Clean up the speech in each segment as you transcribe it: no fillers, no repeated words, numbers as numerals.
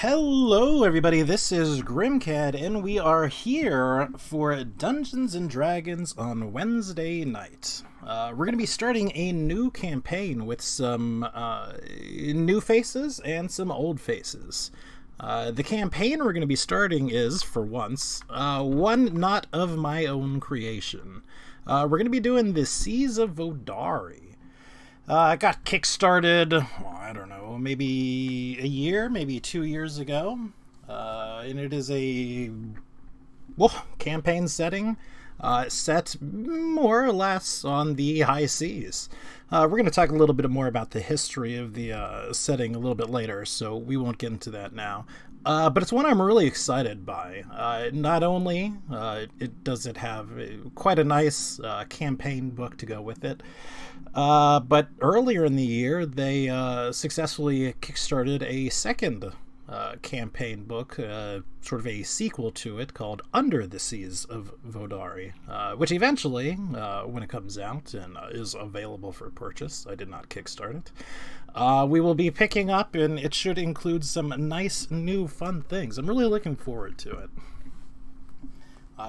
Hello, everybody. This is Grimcad, and we are here for Dungeons and Dragons on Wednesday night. We're going to be starting a new campaign with some new faces and some old faces. The campaign we're going to be starting is, for once, one not of my own creation. We're going to be doing the Seas of Vodari. I got kickstarted, I don't know, maybe a year, maybe 2 years ago. And it is a campaign setting set more or less on the high seas. We're going to talk a little bit more about the history of the setting a little bit later, so we won't get into that now. But it's one I'm really excited by. Not only does it have quite a nice campaign book to go with it, but earlier in the year, they successfully kickstarted a second campaign book, sort of a sequel to it, called Under the Seas of Vodari, which eventually, when it comes out and is available for purchase, I did not kickstart it, we will be picking up, and it should include some nice, new, fun things. I'm really looking forward to it.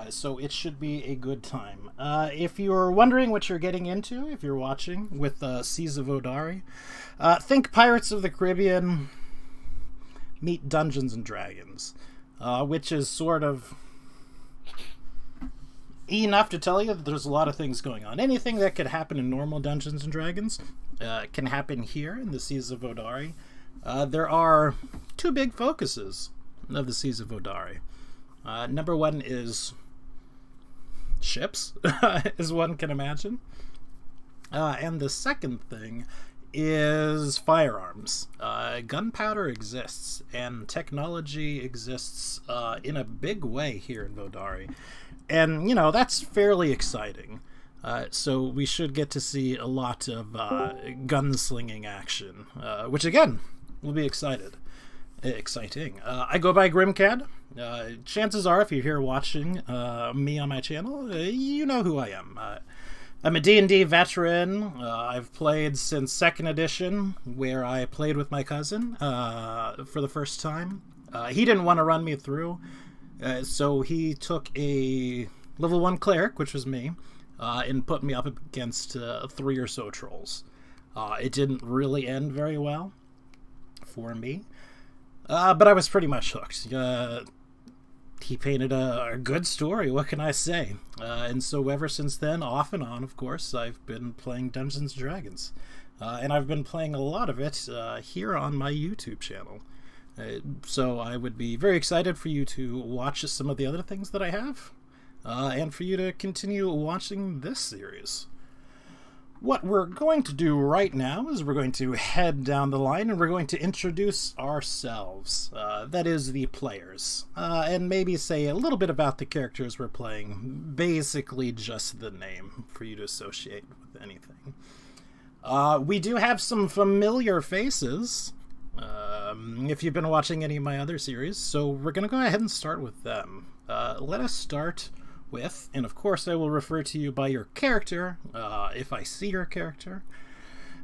So it should be a good time. If you're wondering what you're getting into, if you're watching with Seas of Vodari, think Pirates of the Caribbean meet Dungeons and Dragons, which is sort of enough to tell you that there's a lot of things going on. Anything that could happen in normal Dungeons and Dragons can happen here in the Seas of Vodari. There are two big focuses of the Seas of Vodari. Number one is ships, as one can imagine. And the second thing is firearms. Gunpowder exists, and technology exists in a big way here in Vodari. And, that's fairly exciting. So we should get to see a lot of gunslinging action, which, again, will be exciting. I go by Grimcad. Chances are, if you're here watching me on my channel, you know who I am. I'm a D&D veteran. I've played since 2nd edition, where I played with my cousin for the first time. He didn't want to run me through, so he took a level 1 cleric, which was me, and put me up against 3 or so trolls. It didn't really end very well for me. But I was pretty much hooked. He painted a good story, what can I say? And so ever since then, off and on, of course, I've been playing Dungeons & Dragons. And I've been playing a lot of it here on my YouTube channel. So I would be very excited for you to watch some of the other things that I have, and for you to continue watching this series. What we're going to do right now is we're going to head down the line and we're going to introduce ourselves, that is, the players, and maybe say a little bit about the characters we're playing, basically just the name for you to associate with anything. We do have some familiar faces, if you've been watching any of my other series, so we're going to go ahead and start with them. Let us start with, and of course I will refer to you by your character, if I see your character,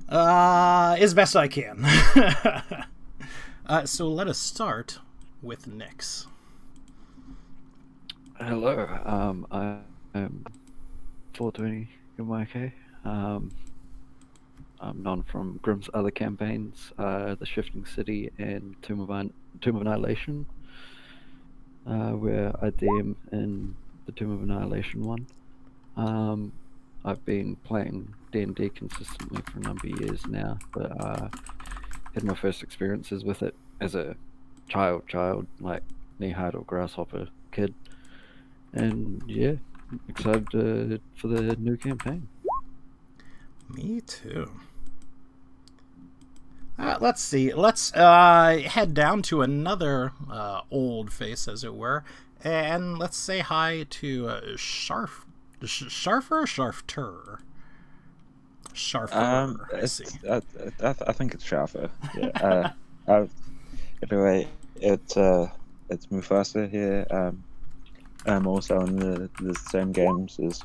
as best I can. So let us start with Nyx. Hello, I am 420 MYK. I'm known from Grimm's other campaigns, The Shifting City and Tomb of Annihilation, where I DM in the Tomb of Annihilation one. I've been playing D&D consistently for a number of years now, but had my first experiences with it as a child, like knee-high or grasshopper kid. And yeah, excited for the new campaign. Me too. Let's see. Let's head down to another old face, as it were, and let's say hi to Sharfer or Sharfter? Sharfer. I see. I think it's Sharfer. Yeah. Anyway, it's Mufasa here. I'm also in the same games as.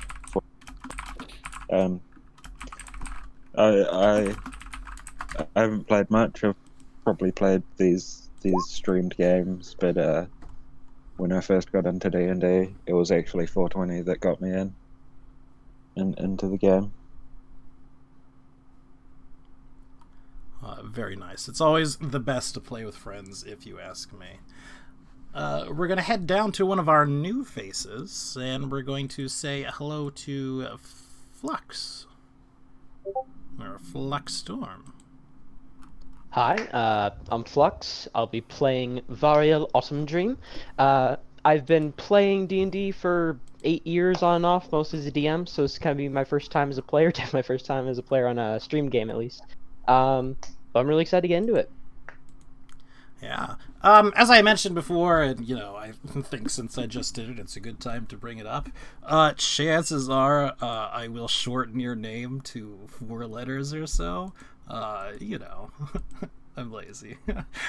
I haven't played much. I've probably played these these streamed games, but when I first got into D&D, it was actually 420 that got me into the game. Very nice. It's always the best to play with friends, if you ask me. We're going to head down to one of our new faces, and we're going to say hello to Flux. Or Flux Storm. Hi, I'm Flux. I'll be playing Variel Autumn Dream. I've been playing D&D for 8 years on and off, mostly as a DM, so it's going to be my first time as a player, my first time as a player on a stream game at least. But I'm really excited to get into it. Yeah. As I mentioned before, and I think since I just did it, it's a good time to bring it up. Chances are I will shorten your name to 4 letters or so. I'm lazy.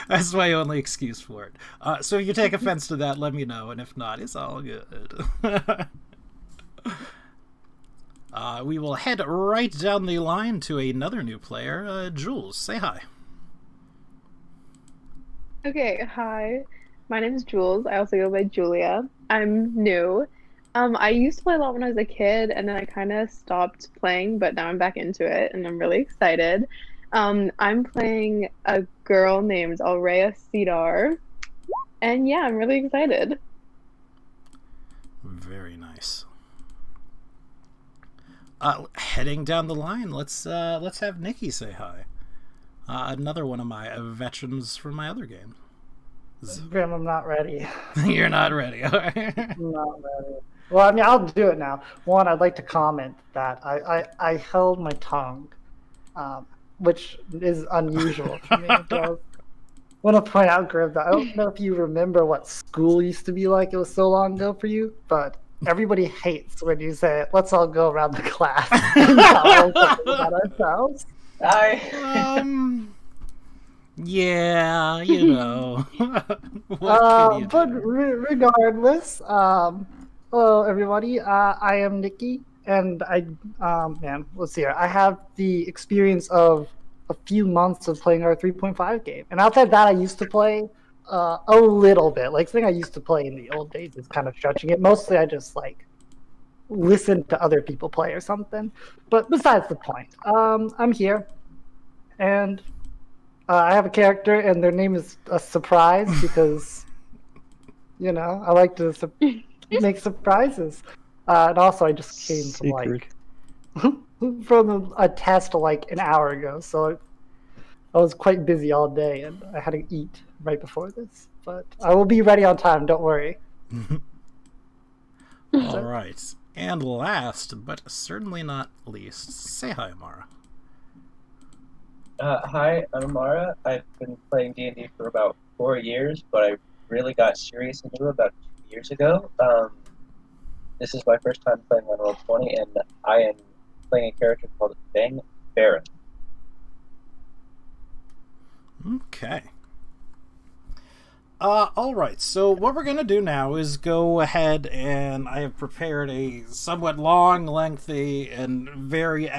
That's my only excuse for it. So if you take offense to that, let me know, and if not, it's all good. We will head right down the line to another new player, Jules. Say hi. Okay, hi. My name is Jules. I also go by Julia. I'm new. I used to play a lot when I was a kid, and then I kind of stopped playing, but now I'm back into it, and I'm really excited. I'm playing a girl named Alrea Cedar, and yeah, I'm really excited. Very nice. Heading down the line, let's have Nikki say hi. Another one of my veterans from my other game. Grim, I'm not ready. You're not ready. All right. I'm not ready. Well, I mean, I'll do it now. One, I'd like to comment that I held my tongue, which is unusual for me. I want to point out, Grim, that I don't know if you remember what school used to be like. It was so long ago for you, but everybody hates when you say, let's all go around the class and tell something about ourselves. Yeah, what can you but do? regardless, hello everybody. I am Nikki, and let's see here. I have the experience of a few months of playing our 3.5 game, and outside that, I used to play a little bit. Like, something I used to play in the old days is kind of stretching it. Mostly, I just listen to other people play or something. But besides the point, I'm here, and I have a character, and their name is a surprise because, I like to make surprises. And also, I just came from a test an hour ago, so I was quite busy all day, and I had to eat right before this. But I will be ready on time. Don't worry. All right. And last, but certainly not least, say hi, Amara. Hi, I'm Amara. I've been playing D&D for about 4 years, but I really got serious into it about 2 years ago. This is my first time playing on Roll20, and I am playing a character called Bang Baron. Okay. Alright, so what we're going to do now is go ahead, and I have prepared a somewhat long, lengthy, and very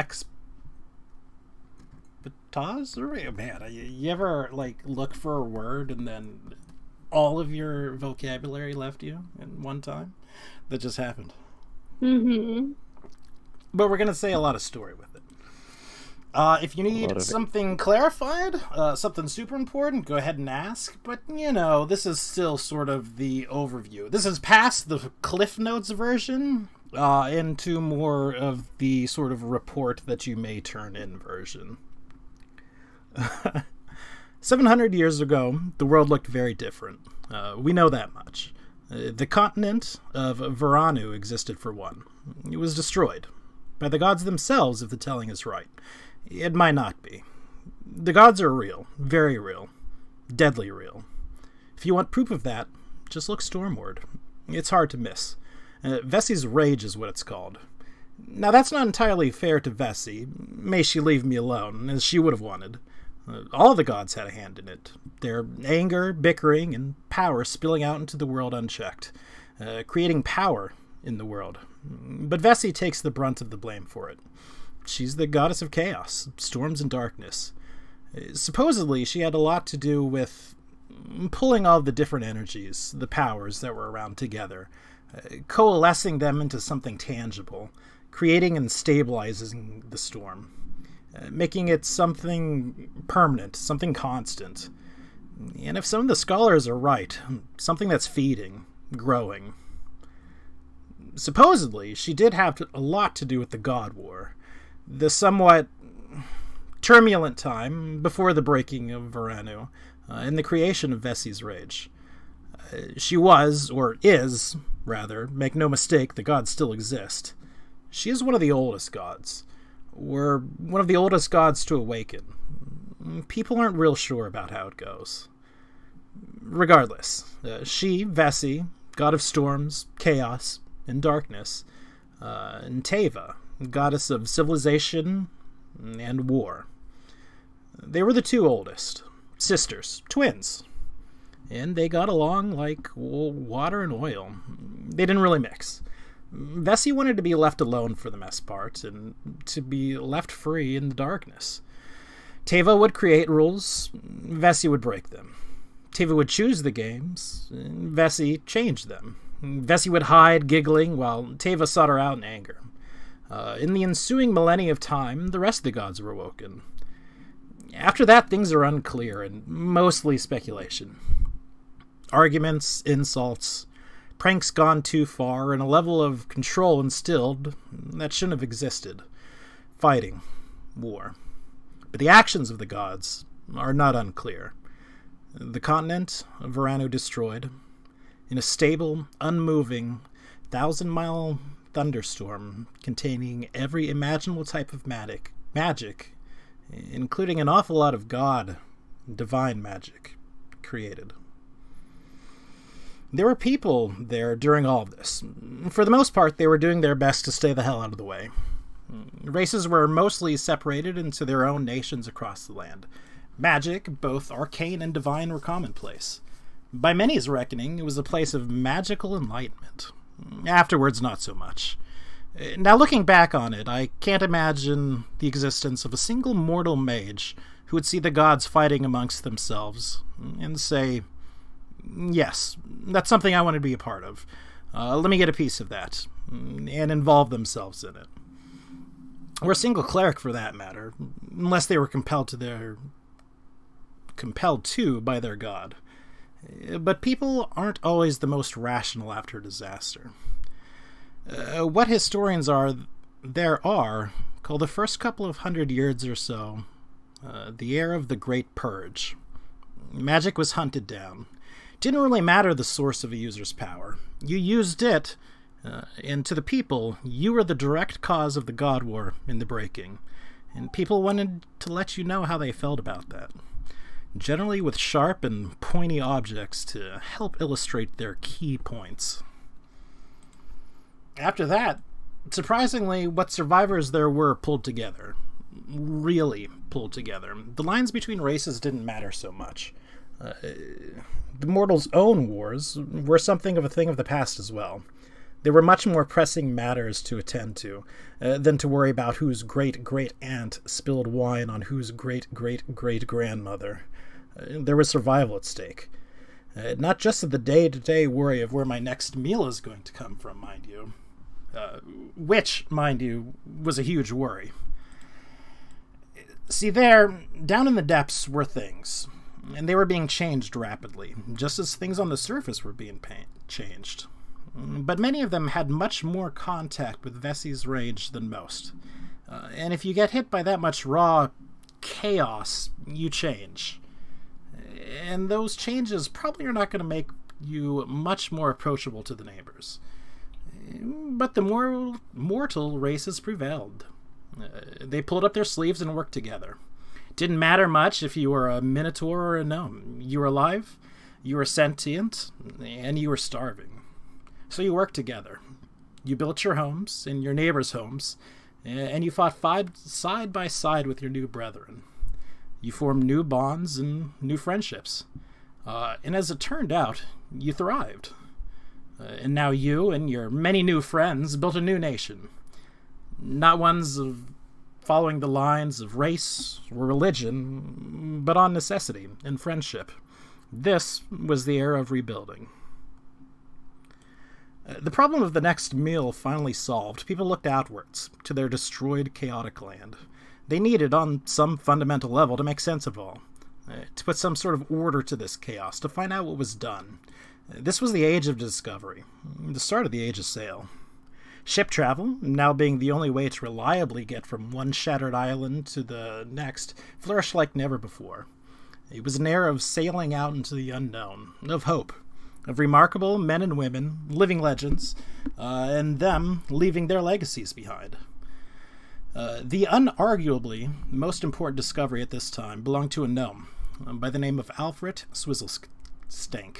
Man, you ever, look for a word and then all of your vocabulary left you in one time? That just happened. Mm-hmm. But we're going to say a lot of story with it. If you need something clarified, something super important, go ahead and ask. But, this is still sort of the overview. This is past the Cliff Notes version into more of the sort of report that you may turn in version. 700 years ago, the world looked very different. We know that much. The continent of Varanu existed for one. It was destroyed. By the gods themselves, if the telling is right. It might not be. The gods are real. Very real. Deadly real. If you want proof of that, just look stormward. It's hard to miss. Vessi's Rage is what it's called. Now, that's not entirely fair to Vessi. May she leave me alone, as she would have wanted. All the gods had a hand in it. Their anger, bickering, and power spilling out into the world unchecked. Creating power in the world. But Vessi takes the brunt of the blame for it. She's the goddess of chaos, storms and darkness. Supposedly, she had a lot to do with pulling all the different energies, the powers that were around together, coalescing them into something tangible, creating and stabilizing the storm, making it something permanent, something constant. And if some of the scholars are right, something that's feeding, growing. Supposedly, she did have a lot to do with the God War, the somewhat turbulent time before the breaking of Varanu, and the creation of Vesi's Rage. She was, or is, rather, make no mistake, the gods still exist. She is one of the oldest gods, or one of the oldest gods to awaken. People aren't real sure about how it goes. Regardless, she, Vesi, god of storms, chaos, and darkness, and Teva, goddess of civilization and war. They were the two oldest. Sisters, twins. And they got along like water and oil. They didn't really mix. Vesi wanted to be left alone for the most part, and to be left free in the darkness. Teva would create rules, Vesi would break them. Teva would choose the games, Vesi changed them. Vesi would hide, giggling, while Teva sought her out in anger. In the ensuing millennia of time, the rest of the gods were awoken. After that, things are unclear and mostly speculation. Arguments, insults, pranks gone too far, and a level of control instilled that shouldn't have existed. Fighting. War. But the actions of the gods are not unclear. The continent of Varanu destroyed. In a stable, unmoving, 1,000-mile thunderstorm containing every imaginable type of magic, including an awful lot of divine magic, created. There were people there during all of this. For the most part, they were doing their best to stay the hell out of the way. Races were mostly separated into their own nations across the land. Magic, both arcane and divine, were commonplace. By many's reckoning, it was a place of magical enlightenment. Afterwards, not so much. Now, looking back on it, I can't imagine the existence of a single mortal mage who would see the gods fighting amongst themselves and say, yes, that's something I want to be a part of. Let me get a piece of that, and involve themselves in it. Or a single cleric, for that matter, unless they were compelled to by their god. But people aren't always the most rational after a disaster. What historians are call the first couple of 100 years or so the era of the Great Purge. Magic was hunted down. Didn't really matter the source of a user's power. You used it, and to the people, you were the direct cause of the God War in the breaking, and people wanted to let you know how they felt about that. Generally with sharp and pointy objects to help illustrate their key points. After that, surprisingly, what survivors there were pulled together. Really pulled together. The lines between races didn't matter so much. The mortals' own wars were something of a thing of the past as well. There were much more pressing matters to attend to than to worry about whose great-great-aunt spilled wine on whose great-great-great-grandmother. There was survival at stake. Not just the day-to-day worry of where my next meal is going to come from, mind you. Which, mind you, was a huge worry. See, there, down in the depths, were things. And they were being changed rapidly, just as things on the surface were being changed. But many of them had much more contact with Vesi's Rage than most. And if you get hit by that much raw chaos, you change. And those changes probably are not going to make you much more approachable to the neighbors. But the more mortal races prevailed. They pulled up their sleeves and worked together. Didn't matter much if you were a minotaur or a gnome. You were alive, you were sentient, and you were starving. So you worked together. You built your homes and your neighbors' homes, and you fought side by side with your new brethren. You formed new bonds and new friendships. And as it turned out, you thrived. And now you and your many new friends built a new nation. Not ones of following the lines of race or religion, but on necessity and friendship. This was the era of rebuilding. The problem of the next meal finally solved, people looked outwards, to their destroyed, chaotic land. They needed, on some fundamental level, to make sense of it all, to put some sort of order to this chaos, to find out what was done. This was the age of discovery, the start of the age of sail. Ship travel, now being the only way to reliably get from one shattered island to the next, flourished like never before. It was an era of sailing out into the unknown, of hope, of remarkable men and women, living legends, and them leaving their legacies behind. The unarguably most important discovery at this time belonged to a gnome by the name of Alfred Swizzlestank.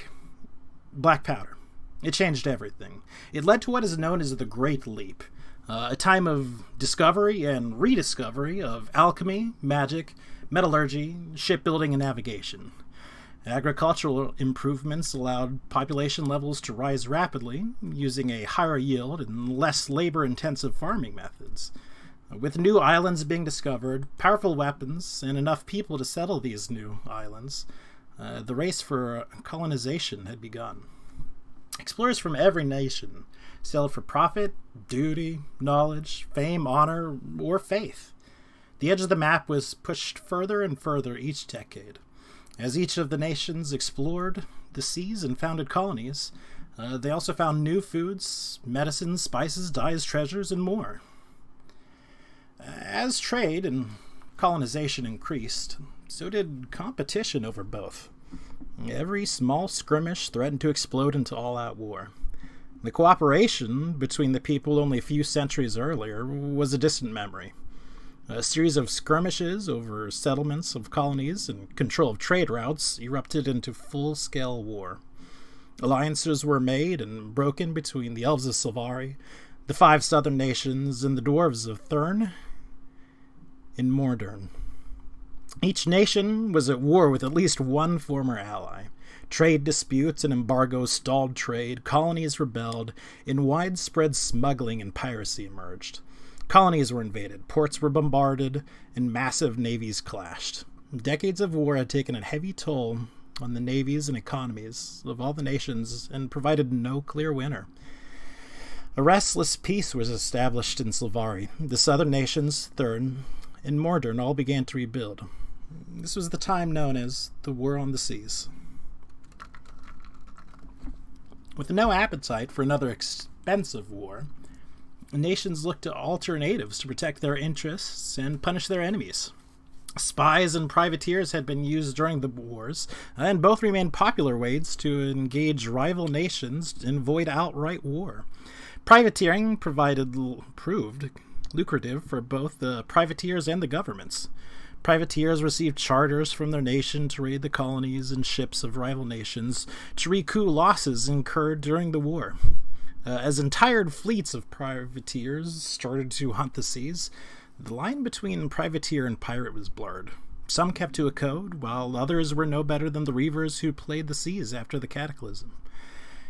Black powder. It changed everything. It led to what is known as the Great Leap, a time of discovery and rediscovery of alchemy, magic, metallurgy, shipbuilding, and navigation. Agricultural improvements allowed population levels to rise rapidly, using a higher yield and less labor-intensive farming methods. With new islands being discovered, powerful weapons, and enough people to settle these new islands, the race for colonization had begun. Explorers from every nation sailed for profit, duty, knowledge, fame, honor, or faith. The edge of the map was pushed further and further each decade. As each of the nations explored the seas and founded colonies, they also found new foods, medicines, spices, dyes, treasures, and more. As trade and colonization increased, so did competition over both. Every small skirmish threatened to explode into all-out war. The cooperation between the people only a few centuries earlier was a distant memory. A series of skirmishes over settlements of colonies and control of trade routes erupted into full-scale war. Alliances were made and broken between the elves of Vodari, the 5 southern nations, and the dwarves of Thurn and Mordern. Each nation was at war with at least one former ally. Trade disputes and embargoes stalled trade, colonies rebelled, and widespread smuggling and piracy emerged. Colonies were invaded, ports were bombarded, and massive navies clashed. Decades of war had taken a heavy toll on the navies and economies of all the nations and provided no clear winner. A restless peace was established in Sylvari. The southern nations, Thurn and Mordern, all began to rebuild. This was the time known as the War on the Seas. With no appetite for another expensive war, nations looked to alternatives to protect their interests and punish their enemies. Spies and privateers had been used during the wars, and both remained popular ways to engage rival nations and avoid outright war. Privateering proved lucrative for both the privateers and the governments. Privateers received charters from their nation to raid the colonies and ships of rival nations to recoup losses incurred during the war. As entire fleets of privateers started to hunt the seas, the line between privateer and pirate was blurred. Some kept to a code, while others were no better than the reavers who played the seas after the cataclysm.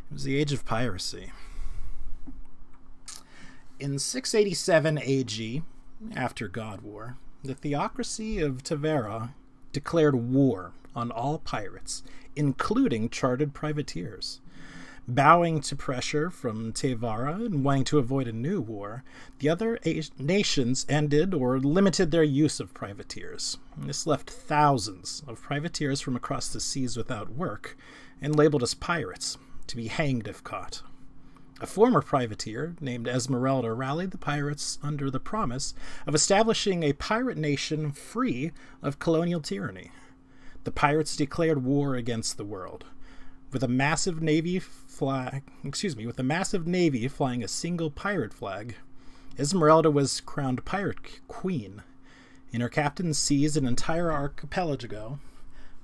It was the age of piracy. In 687 AG, after God War, the theocracy of Tavera declared war on all pirates, including chartered privateers. Bowing to pressure from Tevara and wanting to avoid a new war, the other nations ended or limited their use of privateers. This left thousands of privateers from across the seas without work and labeled as pirates, to be hanged if caught. A former privateer named Esmeralda rallied the pirates under the promise of establishing a pirate nation free of colonial tyranny. The pirates declared war against the world. With a massive navy flying a single pirate flag, Esmeralda was crowned pirate queen, and her captain seized an entire archipelago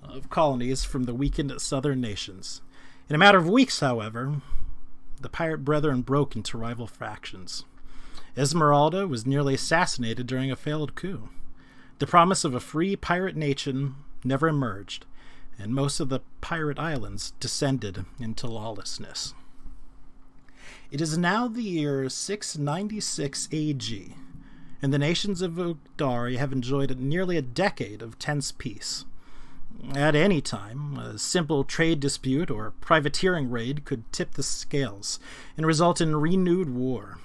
of colonies from the weakened southern nations. In a matter of weeks, however, the pirate brethren broke into rival factions. Esmeralda was nearly assassinated during a failed coup. The promise of a free pirate nation never emerged, and most of the pirate islands descended into lawlessness. It is now the year 696 AG, and the nations of Vodari have enjoyed nearly a decade of tense peace. At any time, a simple trade dispute or privateering raid could tip the scales and result in renewed war.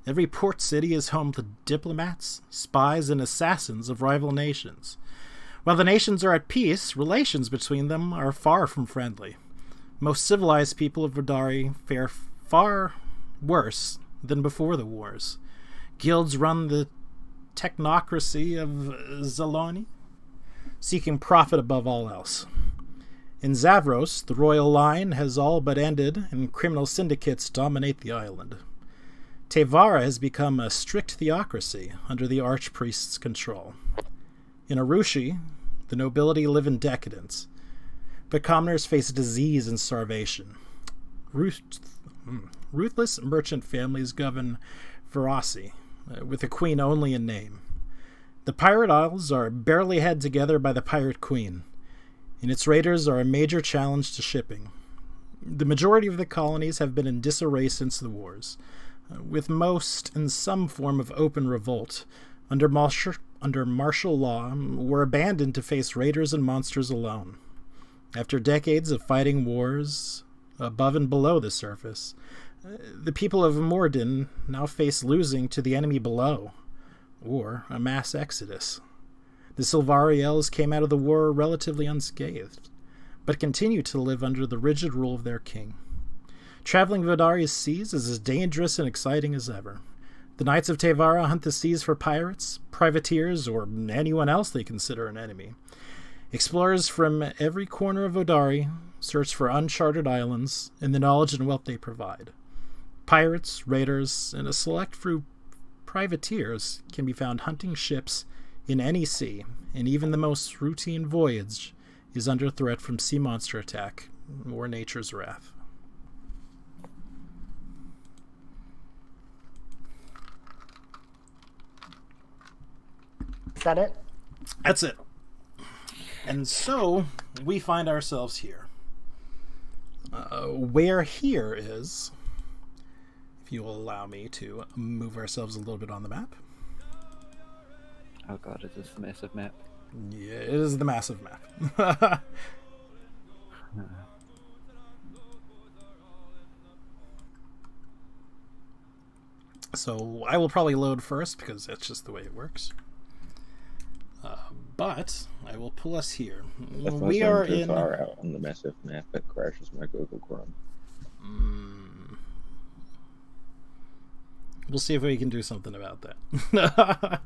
Every port city is home to diplomats, spies, and assassins of rival nations. While the nations are at peace, relations between them are far from friendly. Most civilized people of Vodari fare far worse than before the wars. Guilds run the technocracy of Zaloni, seeking profit above all else. In Zavros, the royal line has all but ended, and criminal syndicates dominate the island. Tevara has become a strict theocracy under the archpriest's control. In Arushi, the nobility live in decadence, but commoners face disease and starvation. Ruthless merchant families govern Verasi, with a queen only in name. The pirate isles are barely held together by the pirate queen, and its raiders are a major challenge to shipping. The majority of the colonies have been in disarray since the wars, with most in some form of open revolt. Under martial law, were abandoned to face raiders and monsters alone. After decades of fighting wars above and below the surface, the people of Morden now face losing to the enemy below, or a mass exodus. The Silvariels came out of the war relatively unscathed, but continue to live under the rigid rule of their king. Traveling Vodari's seas is as dangerous and exciting as ever. The Knights of Tevara hunt the seas for pirates, privateers, or anyone else they consider an enemy. Explorers from every corner of Vodari search for uncharted islands and the knowledge and wealth they provide. Pirates, raiders, and a select few privateers can be found hunting ships in any sea, and even the most routine voyage is under threat from sea monster attack or nature's wrath. Is that it? That's it. And so we find ourselves here. Where here is, if you will allow me to move ourselves a little bit on the map. Oh god, is this the massive map? Yeah, it is the massive map. So I will probably load first because that's just the way it works. But I will pull us here. If We I'm are too in. far out on the massive map, it crashes my Google Chrome. We'll see if we can do something about that.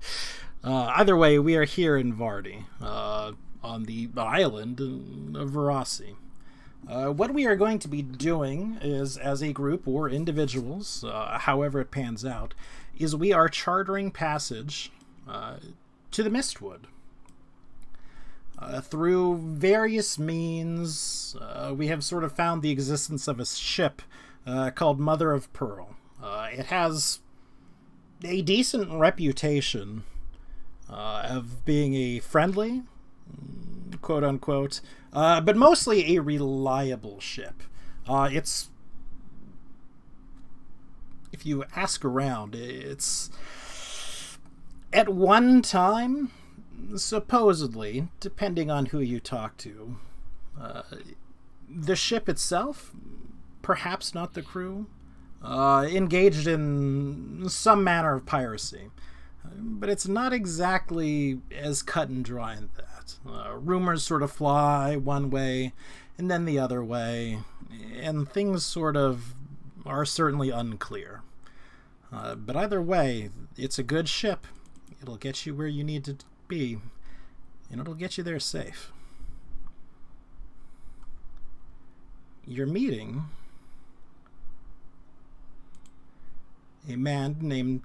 Either way, we are here in Vardi, on the island of Verasi. What we are going to be doing is, as a group or individuals, however it pans out, is we are chartering passage to the Mistwood. Through various means, we have sort of found the existence of a ship called Mother of Pearl. It has a decent reputation of being a friendly, quote-unquote, but mostly a reliable ship. It's, if you ask around, it's at one time, supposedly, depending on who you talk to, the ship itself, perhaps not the crew, engaged in some manner of piracy. But it's not exactly as cut and dry in that. Rumors sort of fly one way and then the other way, and things sort of are certainly unclear. But either way, it's a good ship. It'll get you where you need to be, and it'll get you there safe. You're meeting a man named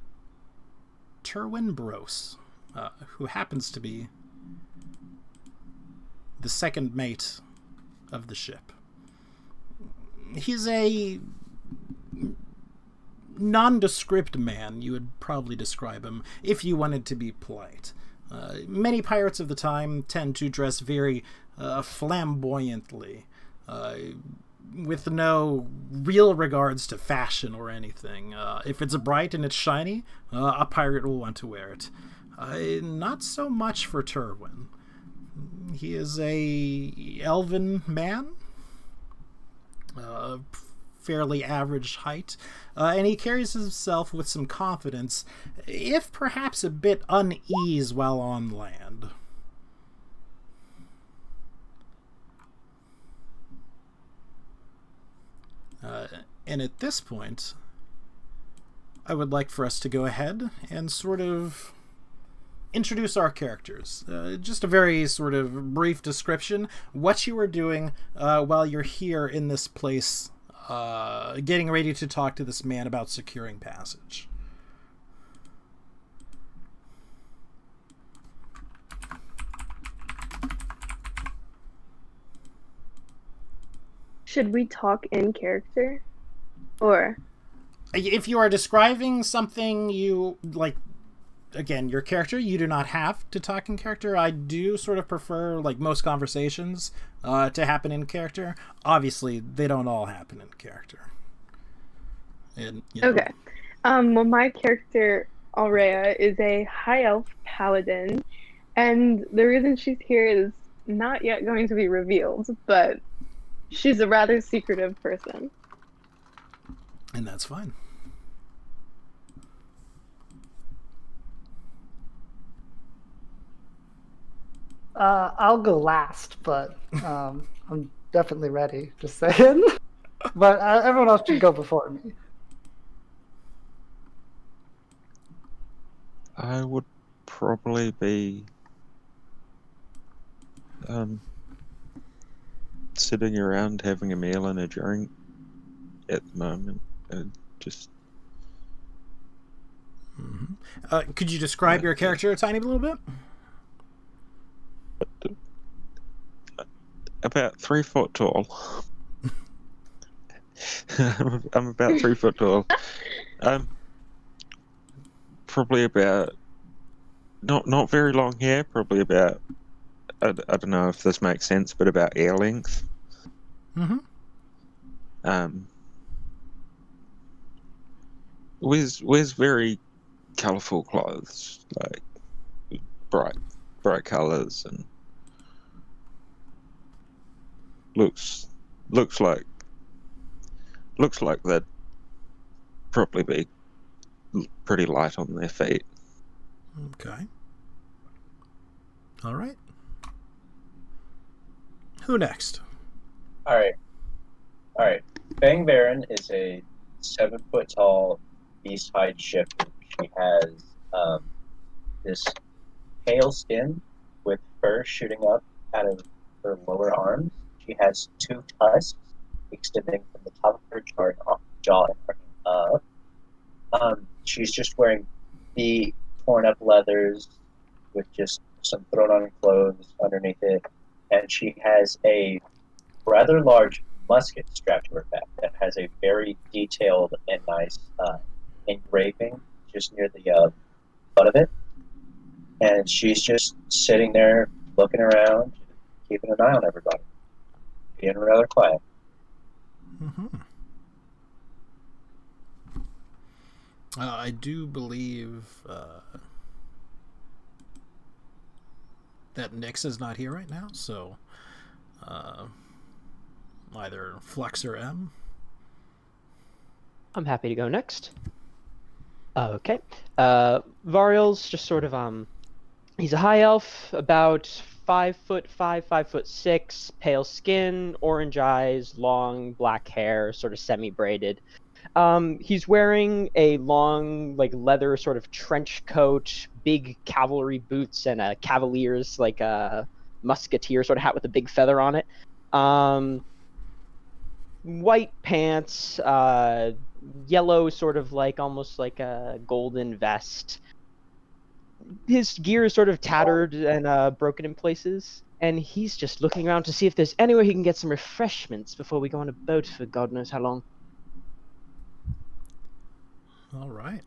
Terwin Bros, who happens to be the second mate of the ship. He's a nondescript man, you would probably describe him, if you wanted to be polite. Many pirates of the time tend to dress very flamboyantly, with no real regards to fashion or anything. If it's bright and it's shiny, a pirate will want to wear it. Not so much for Terwin. He is a elven man, fairly average height, and he carries himself with some confidence, if perhaps a bit unease while on land. And at this point, I would like for us to go ahead and sort of introduce our characters. Just a very sort of brief description. What you are doing while you're here in this place, getting ready to talk to this man about securing passage. Should we talk in character? Or if you are describing something you like, again, your character, you do not have to talk in character. I do sort of prefer, like, most conversations to happen in character. Obviously, they don't all happen in character. And, you know. Okay. Well, my character, Aurea, is a high elf paladin, and the reason she's here is not yet going to be revealed, but she's a rather secretive person. And that's fine. I'll go last, but I'm definitely ready, just saying. But everyone else should go before me. I would probably be sitting around having a meal and a drink at the moment. Just could you describe your character a tiny little bit? about 3 foot tall. I'm about 3 foot tall. Probably about not very long hair. Probably about I don't know if this makes sense, but about ear length. Wears very colourful clothes, like bright colours, and looks like they'd probably be pretty light on their feet. Okay. All right. Who next? All right. Bang Baron is a 7 foot tall beast hide shifter. She has this pale skin with fur shooting up out of her lower arms. She has 2 tusks extending from the top of her jaw and arcing up. She's just wearing the torn up leathers with just some thrown on clothes underneath it. And she has a rather large musket strapped to her back that has a very detailed and nice engraving just near the butt of it. And she's just sitting there looking around, keeping an eye on everybody, being rather quiet. I do believe that Nyx is not here right now, so either Flex or M. I'm happy to go next. Okay. Varial's just sort of he's a high elf, about 5'5", 5'6", pale skin, orange eyes, long black hair, sort of semi-braided. He's wearing a long, like, leather sort of trench coat, big cavalry boots, and a cavalier's, like, a musketeer sort of hat with a big feather on it. White pants, yellow sort of like, almost like a golden vest. His gear is sort of tattered and broken in places, and he's just looking around to see if there's anywhere he can get some refreshments before we go on a boat for God knows how long. All right.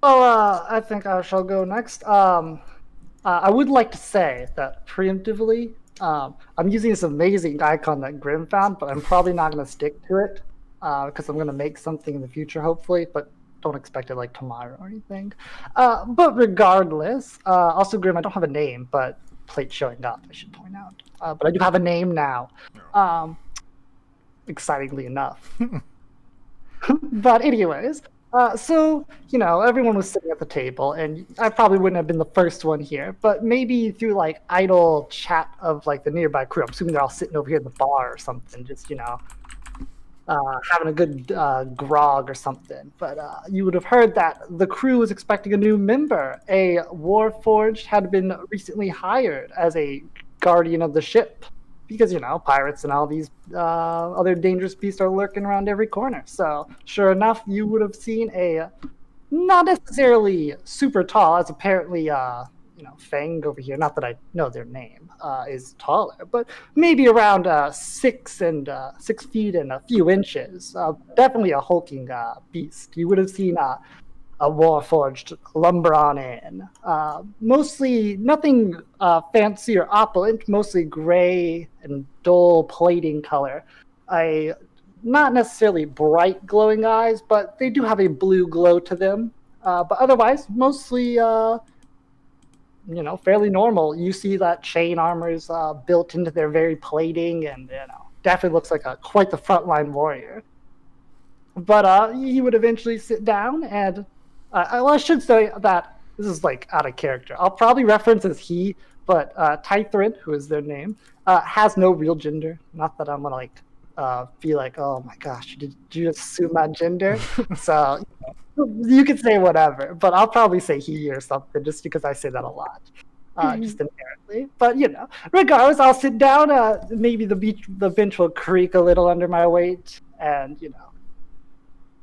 Well, I think I shall go next. I would like to say that preemptively, I'm using this amazing icon that Grim found, but I'm probably not going to stick to it because I'm going to make something in the future, hopefully. But don't expect it like tomorrow or anything. But regardless, also Grim, I don't have a name, but plate showing up, I should point out. But I do have a name now. Excitingly enough. But anyways, so, everyone was sitting at the table, and I probably wouldn't have been the first one here, but maybe through, like, idle chat of, like, the nearby crew, I'm assuming they're all sitting over here in the bar or something, just, having a good grog or something. But you would have heard that the crew was expecting a new member. A Warforged had been recently hired as a guardian of the ship. Because, pirates and all these other dangerous beasts are lurking around every corner. So, sure enough, you would have seen a not necessarily super tall, as apparently, Fang over here, not that I know their name, is taller, but maybe around 6 feet and a few inches. Definitely a hulking beast. You would have seen a Warforged lumber on in. Mostly nothing fancy or opulent, mostly gray and dull plating color. Not necessarily bright glowing eyes, but they do have a blue glow to them. But otherwise, mostly, fairly normal. You see that chain armor is built into their very plating, and definitely looks like quite the frontline warrior. But he would eventually sit down and. I should say that this is like out of character. I'll probably reference as he, but Tythrin, who is their name, has no real gender. Not that I'm gonna feel like, oh my gosh, did you assume my gender? So you could say whatever, but I'll probably say he or something just because I say that a lot, just inherently. But regardless, I'll sit down. Maybe the bench will creak a little under my weight, and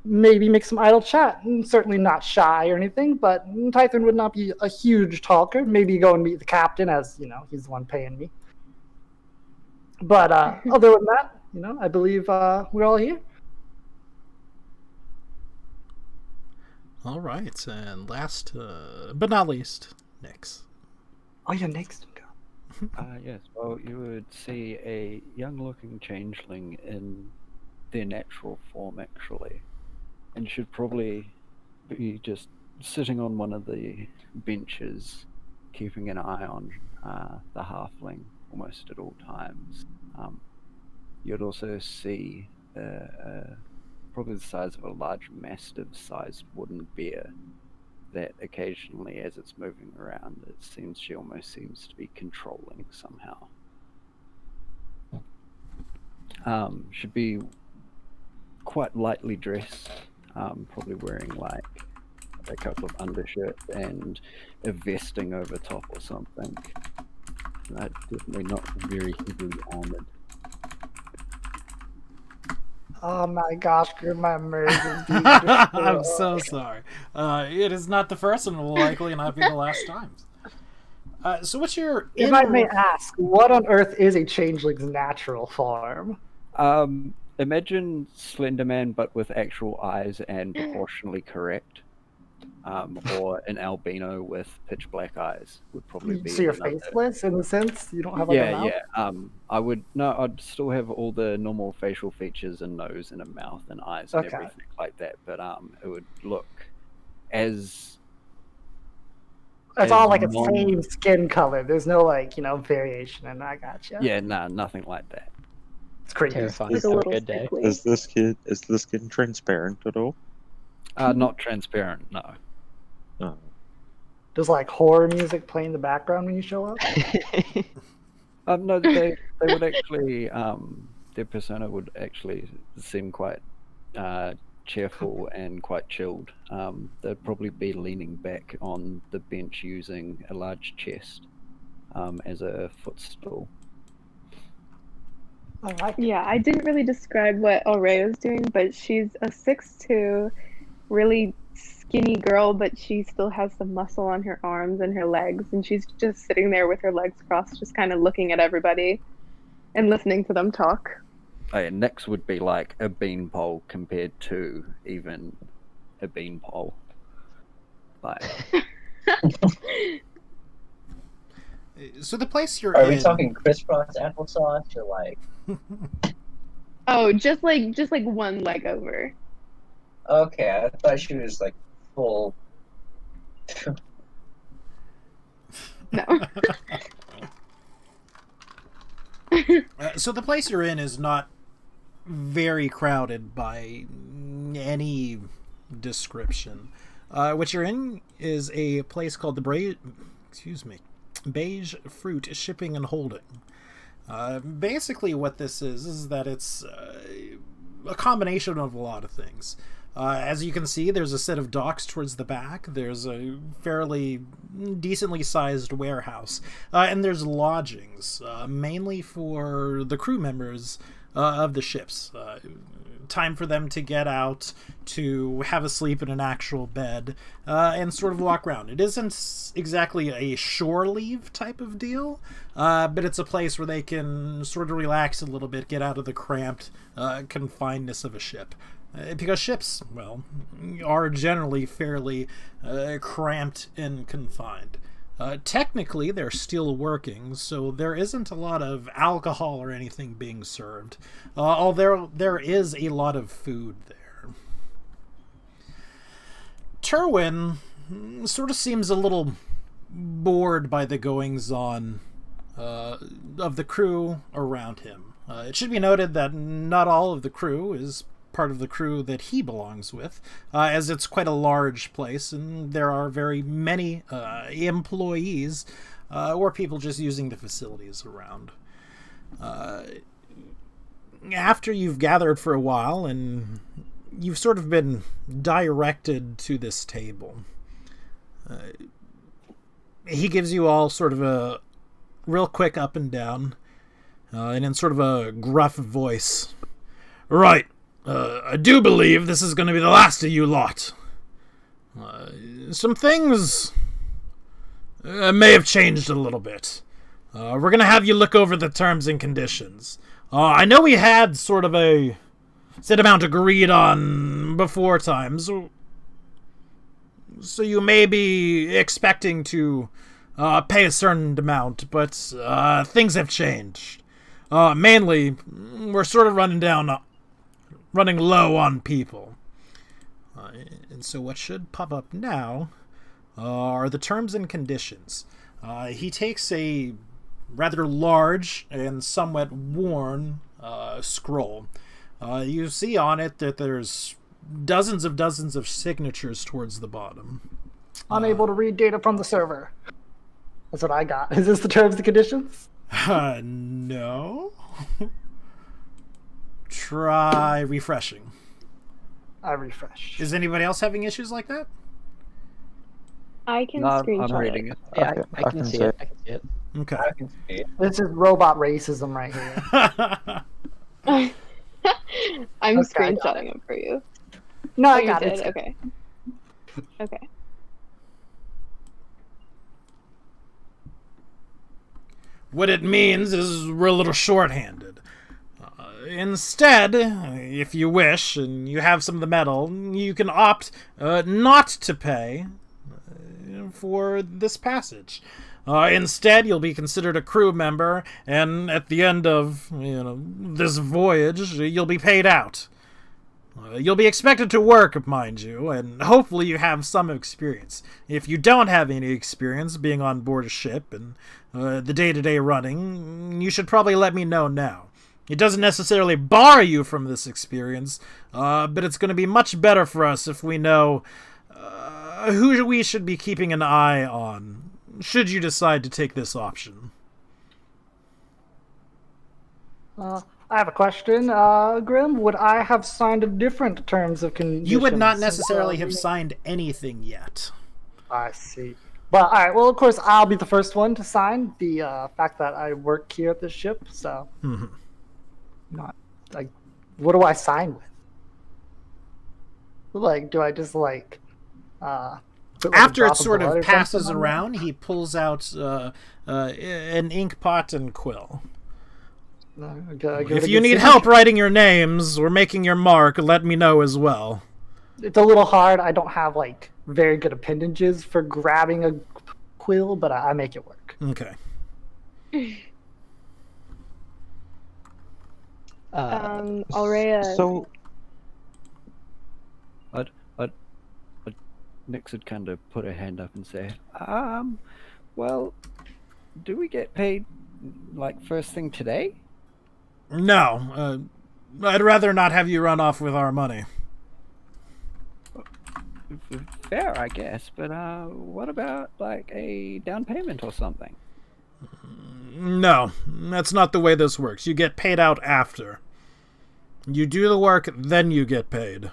maybe make some idle chat. Certainly not shy or anything, but Tython would not be a huge talker. Maybe go and meet the captain, as he's the one paying me. But other than that, I believe we're all here. All right, and last but not least, Nyx. Oh, yeah, Nyx. Yes, well, you would see a young-looking changeling in their natural form, actually. And should probably be just sitting on one of the benches, keeping an eye on the halfling almost at all times. You'd also see probably the size of a large mastiff-sized wooden bear that occasionally, as it's moving around, she almost seems to be controlling somehow. Should be quite lightly dressed. Probably wearing like a couple of undershirts and a vesting over top or something. Definitely not very heavily armored. Oh my gosh, my merge is being I'm so sorry. It is not the first and will likely not be the last time. So what's your... If I may ask, what on earth is a changeling's natural form? Imagine Slenderman, but with actual eyes and proportionally correct. Or an albino with pitch black eyes would probably be. So you're faceless in the sense you don't have like a mouth? I'd still have all the normal facial features and nose and a mouth and eyes and everything like that. But it would look as. It's all like a same skin color. There's no variation, and I gotcha. Yeah, nothing like that. It's crazy. Terrifying. It's a little good day. sickly. Is the skin transparent at all? Not transparent, no. Oh. Does horror music play in the background when you show up? No, they would actually their persona would actually seem quite cheerful and quite chilled. They'd probably be leaning back on the bench using a large chest as a footstool. Yeah, I didn't really describe what Aurea's doing, but she's a 6'2", really skinny girl, but she still has some muscle on her arms and her legs, and she's just sitting there with her legs crossed, just kind of looking at everybody and listening to them talk. Nyx would be like a beanpole compared to even a beanpole. Like... So the place you're Are in... we talking crisscross applesauce or like? Oh, just like one leg over. Okay, I thought she was like full. No. So the place you're in is not very crowded by any description. What you're in is a place called the Beige Fruit Shipping and Holding. Basically, what this is that it's a combination of a lot of things. As you can see, there's a set of docks towards the back. There's a fairly decently sized warehouse. And there's lodgings, mainly for the crew members of the ships. Time for them to get out, to have a sleep in an actual bed, and sort of walk around. It isn't exactly a shore leave type of deal, but it's a place where they can sort of relax a little bit, get out of the cramped confinedness of a ship. Because ships, well, are generally fairly cramped and confined. Technically, they're still working, so there isn't a lot of alcohol or anything being served, although there is a lot of food there. Terwin sort of seems a little bored by the goings-on of the crew around him. It should be noted that not all of the crew is part of the crew that he belongs with, as it's quite a large place and there are very many employees or people just using the facilities around. After you've gathered for a while and you've sort of been directed to this table, he gives you all sort of a real quick up and down, and in sort of a gruff voice. Right. I do believe this is going to be the last of you lot. Some things may have changed a little bit. We're going to have you look over the terms and conditions. I know we had sort of a set amount agreed on before times, so you may be expecting to pay a certain amount, but things have changed. Mainly, we're sort of running low on people. And so what should pop up now are the terms and conditions. He takes a rather large and somewhat worn scroll. You see on it that there's dozens of signatures towards the bottom. Unable to read data from the server. That's what I got. Is this the terms and conditions? No. Try refreshing. I refresh. Is anybody else having issues like that? I can No, screenshot I'm reading it. Yeah, Okay, I can see it. I can see it. Okay. I can see it. This is robot racism right here. I'm Okay, I got screenshotting it for you. No, Oh, I you got did? it. Okay. Okay. What it means is we're a little short-handed. Instead, if you wish, and you have some of the metal, you can opt not to pay for this passage. Instead, you'll be considered a crew member, and at the end of this voyage, you'll be paid out. You'll be expected to work, mind you, and hopefully you have some experience. If you don't have any experience being on board a ship and the day-to-day running, you should probably let me know now. It doesn't necessarily bar you from this experience, but it's going to be much better for us if we know who we should be keeping an eye on, should you decide to take this option. I have a question. Grim, would I have signed a different terms of conditions? You would not necessarily have signed anything yet. I see. But, alright, well, of course, I'll be the first one to sign the fact that I work here at this ship, so... Not, like, what do I sign with? Like, do I just, like, put, like, After a it drop sort blood of or passes something on around, he pulls out an ink pot and quill. there? If you need help writing your names or making your mark, let me know as well. It's a little hard. I don't have, like, very good appendages for grabbing a quill, but I make it work. Okay. Aurea. So, I'd, I'd, Nix would kind of put her hand up and say, well, do we get paid, like, first thing today? No, I'd rather not have you run off with our money. Fair, I guess, but what about, like, a down payment or something? No, that's not the way this works. You get paid out after. You do the work, then you get paid.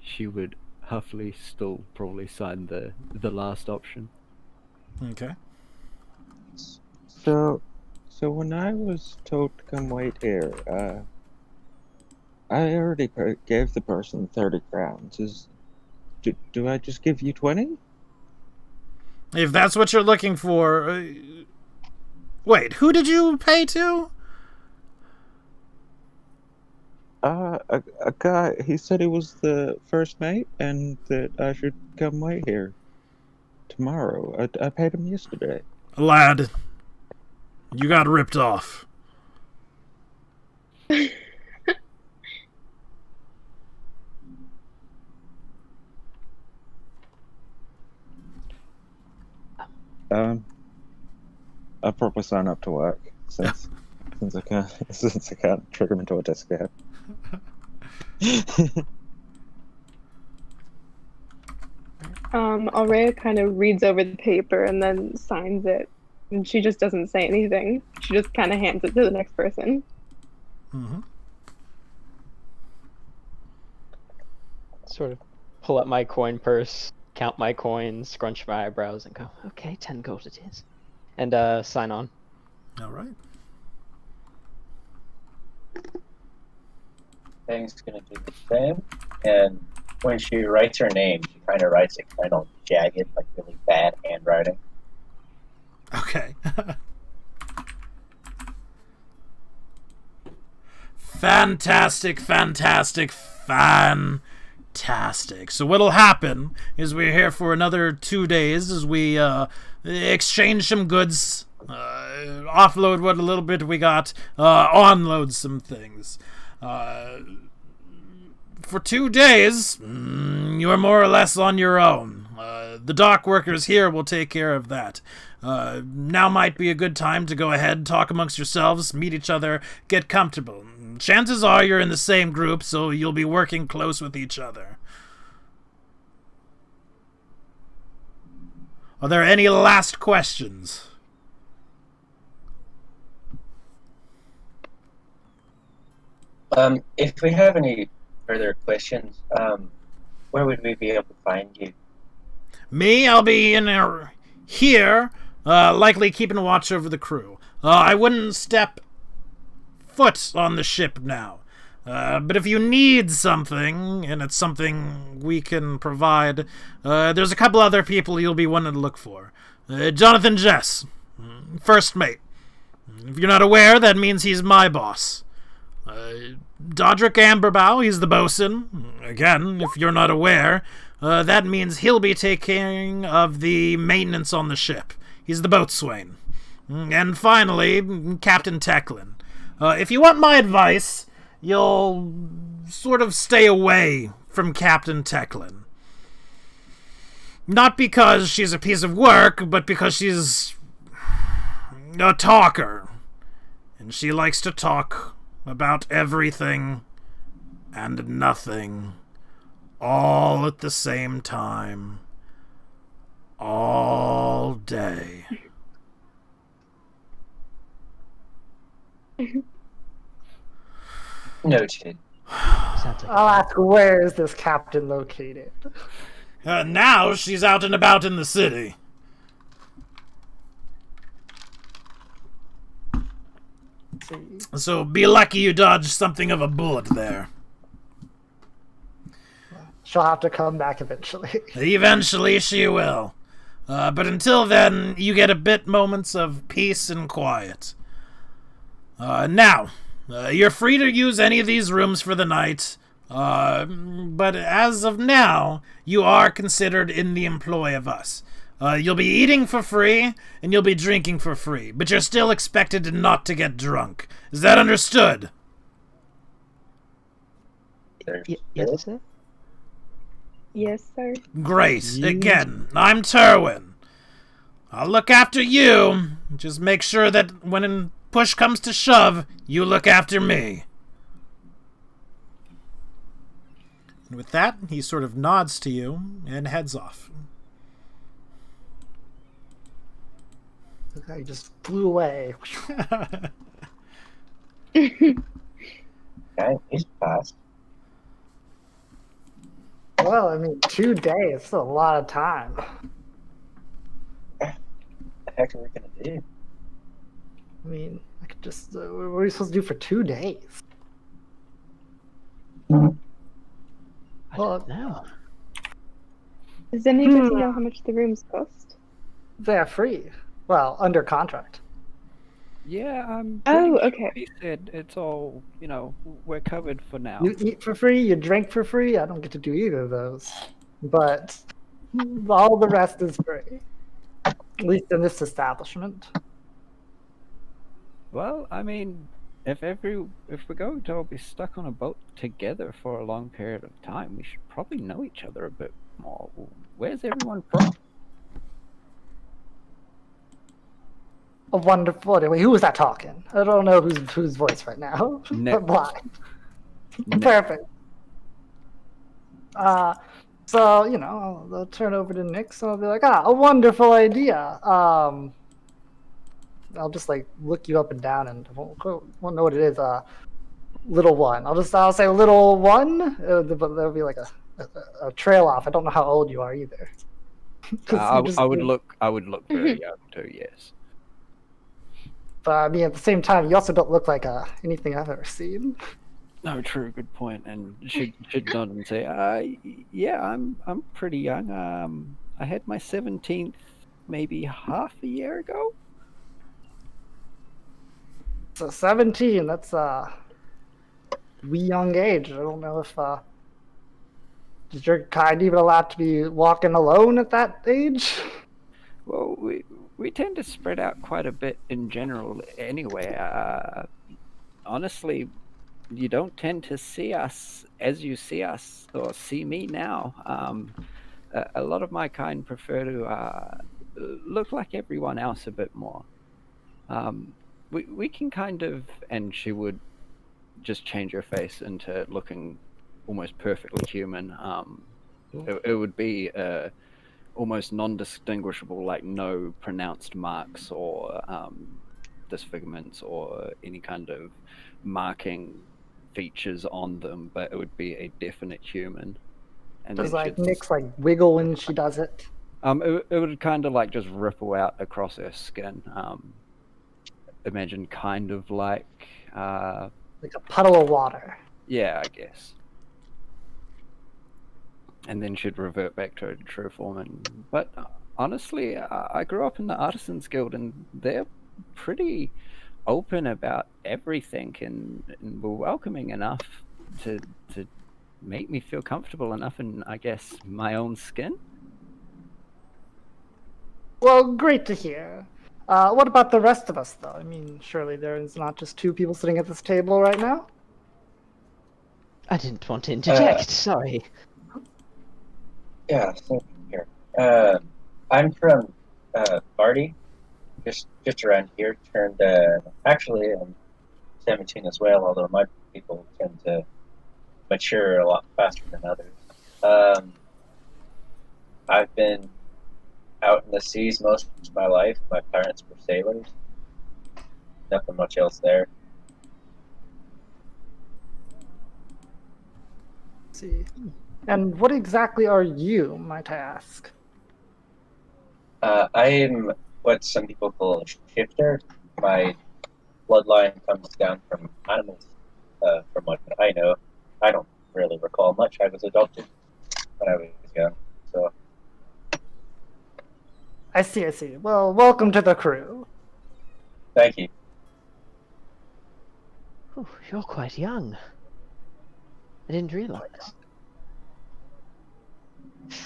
She would huffily still probably sign the last option. Okay. So when I was told to come wait here, I already gave the person 30 crowns. Do I just give you 20? If that's what you're looking for... Wait, who did you pay to? A guy, he said he was the first mate and that I should come wait here tomorrow. I paid him yesterday. Lad, you got ripped off. I'll probably sign up to work since I can't trigger him into a discount. Aurea kind of reads over the paper and then signs it. And she just doesn't say anything. She just kind of hands it to the next person. Mm-hmm. Sort of pull up my coin purse, count my coins, scrunch my eyebrows, and go, okay, 10 gold it is. And sign on. All right. Thing's gonna do the same. And when she writes her name, she kind of writes it kind of jagged, like really bad handwriting. Okay. Fantastic. So what'll happen is we're here for another 2 days as we exchange some goods, offload what a little bit we got, onload some things. For 2 days, you're more or less on your own. The dock workers here will take care of that. Now might be a good time to go ahead, talk amongst yourselves, meet each other, get comfortable. Chances are you're in the same group, so you'll be working close with each other. Are there any last questions? If we have any further questions, where would we be able to find you? Me, I'll be in here, likely keeping watch over the crew. I wouldn't step foot on the ship now. But if you need something, and it's something we can provide, there's a couple other people you'll be wanting to look for. Jonathan Jess, first mate. If you're not aware, that means he's my boss. Dodrick Amberbow, he's the bosun. Again, if you're not aware, that means he'll be taking of the maintenance on the ship. He's the boatswain. And finally, Captain Tecklin. If you want my advice, you'll sort of stay away from Captain Tecklin. Not because she's a piece of work, but because she's a talker. And she likes to talk about everything and nothing all at the same time. All day. Noted. I'll ask, where is this captain located? Now she's out and about in the city. So be lucky you dodged something of a bullet there. She'll have to come back eventually. Eventually she will. But until then, you get a bit moments of peace and quiet. Now, you're free to use any of these rooms for the night. But as of now, you are considered in the employ of us. You'll be eating for free, and you'll be drinking for free, but you're still expected not to get drunk. Is that understood? Yes, sir. Yes, sir. Great. Yeah. Again, I'm Terwin. I'll look after you. Just make sure that when push comes to shove, you look after me. And with that, he sort of nods to you and heads off. The guy just flew away. Okay, he's fast. Well, I mean, 2 days is a lot of time. What the heck are we gonna do? I mean, I could just. What are we supposed to do for 2 days? I Well, don't know. Does anybody know how much the rooms cost? they're free. Well, under contract. Yeah, I'm Oh, pretty sure okay. he said it's all, we're covered for now. You eat for free, you drink for free. I don't get to do either of those. But all the rest is free. At least in this establishment. Well, I mean, if we're going to all be stuck on a boat together for a long period of time, we should probably know each other a bit more. Where's everyone from? A wonderful. Anyway, who was that talking? I don't know whose voice right now. Nick. But blind. Nick. Perfect. So I'll turn over to Nick. So I'll be like, a wonderful idea. I'll just like look you up and down, and won't know what it is. Little one. I'll say little one. But there'll be like a trail off. I don't know how old you are either. I would look very young too. Yes. But I mean, at the same time, you also don't look like anything I've ever seen. No, true, good point. And she'd nod and say, yeah, I'm pretty young. I had my 17th maybe half a year ago. So 17, that's wee young age. I don't know if is your kind even allowed to be walking alone at that age? Well, we tend to spread out quite a bit in general anyway. Honestly, you don't tend to see us as you see us or see me now. A lot of my kind prefer to look like everyone else a bit more. We can kind of, and she would just change her face into looking almost perfectly human. It would be almost non-distinguishable, like no pronounced marks or disfigurements or any kind of marking features on them, but it would be a definite human. And Does then like Nick's like wiggle when she does it? it would kind of like just ripple out across her skin. Imagine kind of like Like a puddle of water. yeah, I guess. And then she'd revert back to her true form. But honestly, I grew up in the Artisans Guild, and they're pretty open about everything, and were welcoming enough to make me feel comfortable enough in, I guess, my own skin. Well, great to hear. What about the rest of us, though? I mean, surely there's not just 2 people sitting at this table right now? I didn't want to interject. Sorry. Yeah, same here. I'm from Vodari, just around here. Turned actually I'm 17 as well, although my people tend to mature a lot faster than others. I've been out in the seas most of my life. My parents were sailors. Nothing much else there. Let's see. And what exactly are you, might I ask? I am what some people call a shifter. My bloodline comes down from animals, from what I know. I don't really recall much. I was adopted when I was young, so. I see. Well, welcome to the crew. Thank you. Oh, you're quite young. I didn't realize.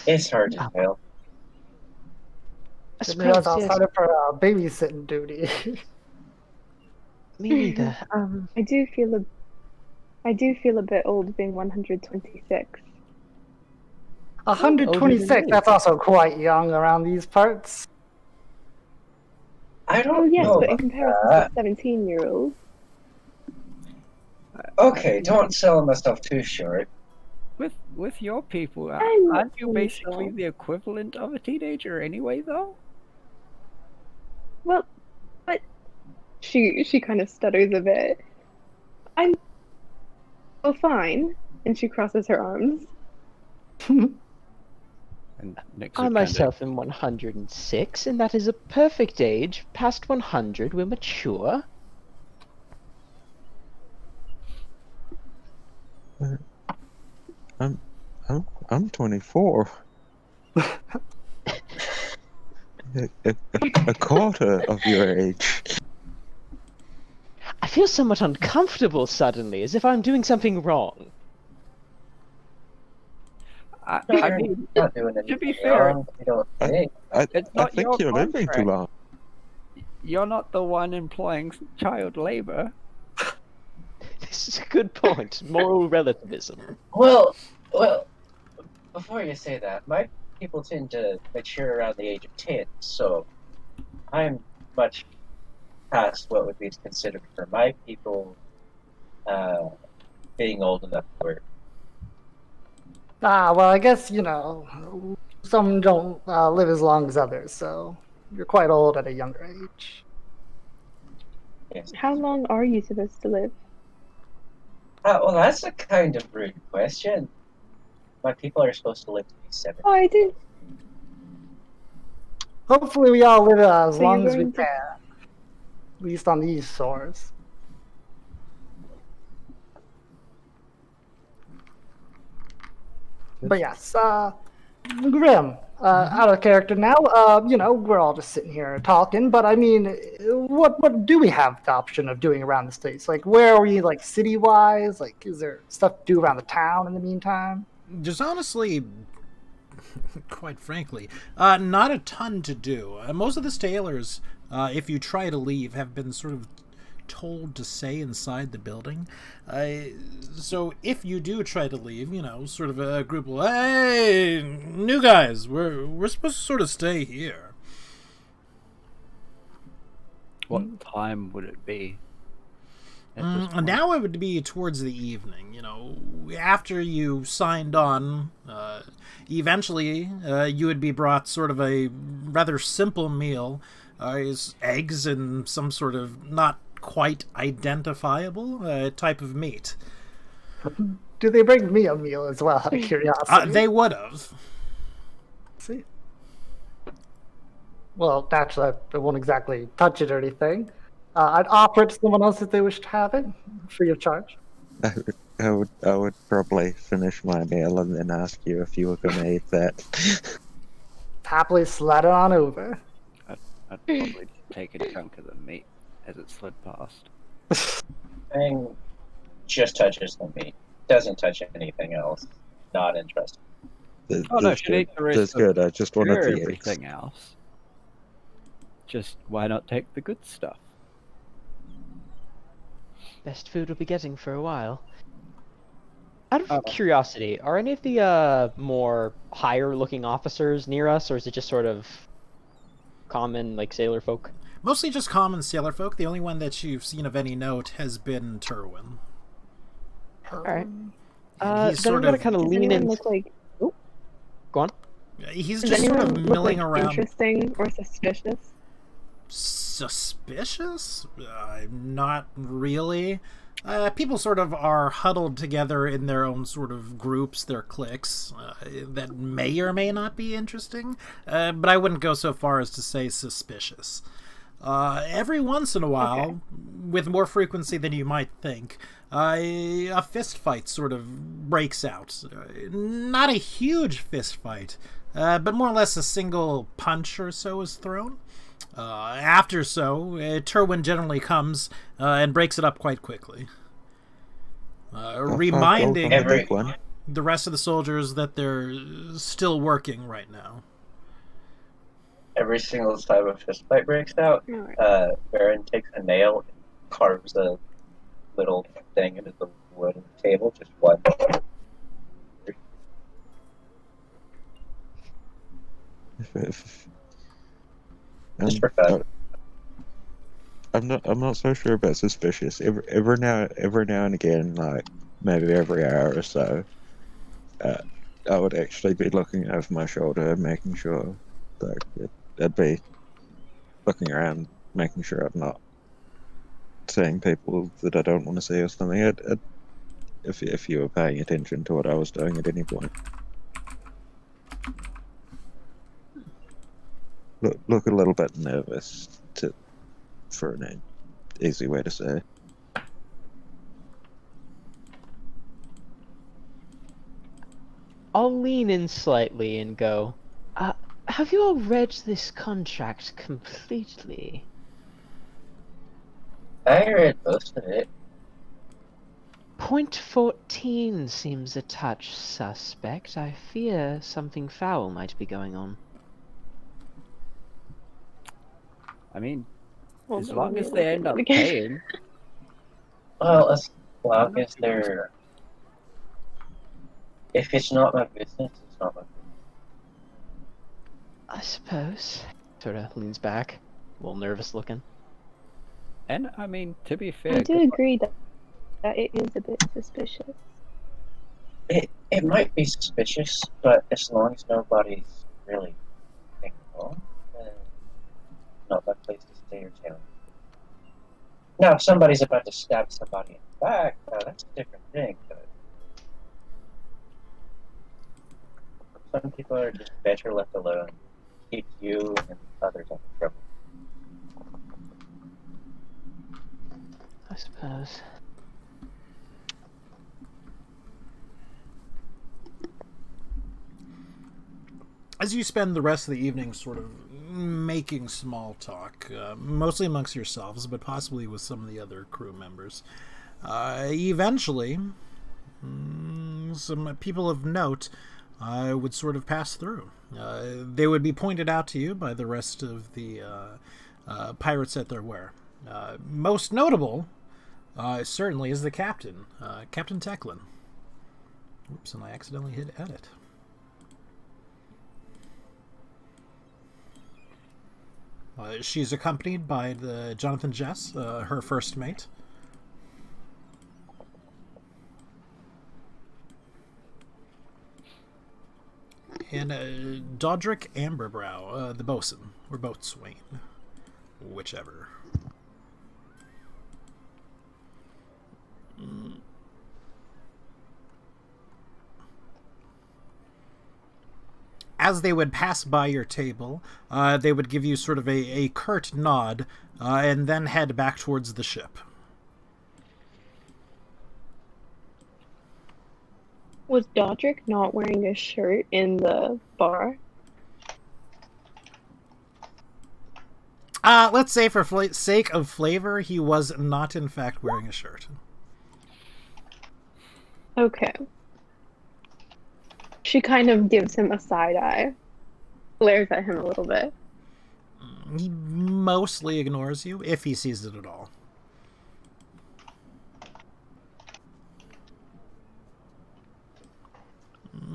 It's hard to tell. I Didn't realize suppose, I was yes. signed up for babysitting duty. Me neither. I do feel I do feel a bit old being 126. 126, that's also quite young around these parts. I Oh don't yes, know but in about comparison that. to 17-year-olds. Okay, don't sell myself too short. With your people, I'm not aren't you too basically sure. the equivalent of a teenager anyway, though? Well, but she kind of stutters a bit. I'm well fine, and she crosses her arms. And Nick's I kind myself am 106, and that is a perfect age. Past 100, we're mature. I'm 24. A quarter of your age. I feel somewhat uncomfortable suddenly, as if I'm doing something wrong. I You're mean, not doing to anything be fair, wrong. You don't think? it's I not think your you're living too contract. long. You're not the one employing child labor. This is a good point. Moral relativism. Well, before you say that, my people tend to mature around the age of 10, so I'm much past what would be considered for my people being old enough to work. Well, I guess, some don't live as long as others, so you're quite old at a younger age. Yes. How long are you supposed to live? Well, that's a kind of rude question. My people are supposed to live to be 70. Oh, I did. Hopefully we all live as So you're long as we going to- can. At least on these shores. But yes, Grim, out of character now. We're all just sitting here talking, but I mean, what do we have the option of doing around the states? Like, where are we, like, city-wise? Like, is there stuff to do around the town in the meantime? There's honestly, quite frankly, not a ton to do. Most of the sailors, if you try to leave, have been sort of told to stay inside the building. So if you do try to leave, sort of a group will, hey, new guys, we're supposed to sort of stay here. What time would it be? at this point? Now it would be towards the evening, after you signed on. Eventually, you would be brought sort of a rather simple meal, is eggs and some sort of not quite identifiable type of meat. Do they bring me a meal as well, out of curiosity? They would have. See? Well, naturally, I won't exactly touch it or anything. I'd offer it to someone else if they wish to have it, free of charge. I would probably finish my meal and then ask you if you were going to eat that. Happily slide it on over. I'd probably take a chunk of the meat as it slid past. Thing just touches the meat. Doesn't touch anything else. Not interested. Oh no, should eat the rest That's of good. I just wanted the eggs. everything else. Just why not take the good stuff? Best food we'll be getting for a while. Out of curiosity, are any of the more higher-looking officers near us, or is it just sort of common, like, sailor folk? Mostly just common sailor folk. The only one that you've seen of any note has been Turwin. Alright. He's Then I'm gonna kind of Does lean anyone in. look like? Go on. He's Does just sort anyone of look milling like around. interesting or suspicious? Suspicious? Not really. People sort of are huddled together in their own sort of groups, their cliques, that may or may not be interesting, but I wouldn't go so far as to say suspicious. Every once in a while, with more frequency than you might think, a fist fight sort of breaks out. Not a huge fist fight, but more or less a single punch or so is thrown. After Turwin generally comes and breaks it up quite quickly, reminding the rest of the soldiers that they're still working right now. Every single time a fist fight breaks out, Alright. Baron takes a nail and carves a little thing into the wooden table, just one. Just for fun. I'm not so sure about suspicious. Every now and again, like maybe every hour or so, I would actually be looking over my shoulder and making sure, like, I'd be looking around, making sure I'm not seeing people that I don't want to see or something. If you were paying attention to what I was doing at any point, look a little bit nervous for an easy way to say. I'll lean in slightly and go, have you all read this contract completely? I read most of it. Point 14 seems a touch suspect. I fear something foul might be going on. I mean, Hold as on, long let me as they look end at up it again. paying, Well, as long as they're... If it's not my business, it's not my business. I suppose. Sort of leans back, a little nervous looking. and I mean, to be fair, I do agree that it is a bit suspicious. It might be suspicious, but as long as nobody's really thinking wrong, then it's not my place to stay or tell. Now, if somebody's about to stab somebody in the back, that's a different thing, but some people are just better left alone. Keep you and others out of trouble. I suppose. As you spend the rest of the evening sort of making small talk, mostly amongst yourselves, but possibly with some of the other crew members, eventually, some people of note would sort of pass through. They would be pointed out to you by the rest of the pirates at their wear. Most notable, certainly, is the captain, Captain Teclin. Oops, and I accidentally hit edit. She's accompanied by the Jonathan Jess, her first mate. And Dodric Amberbrow, the bosun, or boatswain, whichever. As they would pass by your table, they would give you sort of a curt nod, and then head back towards the ship. Was Dodric not wearing a shirt in the bar? Let's say for sake of flavor, he was not in fact wearing a shirt. Okay. She kind of gives him a side eye, glares at him a little bit. He mostly ignores you, if he sees it at all.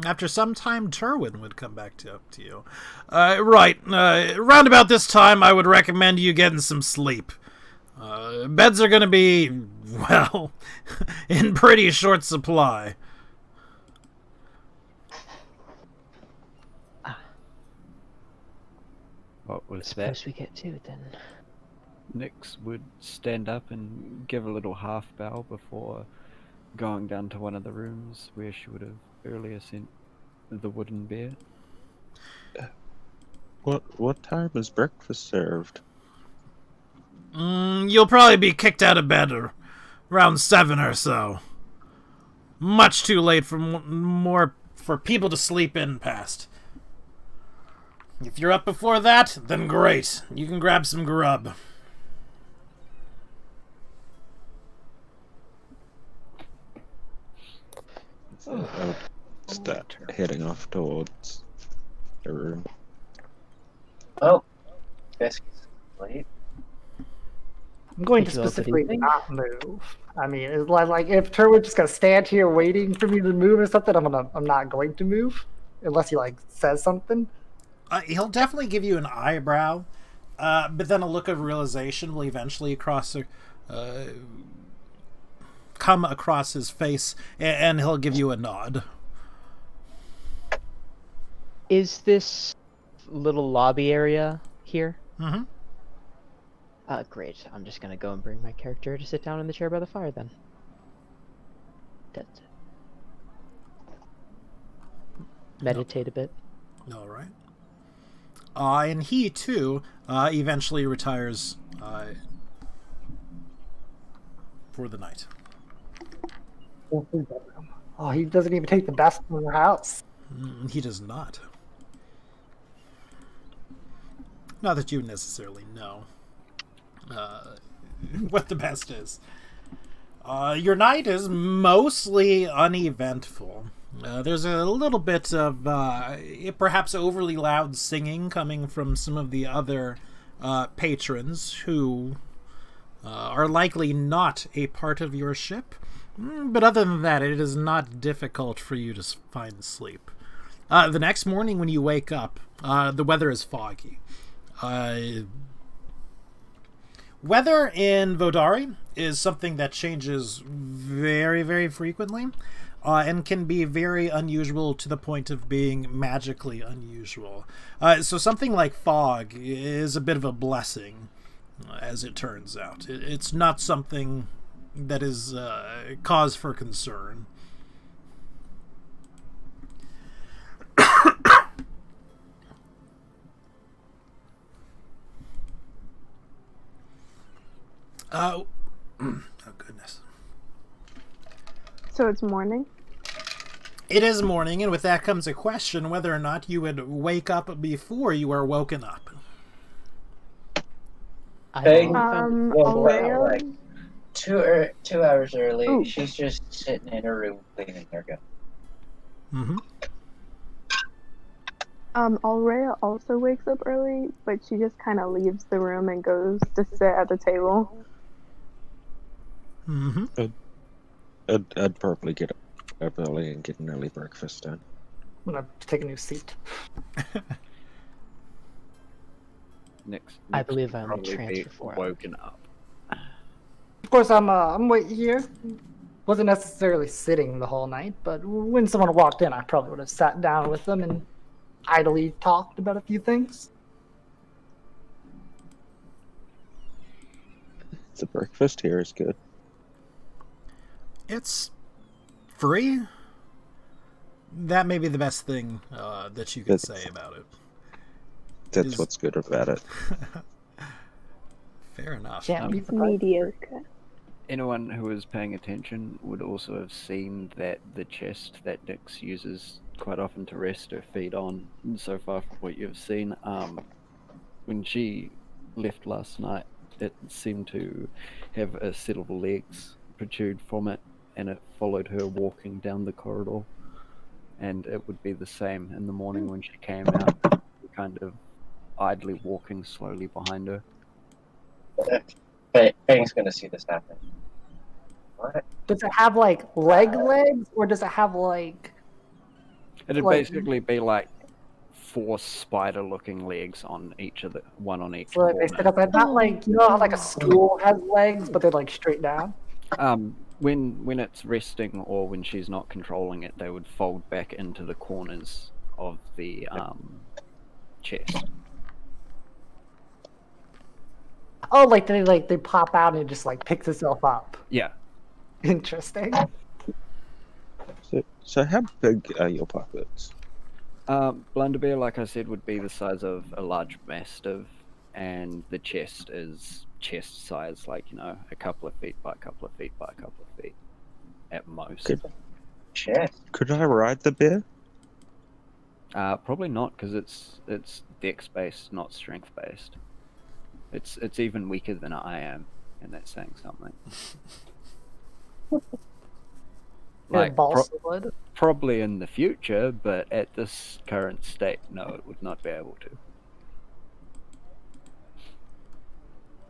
After some time, Turwin would come back up to you. Round about this time, I would recommend you getting some sleep. Beds are going to be, well, in pretty short supply. what was that? Suppose we get to it then. Nix would stand up and give a little half bow before going down to one of the rooms where she would have earlier sent the wooden bear. What time is breakfast served? You'll probably be kicked out of bed around 7 or so. Much too late for people to sleep in past. If you're up before that, then great. You can grab some grub. I'll start heading off towards the room. Well, Biscuit's late. I'm going to Thank you all for specifically leaving. not move. I mean, it's like if Turwood's just gonna stand here waiting for me to move or something, I'm not going to move unless he like says something. He'll definitely give you an eyebrow, but then a look of realization will eventually come across his face, and he'll give you a nod. Is this little lobby area here? Mm-hmm. Great. I'm just gonna go and bring my character to sit down in the chair by the fire then. That's it. Meditate a bit. All right. And he, too, eventually retires for the night. Oh, he doesn't even take the best from the house. He does not. Not that you necessarily know what the best is. Your night is mostly uneventful. There's a little bit of perhaps overly loud singing coming from some of the other patrons who are likely not a part of your ship. But other than that, it is not difficult for you to find sleep. The next morning when you wake up, the weather is foggy. Weather in Vodari is something that changes very, very frequently, and can be very unusual to the point of being magically unusual. So something like fog is a bit of a blessing, as it turns out. It's not something that is cause for concern. Oh goodness. So it's morning? It is morning, and with that comes a question whether or not you would wake up before you are woken up. Hey. Aureo? Like 2 hours early. Ooh. She's just sitting in her room cleaning her gun. Mm-hmm. Alrea also wakes up early, but she just kind of leaves the room and goes to sit at the table. Mm-hmm. I'd probably get up early and get an early breakfast done. I'm gonna take a new seat. Next, I believe I'm probably transfer be for woken up. Of course, I'm waiting here. Wasn't necessarily sitting the whole night, but when someone walked in, I probably would have sat down with them and idly talked about a few things. The breakfast here is good. It's free. That may be the best thing that you could say about it. That's what's good about it. Fair enough. Can't be surprised. Mediocre. Anyone who is paying attention would also have seen that the chest that Dix uses quite often to rest her feet on, so far from what you've seen, when she left last night, it seemed to have a set of legs protrude from it, and it followed her walking down the corridor. And it would be the same in the morning when she came out, kind of idly walking slowly behind her. Fang's gonna see this happen. What? Does it have like legs, or does it have like? It'd Like- basically be like 4 spider-looking legs on each of the one on each Like they corner. sit up, and not like how like a stool has legs, but they're like straight down. When it's resting or when she's not controlling it, they would fold back into the corners of the chest. Oh, they pop out and it just like picks itself up. Yeah. Interesting. So how big are your puppets? Blunderbear, like I said, would be the size of a large mastiff, and the chest is chest size, like, a couple of feet by a couple of feet by a couple of feet at most. Good. Chest. Could I ride the bear? Probably not, because it's dex based, not strength based. It's even weaker than I am, and that's saying something. Like balsa wood. Probably in the future, but at this current state, no, it would not be able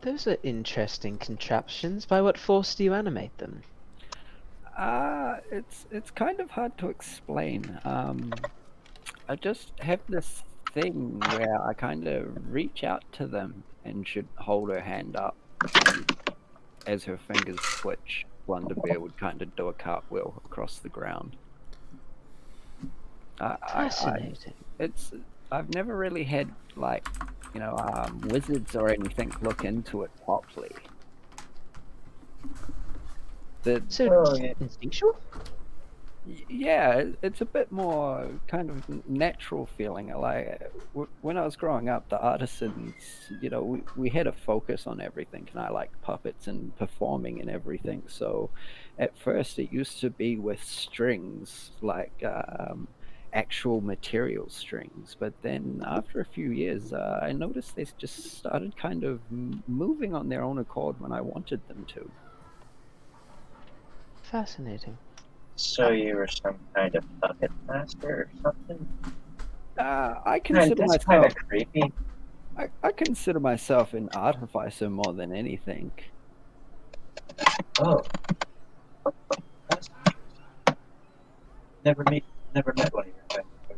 to. Those are interesting contraptions. By what force do you animate them? It's kind of hard to explain. I just have this thing where I kind of reach out to them and should hold her hand up, and as her fingers twitch, Wonder Bear would kind of do a cartwheel across the ground. Fascinating. I've never really had like wizards or anything look into it properly. So Oh, yeah. instinctual? Yeah, it's a bit more kind of natural feeling. Like when I was growing up, the artisans, we had a focus on everything, and I like puppets and performing and everything. So at first, it used to be with strings, like actual material strings. But then after a few years, I noticed they just started kind of moving on their own accord when I wanted them to. Fascinating. So you were some kind of puppet master or something? I consider That's kind myself. of creepy. I consider myself an artificer more than anything. Oh, that's interesting. Never met one of your kind before.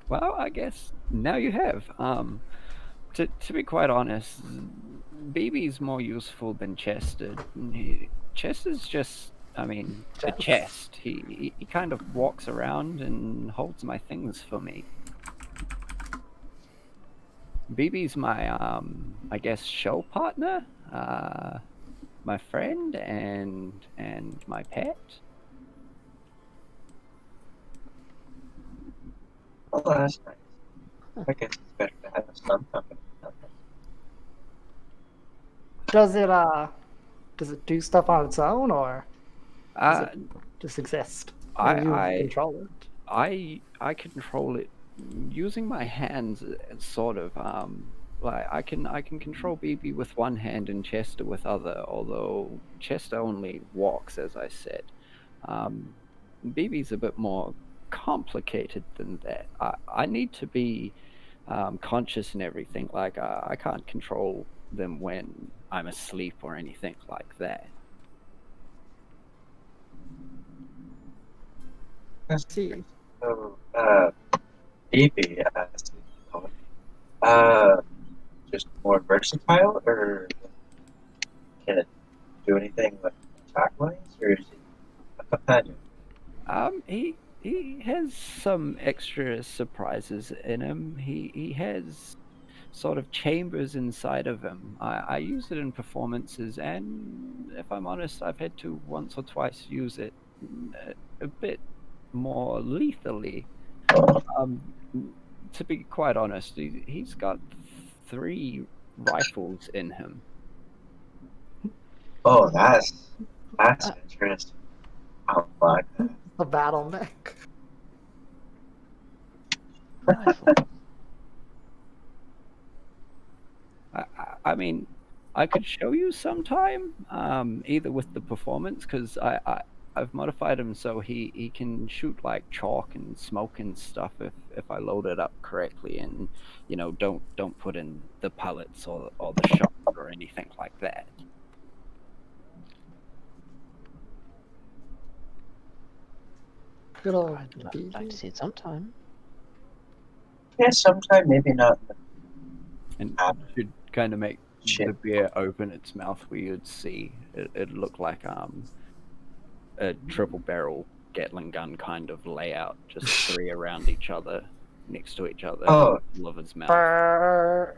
Well, I guess now you have. To be quite honest, BB's more useful than Chester. Chester's just, a chest. He kind of walks around and holds my things for me. BB's my, I guess, show partner, my friend, and my pet. Oh, that's nice. I guess it's better to have some company. Does it do stuff on its own, or does Uh, it just exist? I- And you I- control it. I control it using my hands, sort of. Like I can control BB with one hand and Chester with other. Although Chester only walks, as I said. BB's a bit more complicated than that. I need to be conscious and everything. Like I can't control them when I'm asleep or anything like that. See, So, BB, just more versatile, or can it do anything like attack-wise, or is it a companion? He has some extra surprises in him. He has sort of chambers inside of him. I use it in performances, and if I'm honest, I've had to once or twice use it a bit more lethally. To be quite honest, he's got 3 rifles in him. Oh, that's interesting. I like that. a battle mech. Rifle. I mean, I could show you sometime, either with the performance, because I've modified him so he can shoot like chalk and smoke and stuff if I load it up correctly, and don't put in the pellets or the shot or anything like that. Good old I'd like BB. to see it sometime. Yeah, sometime, maybe not. And you should kind of make Shit. the bear open its mouth where you'd see it look like a triple barrel Gatling gun kind of layout, just 3 around each other, next to each other. Oh. Love his mouth. Brrr.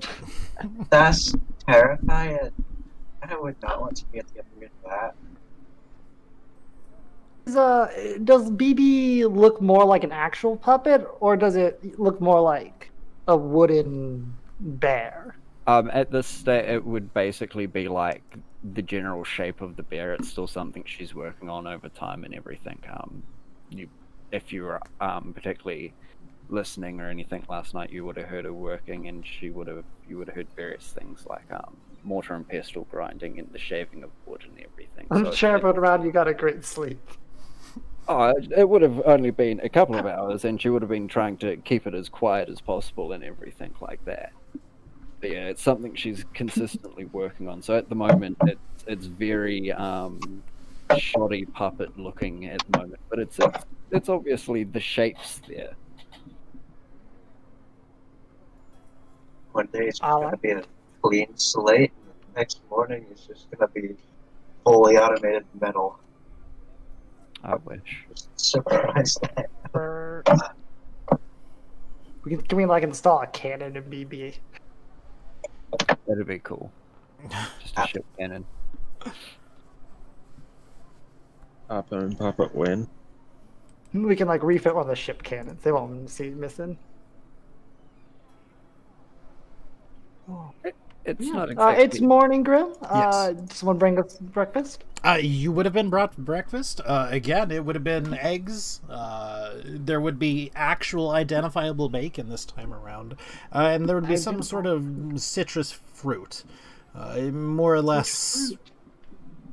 That's terrifying. I would not want to be at the other end of that. Does BB look more like an actual puppet, or does it look more like a wooden bear? At this state, it would basically be like the general shape of the bear. It's still something she's working on over time and everything. If you were particularly listening or anything last night, you would have heard her working, and you would have heard various things like mortar and pestle grinding and the shaving of wood and everything. I'm So sure but around you got a great sleep. Oh, it would have only been a couple of hours, and she would have been trying to keep it as quiet as possible and everything like that. But yeah, it's something she's consistently working on. So at the moment, it's very shoddy puppet looking at the moment, but it's obviously the shapes there. One day it's just I going to like be a clean slate, and the next morning it's just going to be fully automated metal. I wish. Just surprise that. Can we like install a cannon in BB? That'd be cool. Just a ship cannon. Papa and Puppet win. We can like refit one of the ship cannons. They won't see it missing. It's not exactly. It's morning, Grim. Yes. Someone bring us breakfast? You would have been brought breakfast. Again, it would have been eggs. There would be actual identifiable bacon this time around. And there would be some sort of citrus fruit. More or less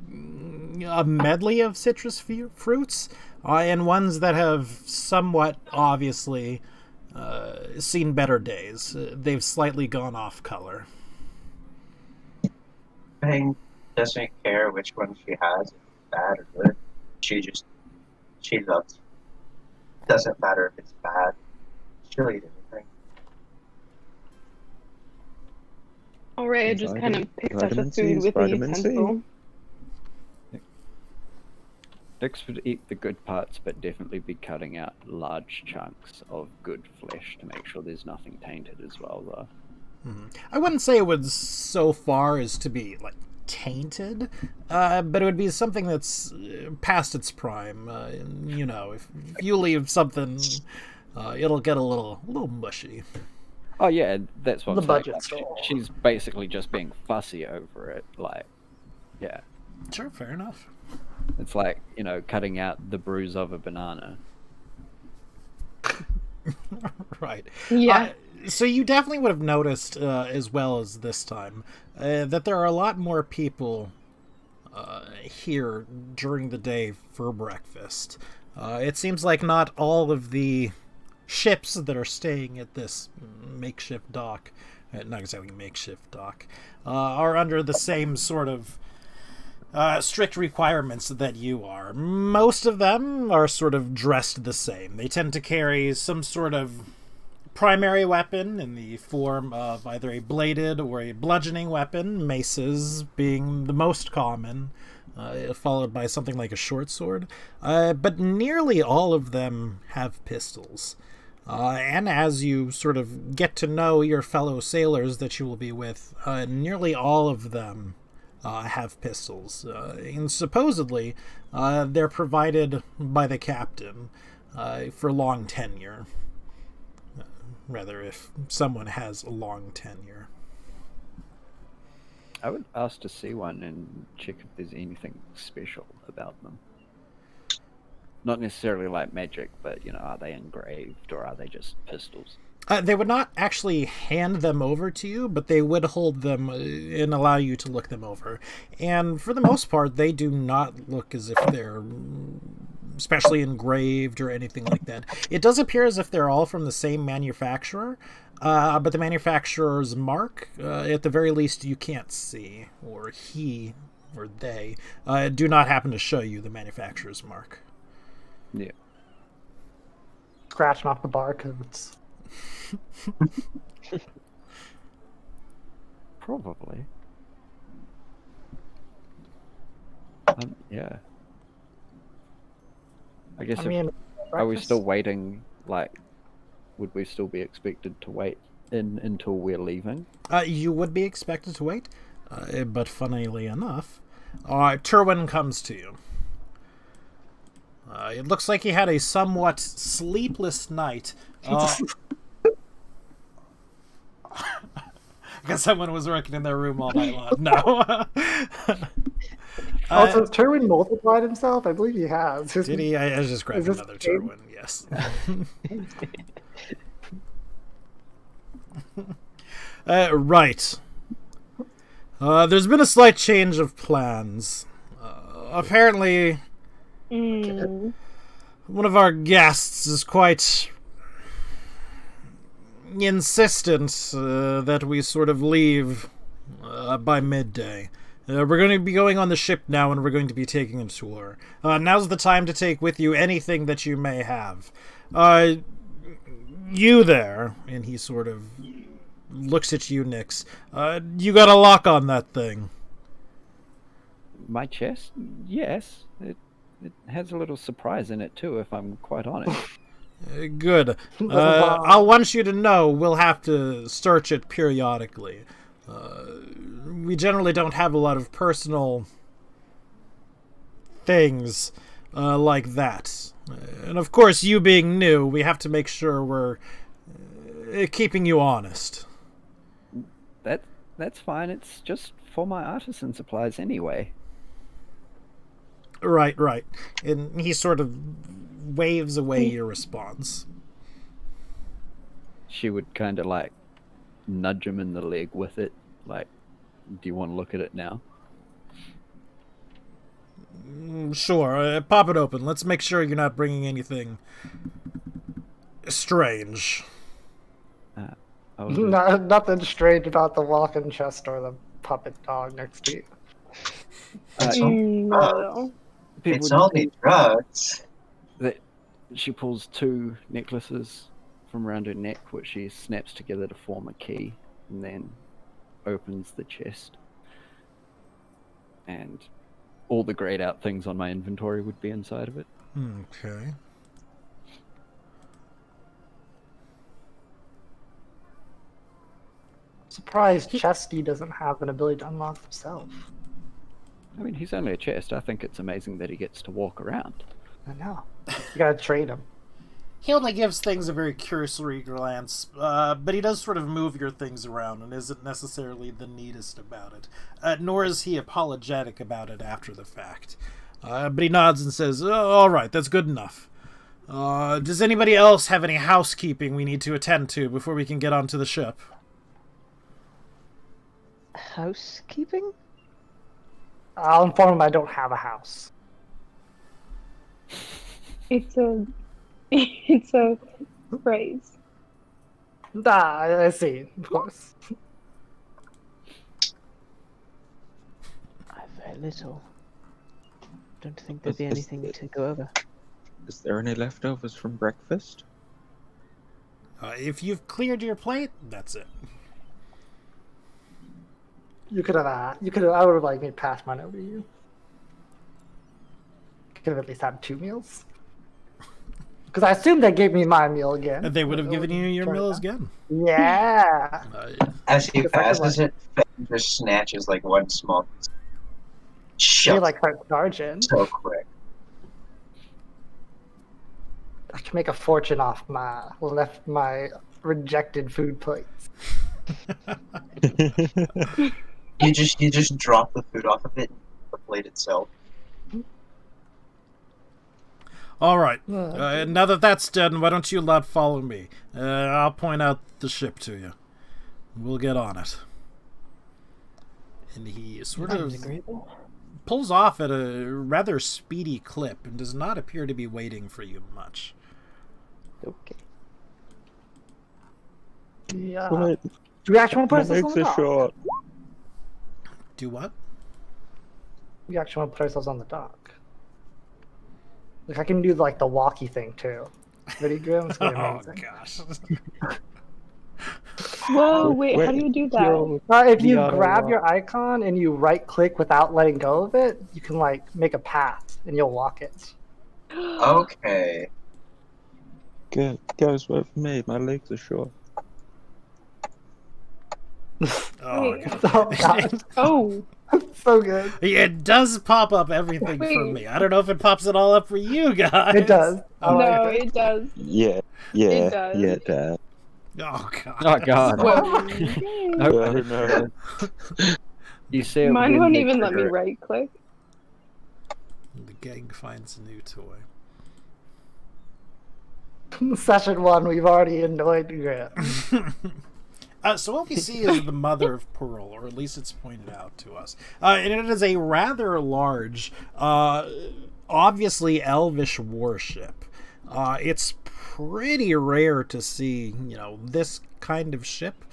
a medley of citrus fruits. And ones that have somewhat obviously seen better days. They've slightly gone off color. Bang doesn't care which one she has, if it's bad or good. She loves it. Doesn't matter if it's bad. She'll eat anything. Alright, just kind of picks up the Vitamin C food is with a vitamin C. utensil. Dix would eat the good parts, but definitely be cutting out large chunks of good flesh to make sure there's nothing tainted as well, though. I wouldn't say it was so far as to be like tainted, but it would be something that's past its prime. If you leave something, it'll get a little mushy. Oh yeah, that's what The I'm saying. budget's Like, all- she's basically just being fussy over it. Like, yeah, Sure, fair enough. it's like cutting out the bruise of a banana. Right. Yeah. So you definitely would have noticed, as well as this time, that there are a lot more people here during the day for breakfast. It seems like not all of the ships that are staying at this makeshift dock, not exactly makeshift dock, are under the same sort of strict requirements that you are. Most of them are sort of dressed the same. They tend to carry some sort of primary weapon in the form of either a bladed or a bludgeoning weapon, maces being the most common, followed by something like a short sword. But nearly all of them have pistols. And as you sort of get to know your fellow sailors that you will be with, nearly all of them have pistols. And supposedly, they're provided by the captain for long tenure. Rather, if someone has a long tenure. I would ask to see one and check if there's anything special about them. Not necessarily like magic, but are they engraved or are they just pistols? They would not actually hand them over to you, but they would hold them and allow you to look them over. And for the most part, they do not look as if they're especially engraved or anything like that. It does appear as if they're all from the same manufacturer, but the manufacturer's mark, at the very least, you can't see, or he or they do not happen to show you the manufacturer's mark. Yeah. Scratching off the barcodes. Probably. Yeah. I guess. Are we still waiting? Like, would we still be expected to wait until we're leaving? You would be expected to wait, but funnily enough, Turwin comes to you. It looks like he had a somewhat sleepless night. Because someone was working in their room all night long. No. So Turwin multiplied himself? I believe he has. Did he? I was just grabbing this another game? Turwin, yes. Right. There's been a slight change of plans. Apparently, one of our guests is quite insistent that we sort of leave by midday. We're going to be going on the ship now, and we're going to be taking a tour. Now's the time to take with you anything that you may have. You there, and he sort of looks at you, Nix. You got a lock on that thing. My chest? Yes. It has a little surprise in it, too, if I'm quite honest. Good. I want you to know we'll have to search it periodically. We generally don't have a lot of personal things like that. And of course, you being new, we have to make sure we're keeping you honest. That's fine. It's just for my artisan supplies anyway. Right. And he sort of waves away your response. She would kind of like nudge him in the leg with it. Like, do you want to look at it now? Sure. Pop it open. Let's make sure you're not bringing anything strange. Nothing strange about the walking chest or the puppet dog next to you. No. It's only drugs. She pulls 2 necklaces from around her neck, which she snaps together to form a key, and then opens the chest. And all the grayed out things on my inventory would be inside of it. Okay. Surprised Chesty doesn't have an ability to unlock himself. I mean, he's only a chest. I think it's amazing that he gets to walk around. I know. You gotta trade him. He only gives things a very cursory glance, but he does sort of move your things around and isn't necessarily the neatest about it. Nor is he apologetic about it after the fact. But he nods and says, all right, that's good enough. Does anybody else have any housekeeping we need to attend to before we can get onto the ship? Housekeeping? I'll inform him I don't have a house. It's a phrase. I see, of course. I've very little. Don't think there'd be anything to go over. Is there any leftovers from breakfast? If you've cleared your plate, that's it. You could have. I would have like made pass mine over to you. Could have at least had 2 meals. Because I assumed they gave me my meal again. They would have given you your meals again. Yeah. As he passes it, Fenn just snatches like one small piece. She like start charging. So quick. I can make a fortune off my rejected food plates. You just drop the food off of it, the plate itself. All right. Now that that's done, why don't you lot follow me? I'll point out the ship to you. We'll get on it. And he sort of pulls off at a rather speedy clip and does not appear to be waiting for you much. Okay. Yeah. Wait, Do we actually want to my put ourselves legs on the are dock? short. Do what? We actually want to put ourselves on the dock. Like I can do like the walkie thing too. Video game, it's gonna be Oh, amazing. gosh. Whoa, wait, how do you do that? If you The auto grab walk. your icon and you right click without letting go of it, you can like make a path and you'll walk it. Okay. Guys, wait for me. My legs are short. Oh, Wait. God. Oh god, Oh, so good. It does pop up everything for Wait. me. I don't know if it pops it all up for you guys. It does. I like no, it. it does. Yeah, does. it does. Oh, God. Oh god. Whoa. Oh, no. You say it Mine when won't they even let me trigger it. right click. The gang finds a new toy. Session 1, we've already annoyed Grant. So what we see is the mother of pearl, or at least it's pointed out to us. And it is a rather large, obviously elvish warship. It's pretty rare to see, this kind of ship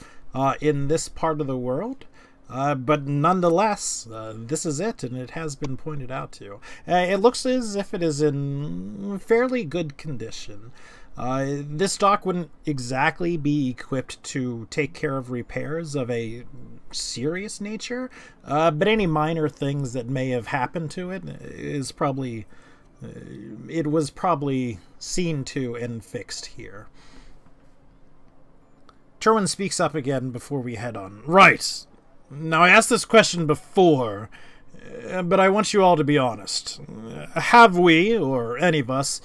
in this part of the world. But nonetheless, this is it, and it has been pointed out to you. It looks as if it is in fairly good condition. This dock wouldn't exactly be equipped to take care of repairs of a serious nature, but any minor things that may have happened to it is probably... it was probably seen to and fixed here. Terwin speaks up again before we head on. Right. Now, I asked this question before, but I want you all to be honest. Have we, or any of us,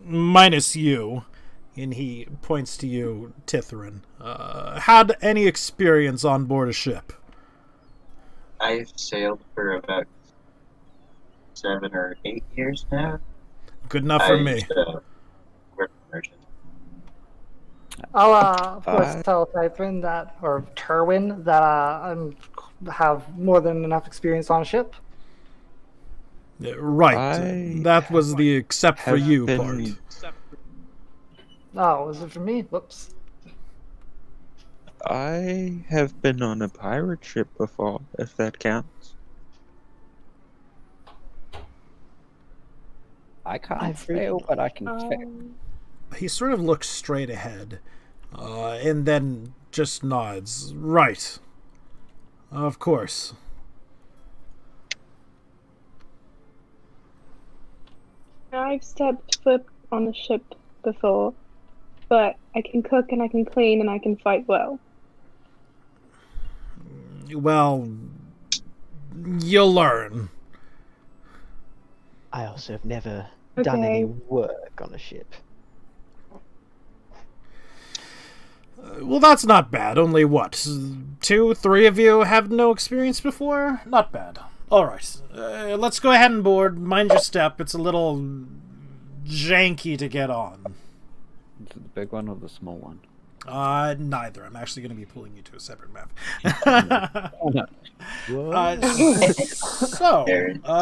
minus you, and he points to you, Tithrin, had any experience on board a ship? I've sailed for about 7 or 8 years now. Good enough for me. Work merchant. I'll, of course, tell Typhon that, or Terwin, that I have more than enough experience on a ship. Right. That was the except for you part. Oh, was it for me? Whoops. I have been on a pirate ship before, if that counts. I can't sail, but I can fix. He sort of looks straight ahead, and then just nods. Right. Of course. I've stepped foot on a ship before, but I can cook and I can clean and I can fight well. Well, you'll learn. I also have never done any work on a ship. Well, that's not bad. Only what? 2, 3 of you have no experience before? Not bad. Alright. Let's go ahead and board. Mind your step. It's a little janky to get on. Is it the big one or the small one? Neither. I'm actually going to be pulling you to a separate map.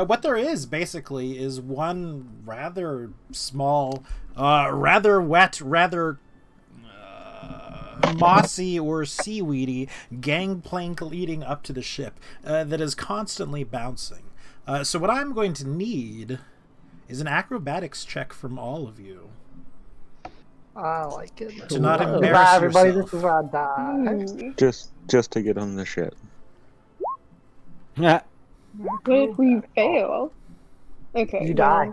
What there is, basically, is one rather small, rather wet, rather mossy or seaweedy gangplank leading up to the ship that is constantly bouncing. So what I'm going to need is an acrobatics check from all of you. I like it. To not embarrass everybody, yourself. this is where I die. Just to get on the ship. Yeah. What if we fail? Okay. You die.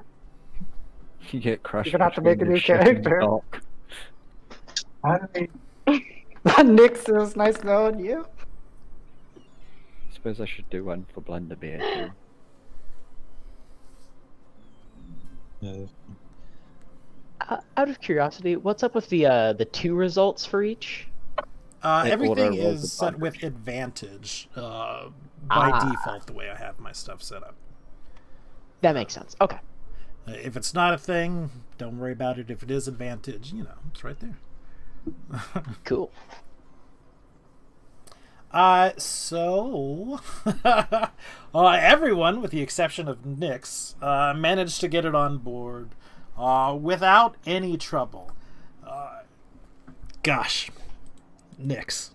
You get crushed. You're gonna have to between make a the new ship and the character. dock. How do we... Nix, it was nice knowing you. Suppose I should do one for Blunder Bear too. Out of curiosity, what's up with the 2 results for each? Everything order is set with advantage by default, the way I have my stuff set up. That makes sense. Okay. If it's not a thing, don't worry about it. If it is advantage, it's right there. Cool. So everyone, with the exception of Nyx, managed to get it on board without any trouble. Gosh, Nyx.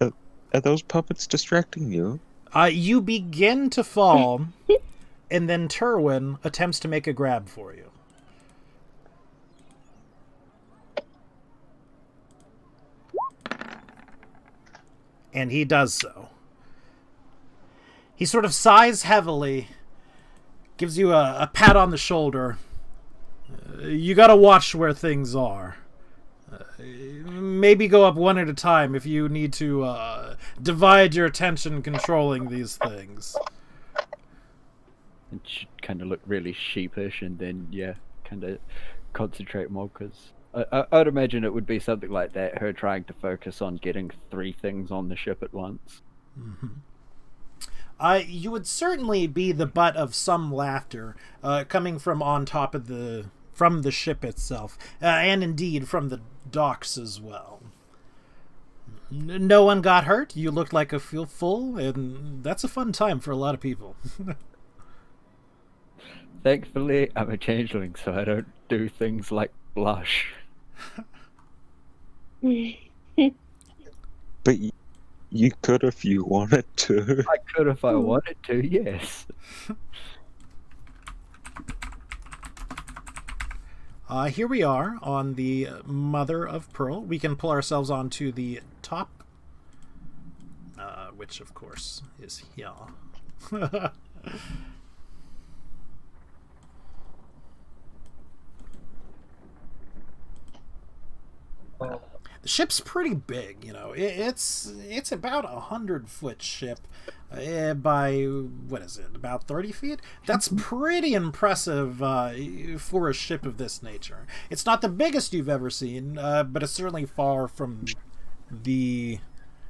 Are those puppets distracting you? You begin to fall, and then Terwin attempts to make a grab for you. And he does so. He sort of sighs heavily, gives you a pat on the shoulder. You gotta watch where things are. Maybe go up one at a time if you need to divide your attention controlling these things. And she'd kind of look really sheepish and then, kind of concentrate more because I'd imagine it would be something like that, her trying to focus on getting 3 things on the ship at once. Mm-hmm. You would certainly be the butt of some laughter coming from on top of from the ship itself, and indeed from the docks as well. No one got hurt. You looked like a fool, and that's a fun time for a lot of people. Thankfully, I'm a changeling, so I don't do things like blush. But you could if you wanted to. I could if I wanted to, yes. Here we are on the Mother of Pearl. We can pull ourselves onto the top, which of course is here. The ship's pretty big, you know. It's about 100-foot ship by, what is it, about 30 feet? That's pretty impressive for a ship of this nature. It's not the biggest you've ever seen, but it's certainly far from the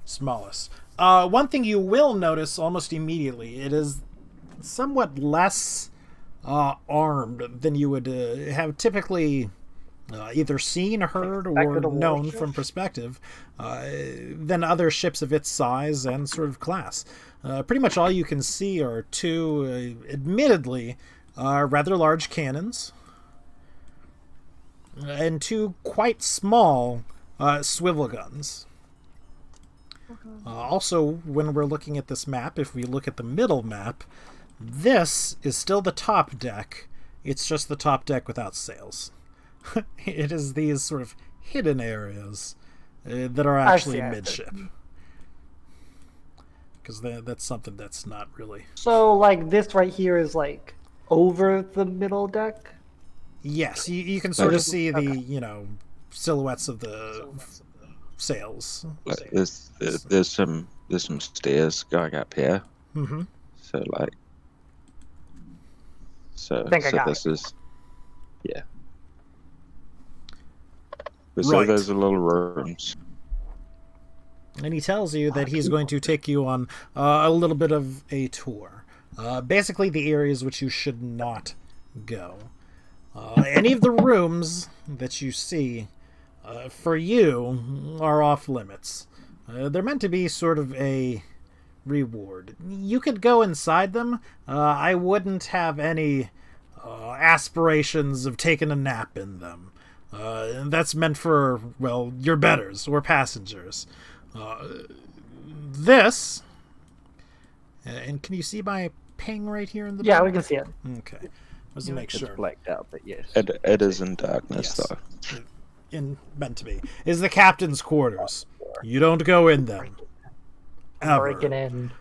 smallest. One thing you will notice almost immediately, it is somewhat less armed than you would have typically either seen, heard, or known from perspective than other ships of its size and sort of class. Pretty much all you can see are two, admittedly, rather large cannons and two quite small swivel guns. Also, when we're looking at this map, if we look at the middle map, this is still the top deck. It's just the top deck without sails. It is these sort of hidden areas that are actually midship. Because that's something that's not really... So, like, this right here is, like, over the middle deck? Yes, you can sort of see the, you know, silhouettes of the sails. Like, there's some stairs going up here. Mm-hmm. So, like... So this is... Yeah. So Right. there's a little rooms. And he tells you that he's going to take you on a little bit of a tour. Basically the areas which you should not go. Any of the rooms that you see, for you, are off limits. They're meant to be sort of a reward. You could go inside them. I wouldn't have any aspirations of taking a nap in them. And that's meant for, well, your betters or passengers. This, and can you see my ping right here in the Yeah, dark? we can see it. Okay, let's make It's sure. blacked out, but yes. It is in darkness, Yes. though. Meant to be is the captain's quarters. You don't go in them. Ever. Breaking in.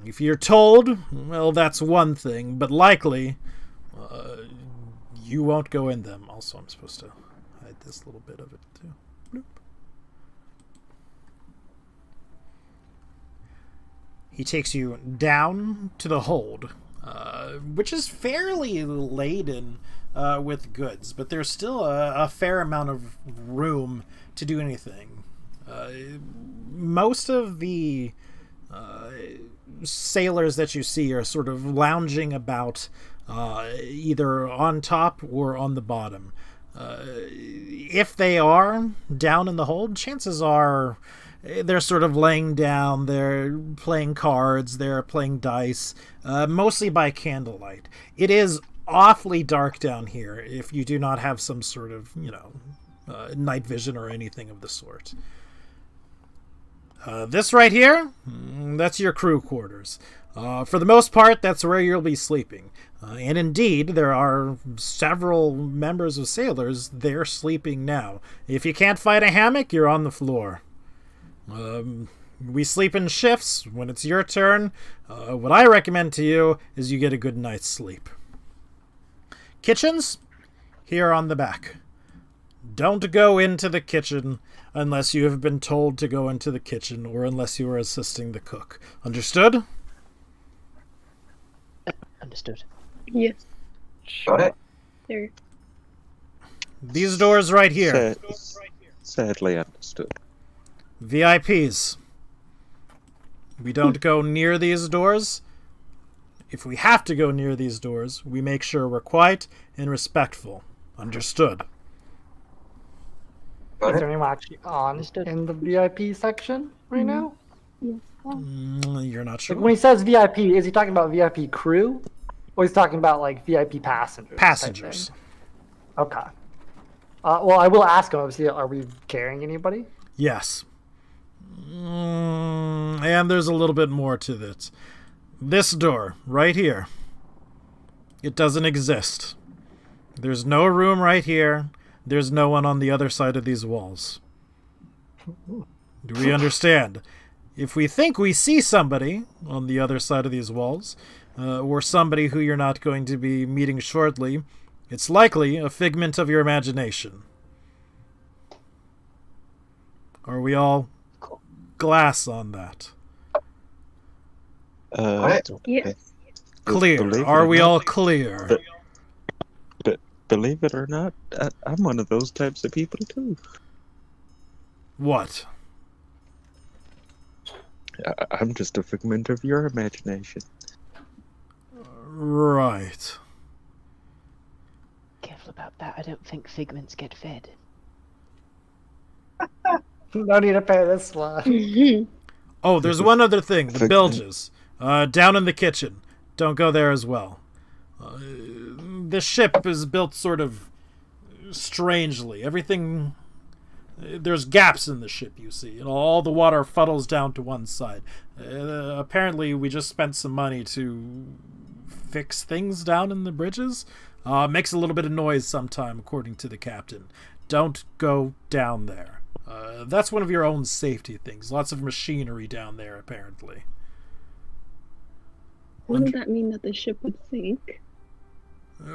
If you're told, well, that's one thing, but likely, you won't go in them. Also, I'm supposed to hide this little bit of it too. Bloop. He takes you down to the hold, which is fairly laden with goods, but there's still a fair amount of room to do anything. Most of the sailors that you see are sort of lounging about either on top or on the bottom. If they are down in the hold, chances are they're sort of laying down, they're playing cards, they're playing dice, mostly by candlelight. It is awfully dark down here if you do not have some sort of, you know, night vision or anything of the sort. This right here, that's your crew quarters. For the most part, that's where you'll be sleeping. And indeed, there are several members of sailors there sleeping now. If you can't find a hammock, you're on the floor. We sleep in shifts. When it's your turn, what I recommend to you is you get a good night's sleep. Kitchens, here on the back. Don't go into the kitchen unless you have been told to go into the kitchen or unless you are assisting the cook. Understood? Understood. Yes. Got it. There. These doors right here. Sadly understood. VIPs. We don't go near these doors. If we have to go near these doors, we make sure we're quiet and respectful. Understood? Is there anyone actually on in the VIP section right now? You're not sure. Like, when he says VIP, is he talking about VIP crew? Or he's talking about like VIP passengers. type Passengers. thing. Okay. Well, I will ask him. Obviously, are we carrying anybody? Yes. And there's a little bit more to this. This door, right here. It doesn't exist. There's no room right here. There's no one on the other side of these walls. Do we understand? If we think we see somebody on the other side of these walls, or somebody who you're not going to be meeting shortly, it's likely a figment of your imagination. Are we all glass on that? Yes. Clear. Believe it Are or we not- all clear? But believe it or not, I'm one of those types of people too. What? I'm just a figment of your imagination. Right. Careful about that. I don't think figments get fed. No need to pay this one. Oh, there's one other thing. The Figment. bilges. Down in the kitchen. Don't go there as well. The ship is built sort of strangely. Everything... There's gaps in the ship, you see. And all the water funnels down to one side. Apparently, we just spent some money to fix things down in the bridges. Makes a little bit of noise sometime, according to the captain. Don't go down there. That's one of your own safety things. Lots of machinery down there, apparently. Wouldn't that mean that the ship would sink?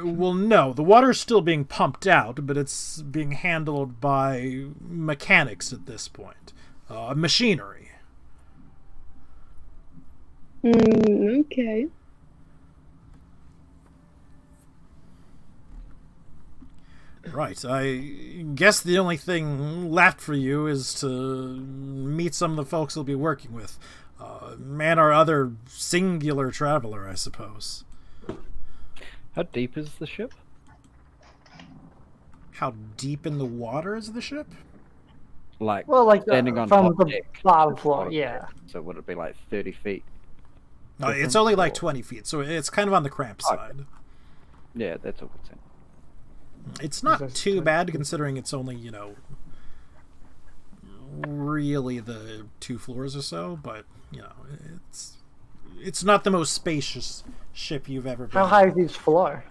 Well, no. The water's still being pumped out, but it's being handled by mechanics at this point. Machinery. Okay. Right. I guess the only thing left for you is to meet some of the folks you'll be working with. And our other singular traveler, I suppose. How deep is the ship? How deep in the water is the ship? Like, Well, like standing on from top the deck. bottom floor, Bottom yeah. deck. So would it be like 30 feet? No, it's Different only like or- 20 feet, so it's kind of on the cramped Okay. side. Yeah, that's all good. It's not That's too good. bad considering it's only, really the 2 floors or so, but, it's not the most spacious ship you've ever been How in. high is each floor?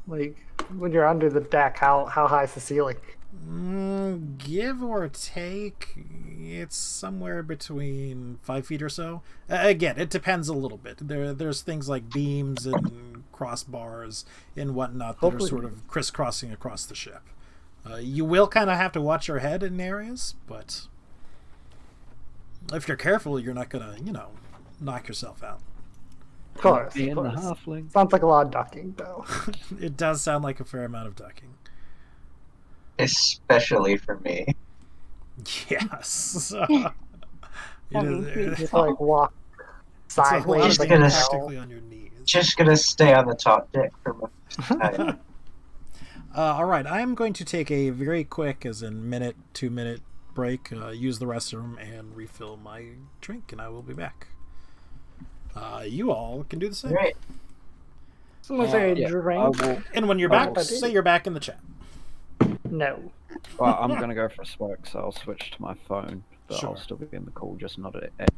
Like when you're under the deck, how high is the ceiling? Give or take, it's somewhere between 5 feet or so. Again, it depends a little bit. There's things like beams and crossbars and whatnot that Hopefully- are sort of crisscrossing across the ship. You will kind of have to watch your head in areas, but if you're careful, you're not gonna, knock yourself out. Of course. Being Of the course. halfling. Sounds like a lot of ducking, though. It does sound like a fair amount of ducking. Especially for me. Yes. Just like walk It's a whole lot sideways. of like gonna a practically hell. on your knees. Just gonna stay on the top deck for my first time. All right, I'm going to take a very quick, as in 2-minute break, use the restroom, and refill my drink, and I will be back. You all can do the same. Great. Someone say Yeah, I drink? will. And when you're I back, will- say you're back in the chat. No. Well, I'm gonna go for a smoke, so I'll switch to my phone, but Sure. I'll still be in the call, just not at.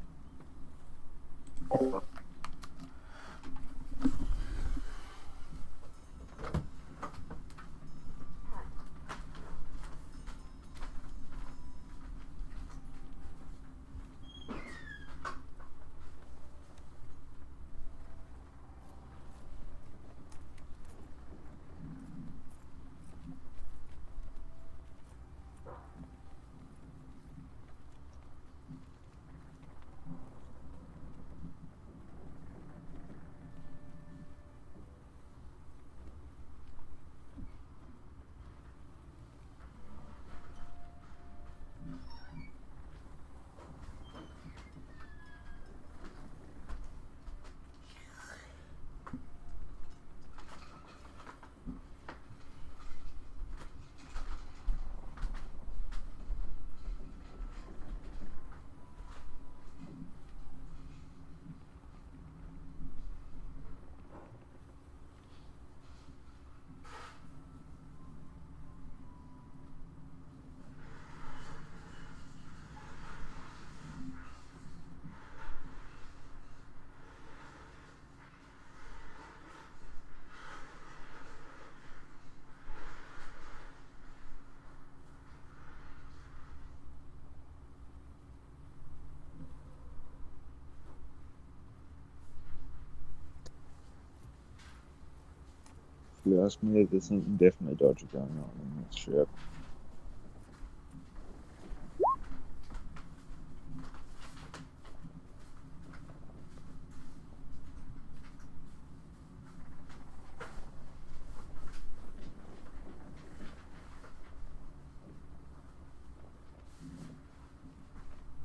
you ask me, there's something definitely dodgy going on in this ship.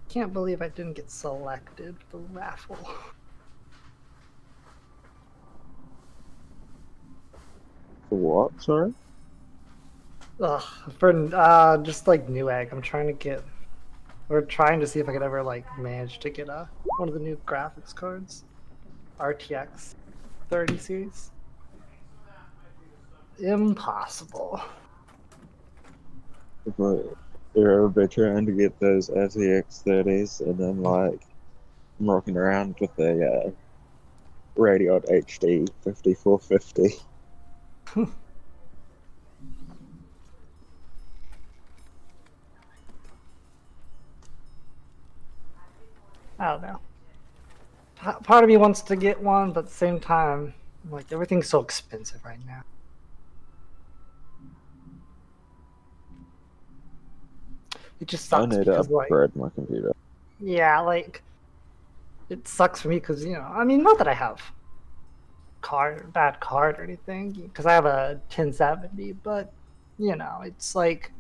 Can't believe I didn't get selected for the raffle. For what, sorry? Ugh, for just like Newegg, we're trying to see if I could ever like manage to get one of the new graphics cards, RTX 30 series. Impossible. But you're ever trying to get those RTX 30s, and then like I'm rocking around with a Radeon HD 5450. I don't know. Part of me wants to get one, but at the same time, like everything's so expensive right now. It just I sucks need to because like upgrade my computer. yeah, like it sucks for me because I mean, not that I have bad card or anything, because I have a 1070, but it's like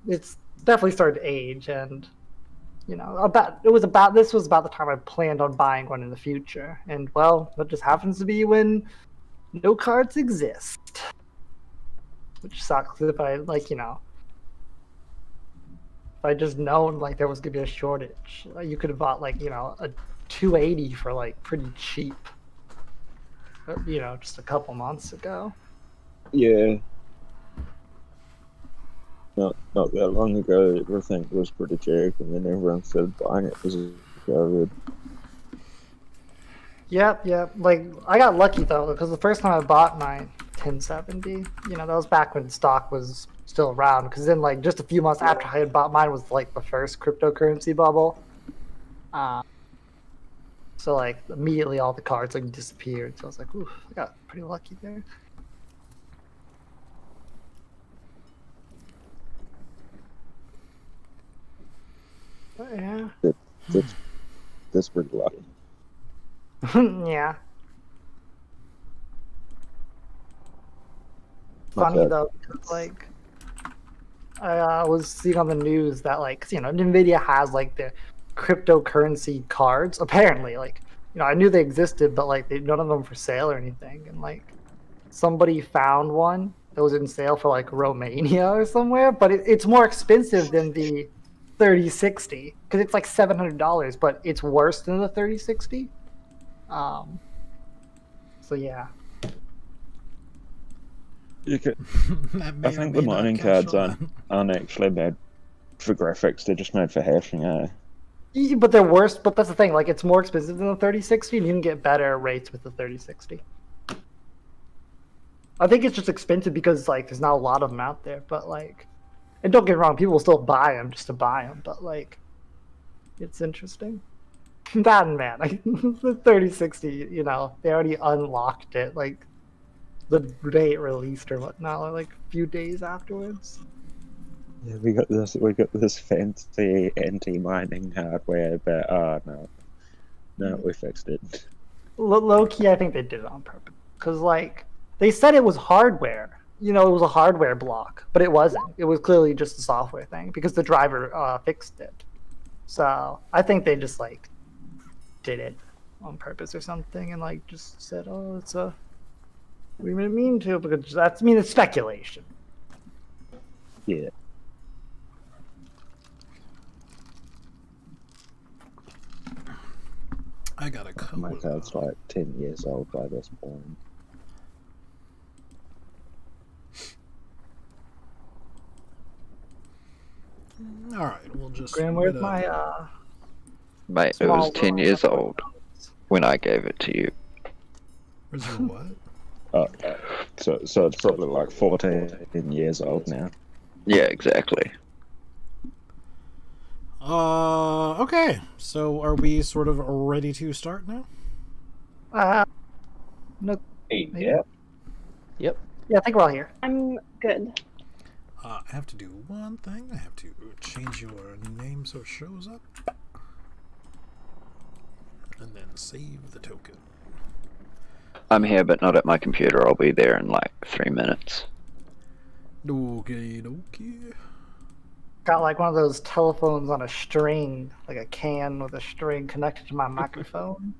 it's definitely started to age, and this was about the time I planned on buying one in the future, and well, that just happens to be when no cards exist, which sucks. If I if I just known like there was gonna be a shortage, you could have bought like a 280 for like pretty cheap, just a couple months ago. Yeah. Not that long ago, everything was pretty cheap, and then everyone started buying it because of COVID. Yep. Like I got lucky though, because the first time I bought my 1070, that was back when stock was still around. Because then, like just a few months after I had bought mine was like the first cryptocurrency bubble. So like immediately all the cards like disappeared. So I was like, ooh, I got pretty lucky there. But yeah. That's pretty lucky. Yeah. Funny though, because like I was seeing on the news that like Nvidia has like the cryptocurrency cards. Apparently, like I knew they existed, but like none of them for sale or anything. And like somebody found one that was in sale for like Romania or somewhere, but it's more expensive than the 3060 because it's like $700, but it's worse than the 3060. So yeah. You could. I think the mining cards aren't actually made for graphics; they're just made for hashing. But they're worse. But that's the thing. Like, it's more expensive than the 3060, and you can get better rates with the 3060. I think it's just expensive because like there's not a lot of them out there. But like, and don't get me wrong, people will still buy them just to buy them. But like, it's interesting. That and man, like the 3060, they already unlocked it. Like the day it released or whatnot, like a few days afterwards. Yeah, we got this fancy anti-mining hardware, but no, we fixed it. Low key, I think they did it on purpose because like they said it was hardware. It was a hardware block, but it wasn't. It was clearly just a software thing because the driver fixed it. So I think they just like did it on purpose or something, and like just said, "Oh, it's a." We didn't mean to, because it's speculation. Yeah. I got a code. My card's like 10 years old by this point. All right, we'll just. Graham, where's my Mate, it was 10 years old when I gave it to you. Where's your what? So it's probably like 14 years old now. Yeah, exactly. Okay. So are we sort of ready to start now? No. Yeah. Yep. Yeah, I think we're all here. I'm good. I have to do one thing. I have to change your name so it shows up. And then save the token. I'm here, but not at my computer. I'll be there in like 3 minutes. Okay. Got like one of those telephones on a string, like a can with a string connected to my microphone.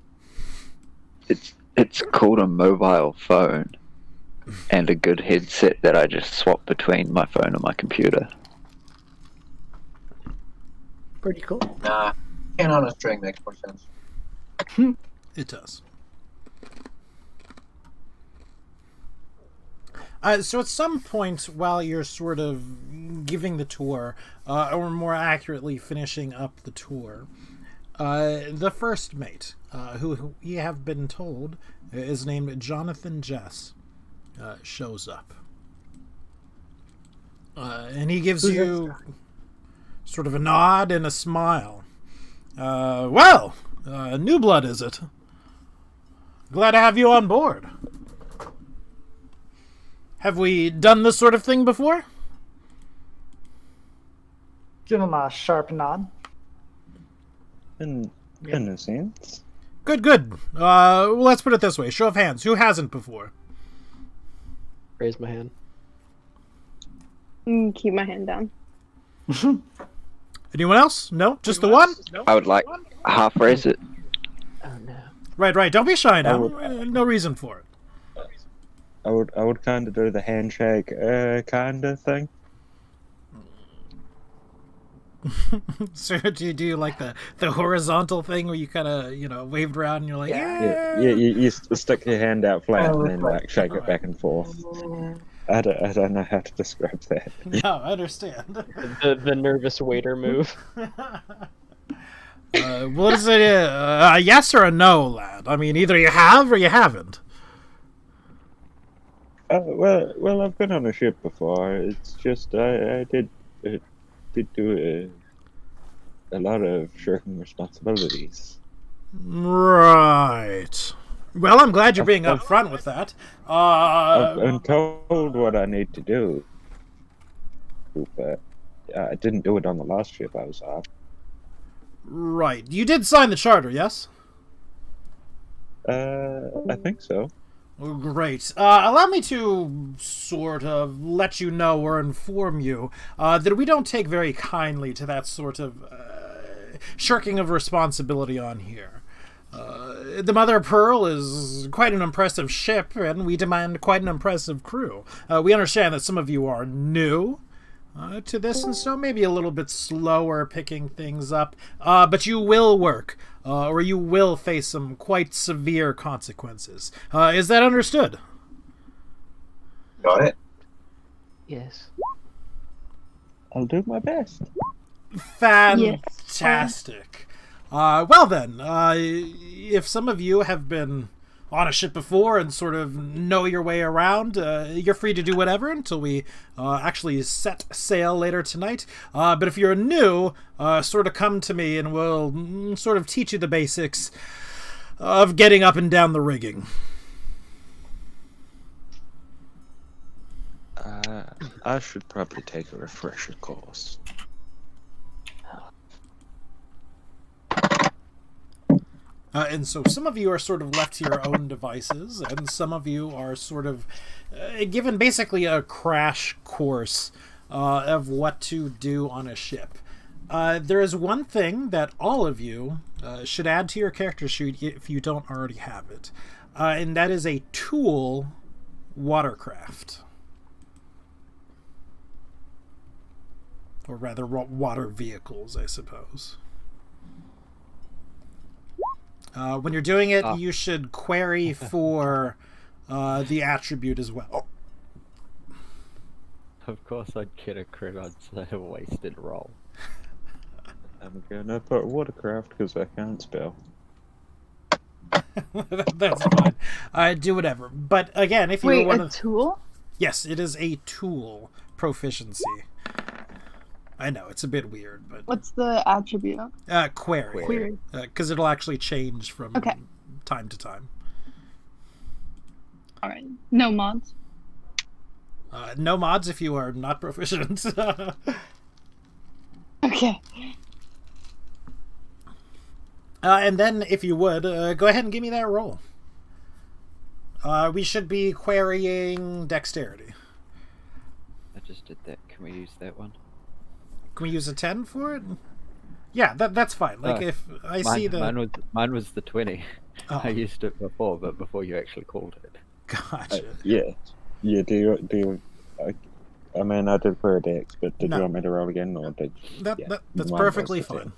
It's called a mobile phone, and a good headset that I just swap between my phone and my computer. Pretty cool. Nah, can on a string makes more sense. It does. So at some point while you're sort of giving the tour, or more accurately finishing up the tour, the first mate, who you have been told is named Jonathan Jess, shows up. And he gives you sort of a nod and a smile. Well, new blood, is it? Glad to have you on board. Have we done this sort of thing before? Give him a sharp nod. In a sense. Good. Well, let's put it this way. Show of hands. Who hasn't before? Raise my hand. Keep my hand down. Anyone else? No? Just the one? I would like half raise it. Oh no. Right. Don't be shy now. No reason for it. I would kind of do the handshake kind of thing. So do you do like the horizontal thing where you kind of waved around and you're like, Yeah, you stick your hand out flat and then like shake it back and forth. I don't know how to describe that. No, I understand. The nervous waiter move. What is it? A yes or a no, lad? I mean, either you have or you haven't. Well, I've been on a ship before. It's just I did do a lot of shirking responsibilities. Right. Well, I'm glad you're being upfront with that. I've been told what I need to do, but I didn't do it on the last ship I was on. Right. You did sign the charter, yes? I think so. Oh, great. Allow me to sort of let you know or inform you that we don't take very kindly to that sort of shirking of responsibility on here. The Mother of Pearl is quite an impressive ship, and we demand quite an impressive crew. We understand that some of you are new to this, and so maybe a little bit slower picking things up, but you will work. Or you will face some quite severe consequences. Is that understood? Got it. Yes. I'll do my best. Fantastic. Well then, if some of you have been on a ship before and sort of know your way around, you're free to do whatever until we actually set sail later tonight. But if you're new, sort of come to me and we'll sort of teach you the basics of getting up and down the rigging. I should probably take a refresher course. And so some of you are sort of left to your own devices, and some of you are sort of given basically a crash course of what to do on a ship. There is one thing that all of you should add to your character sheet if you don't already have it, and that is a tool watercraft. Or rather, water vehicles, I suppose. When you're doing it, you should query for the attribute as well. Of course I'd get a crit on a wasted roll. I'm gonna put watercraft because I can't spell. That's fine. Do whatever. But again, if you Wait, want a tool? Yes, it is a tool proficiency. I know, it's a bit weird, but... What's the attribute? Query. Because it'll actually change from time to time. Alright. No mods. No mods if you are not proficient. Okay. And then, if you would, go ahead and give me that roll. We should be querying dexterity. I just did that. Can we use that one? Can we use a 10 for it? Yeah, that's fine. Like, if I see the... Mine was the 20. Oh. I used it before, but before you actually called it. Gotcha. Yeah. Do you? I mean, I did for a dex, but did No. you want me to roll again, or did? That's Mine perfectly was the 10. fine.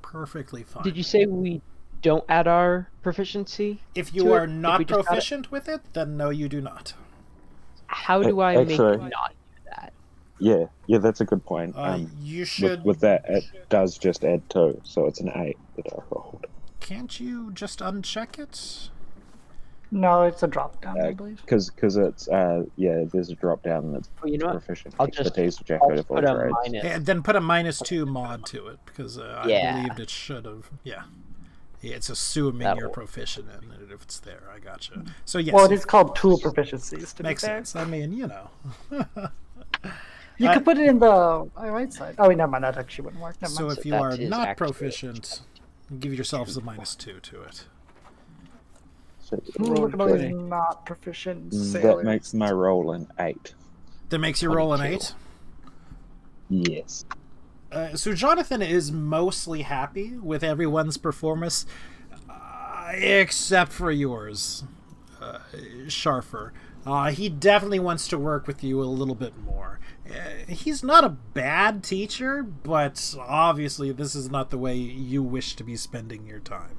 Perfectly fine. Did you say we don't add our proficiency? If you to are it? If not we just add it? proficient with it, then no, you do not. How do I make Actually- you not do that? Yeah, that's a good point. You should... With that, it does just add 2, so it's an 8 that I rolled. Can't you just uncheck it? No, it's a drop down, I believe. Because it's there's a drop down that's Well, you know what? proficient I'll just- expertise, which I I'll could just have put a trades. minus. And then put a -2 mod to it, because I Yeah. believed it should have. Yeah. It's assuming That'll you're work. proficient in it if it's there. I gotcha. So yes, Well, it is called tool proficiencies, to makes be fair. sense. I mean, you know. You could put it in the right side. Oh, wait, never mind. That actually wouldn't work. Never So mind. if you that are is not actually- proficient, give yourselves a -2 to it. So, Look at all these 20. not proficient that sailors. makes my roll an 8. That makes you roll an 22. 8. Yes. So Jonathan is mostly happy with everyone's performance, except for yours, Sharfer. He definitely wants to work with you a little bit more. He's not a bad teacher, but obviously this is not the way you wish to be spending your time.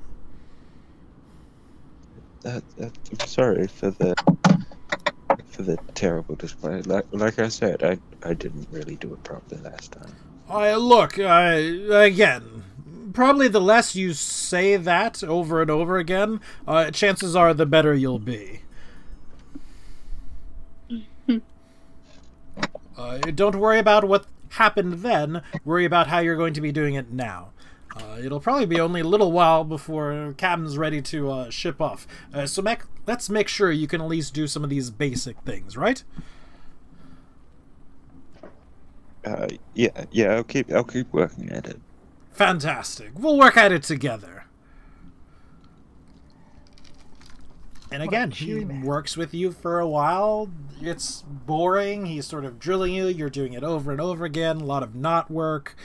I'm sorry for the terrible display. Like I said, I didn't really do it properly last time. Look, again, probably the less you say that over and over again, chances are the better you'll be. Don't worry about what happened then. Worry about how you're going to be doing it now. It'll probably be only a little while before Captain's ready to ship off. So let's make sure you can at least do some of these basic things, right? Yeah. I'll keep working at it. Fantastic. We'll work at it together. And What a again, he cheery man. works with you for a while. It's boring. He's sort of drilling you. You're doing it over and over again. A lot of knot work.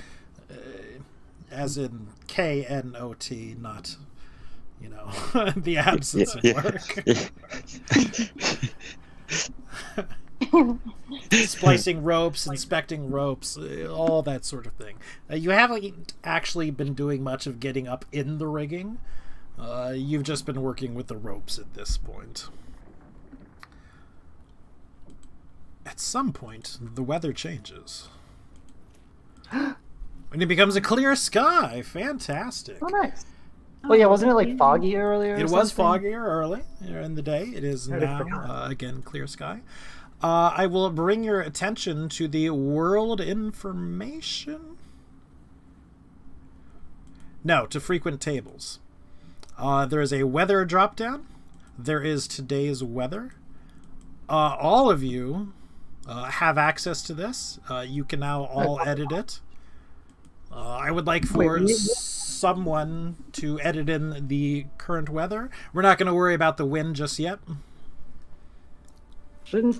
As in KNOT, not, the absence of work. Splicing ropes, inspecting ropes, all that sort of thing. You haven't actually been doing much of getting up in the rigging. You've just been working with the ropes at this point. At some point, the weather changes. And it becomes a clear sky. Fantastic. Oh, nice. Well, yeah, wasn't it like foggy earlier? It was foggier early in the day. It is I now, forgot. again, clear sky. I will bring your attention to the world information. No, to frequent tables. There is a weather drop-down. There is today's weather. All of you have access to this. You can now all edit it. I would like for someone to edit in the current weather. We're not going to worry about the wind just yet.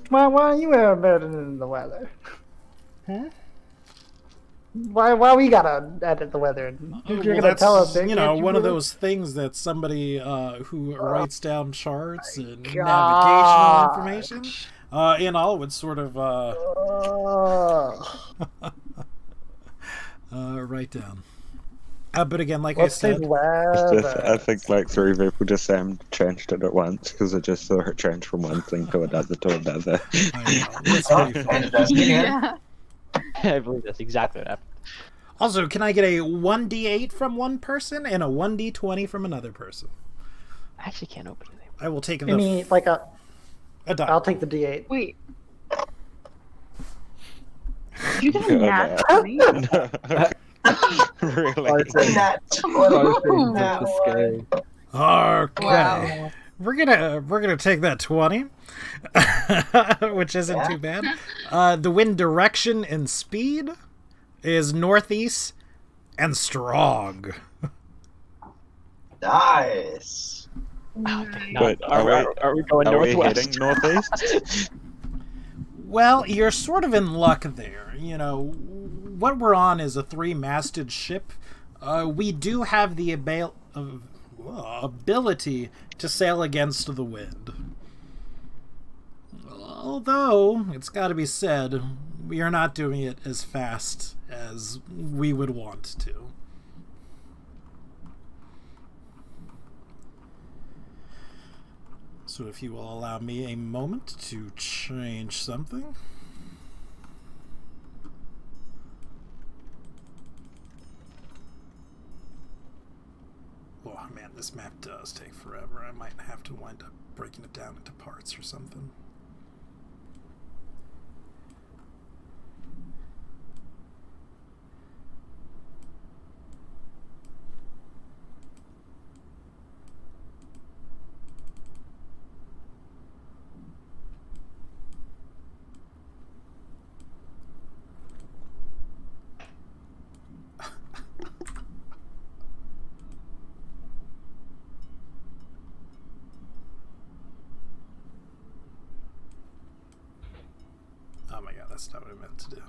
Why are you embedded in the weather? Huh? Why we gotta edit the weather? You're gonna tell us, can't one you of do it? those things that somebody who writes down charts and navigational gosh. information, would sort of write down. But again, like Let's say I said, weather. I think like 3 people just changed it at once because I just saw it change from one thing to another to another. I know, it's Oh, pretty fun. and just again. Yeah. I believe that's exactly what happened. Also, can I get a 1d8 from one person and a 1d20 from another person? I actually can't open it. I will take Give me like a die. I'll take the D8. Wait. You got a nat 20? Really? Not Both ends of That the one. scale. Okay. Wow. we're gonna take that 20, which isn't too bad. The wind direction and speed is northeast and strong. Nice. But Are we going are we northwest? heading northeast? Well, you're sort of in luck there. You know, what we're on is a 3-masted ship. We do have the ability to sail against the wind. Although, it's got to be said, we are not doing it as fast as we would want to. So if you will allow me a moment to change something. Oh man, this map does take forever. I might have to wind up breaking it down into parts or something. Oh my god, that's not what I meant to do.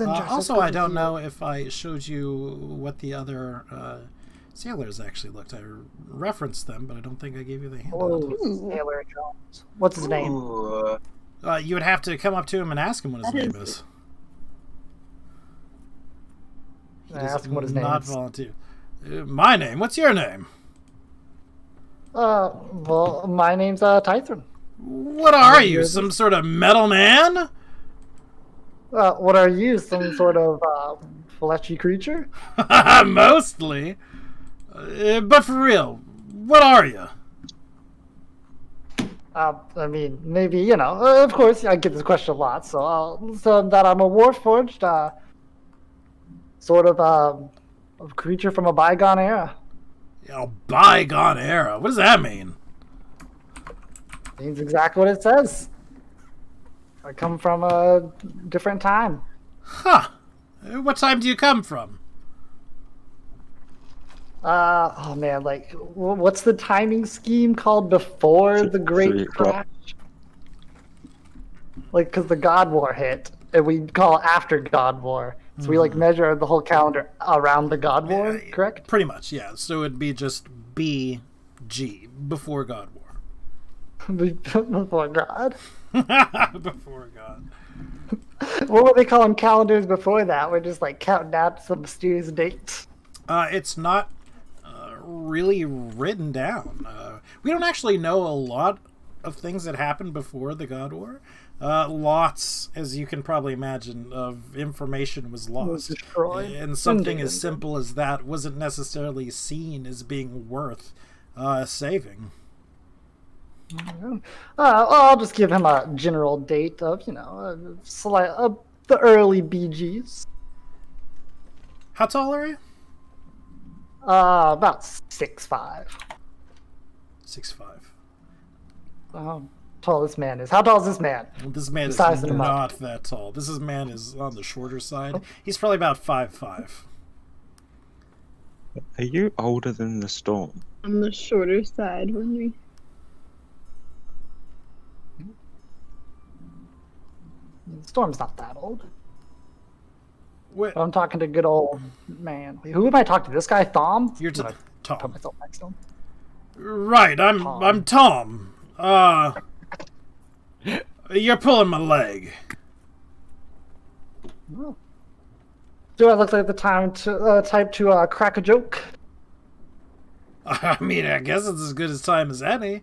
Also, I don't know if I showed you what the other sailors actually looked. I referenced them, but I don't think I gave you the handout. Oh, Sailor Jones. What's his name? Ooh. You would have to come up to him and ask him what his name is. He does Ask him what his name not is. volunteer. My name? What's your name? Well, my name's Tythron. What are you, some sort of metal man? What are you, some sort of fleshy creature? Mostly. But for real, what are you? I mean, maybe, you know, of course, I get this question a lot, so that I'm a warforged, sort of a creature from a bygone era. A bygone era? What does that mean? Means exactly what it says. I come from a different time. Huh. What time do you come from? Oh man, like, what's the timing scheme called before the Great Crash? Like, because the God War hit, and we call it after God War. So we, like, measure the whole calendar around the God War, correct? Pretty much, yeah. So it'd be just BG, before God War. Before God. Before God. What were they calling calendars before that? We're just, like, counting down to some mysterious dates. It's not really written down. We don't actually know a lot of things that happened before the God War. Lots, as you can probably imagine, of information was lost. Destroyed. And something as simple as that wasn't necessarily seen as being worth saving. I'll just give him a general date of, you know, the early BGs. How tall are you? About 6'5". 6'5". How tall this man is. How tall is this man? Well, this man is Sizing him up. not that tall. This man is on the shorter side. He's probably about 5'5". Are you older than the storm? On the shorter side when we. Storm's not that old. Wait, I'm talking to good old man. Wait, who am I talking to? This guy, Thom? you're Put Tom. myself next to him. Right, I'm Tom. You're pulling my leg. Oh. Do I look like the type to crack a joke? I mean, I guess it's as good as time as any.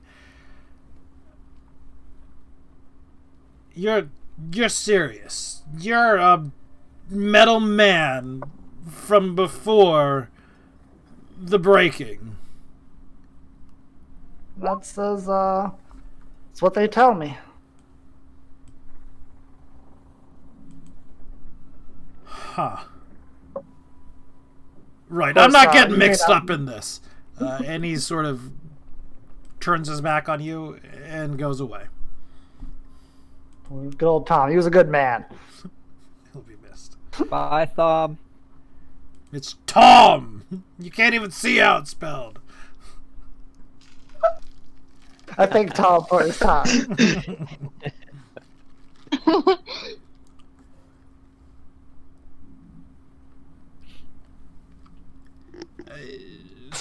You're serious. You're a metal man from before the breaking. That says, it's what they tell me. Huh. Right, course, I'm not getting you may mixed not- up in this. And he sort of turns his back on you and goes away. Good old Tom. He was a good man. He'll be missed. Bye, Thom. It's Tom! You can't even see how it's spelled. I thank Tom for his time.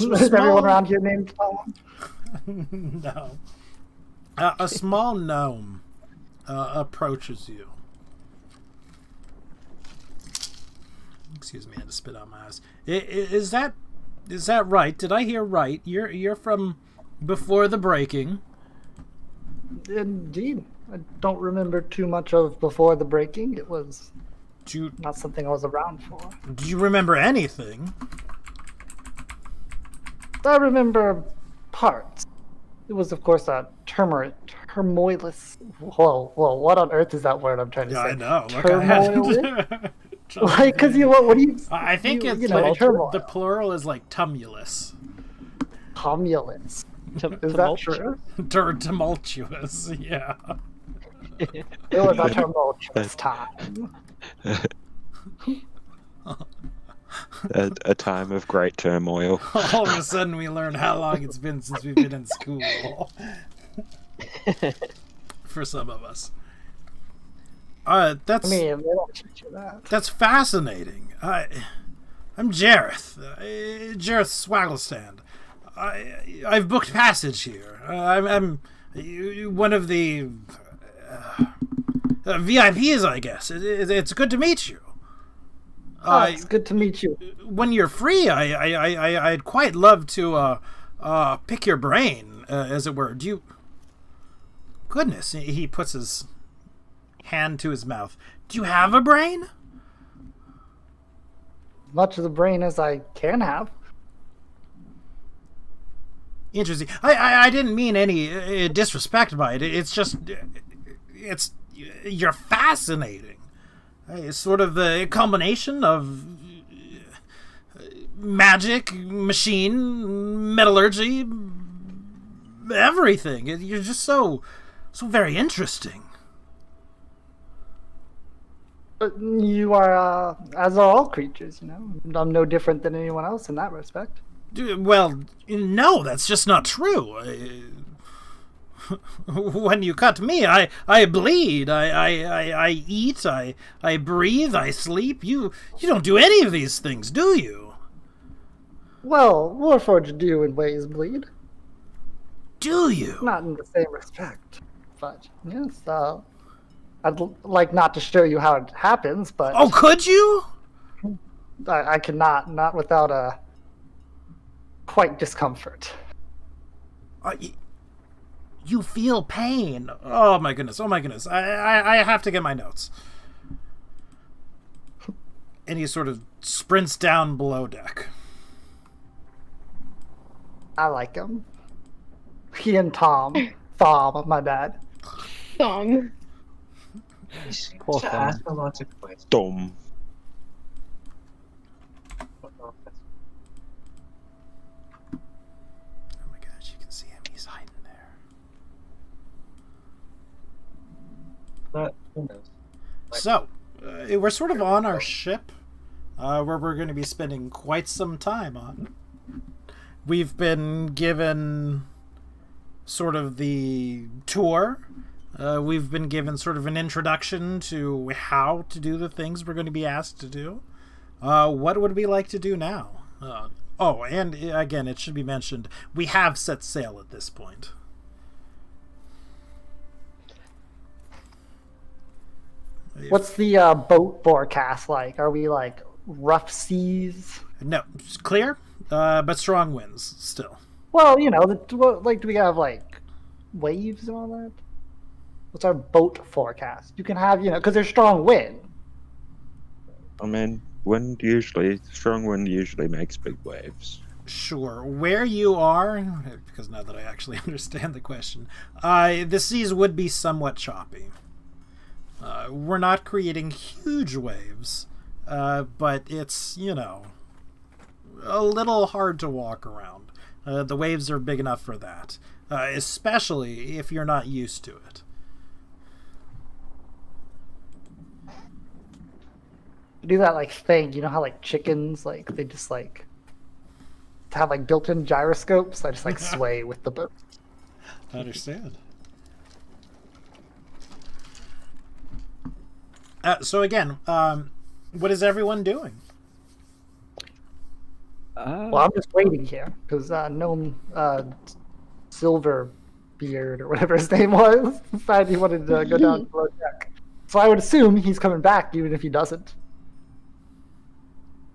Is everyone around here named Tom? No. A small gnome approaches you. Excuse me, I had to spit out my eyes. Is that right? Did I hear right? You're from before the breaking. Indeed. I don't remember too much of before the breaking. It was not something I was around for. Do you remember anything? I remember parts. It was, of course, a turmoilous. Whoa, what on earth is that word I'm trying to say? I know. Turmoilous? Like, because what do you? I think it's the plural is like tumulus. Tumulus. Is that true? Tumultuous, yeah. It was a tumultuous time. A time of great turmoil. All of a sudden, we learn how long it's been since we've been in school. For some of us. That's. I mean, they don't teach you that. That's fascinating. I'm Jareth. Jareth Swagglstand. I've booked passage here. I'm one of the VIPs, I guess. It's good to meet you. It's good to meet you. When you're free, I'd quite love to pick your brain, as it were. Do you? Goodness, he puts his hand to his mouth. Do you have a brain? Much of the brain as I can have. Interesting. I didn't mean any disrespect by it. It's just, you're fascinating. It's sort of the combination of magic, machine, metallurgy, everything. You're just so very interesting. You are, as are all creatures, you know. I'm no different than anyone else in that respect. Well, no, that's just not true. When you cut me, I bleed, I eat, I breathe, I sleep. You don't do any of these things, do you? Well, Warforged do in ways bleed. Do you? Not in the same respect, but yes. I'd like not to show you how it happens, but oh, could you? I cannot, not without quite discomfort. You feel pain. Oh my goodness. I have to get my notes. And he sort of sprints down below deck. I like him. He and Thom, my bad. Thom. He seems Poor to Thom. ask a lot of questions. Dumb. Oh my gosh, you can see him. He's hiding there. But who knows? So, we're sort of on our ship, where we're going to be spending quite some time on. We've been given sort of the tour. We've been given sort of an introduction to how to do the things we're going to be asked to do. What would we like to do now? Oh, and again, it should be mentioned, we have set sail at this point. What's the boat forecast like? Are we like rough seas? No, it's clear, but strong winds still. Well, you know, do we have like waves and all that? What's our boat forecast? You can have, you know, because there's strong wind. I mean, strong wind usually makes big waves. Sure. Where you are, because now that I actually understand the question, the seas would be somewhat choppy. We're not creating huge waves, but it's, you know, a little hard to walk around. The waves are big enough for that, especially if you're not used to it. Do that like thing, you know how like chickens, like they just like have like built-in gyroscopes. I just like sway with the boat. I understand. So again, what is everyone doing? Well, I'm just waiting here because Gnome Silver Beard or whatever his name was decided he wanted to go down below deck. So I would assume he's coming back, even if he doesn't.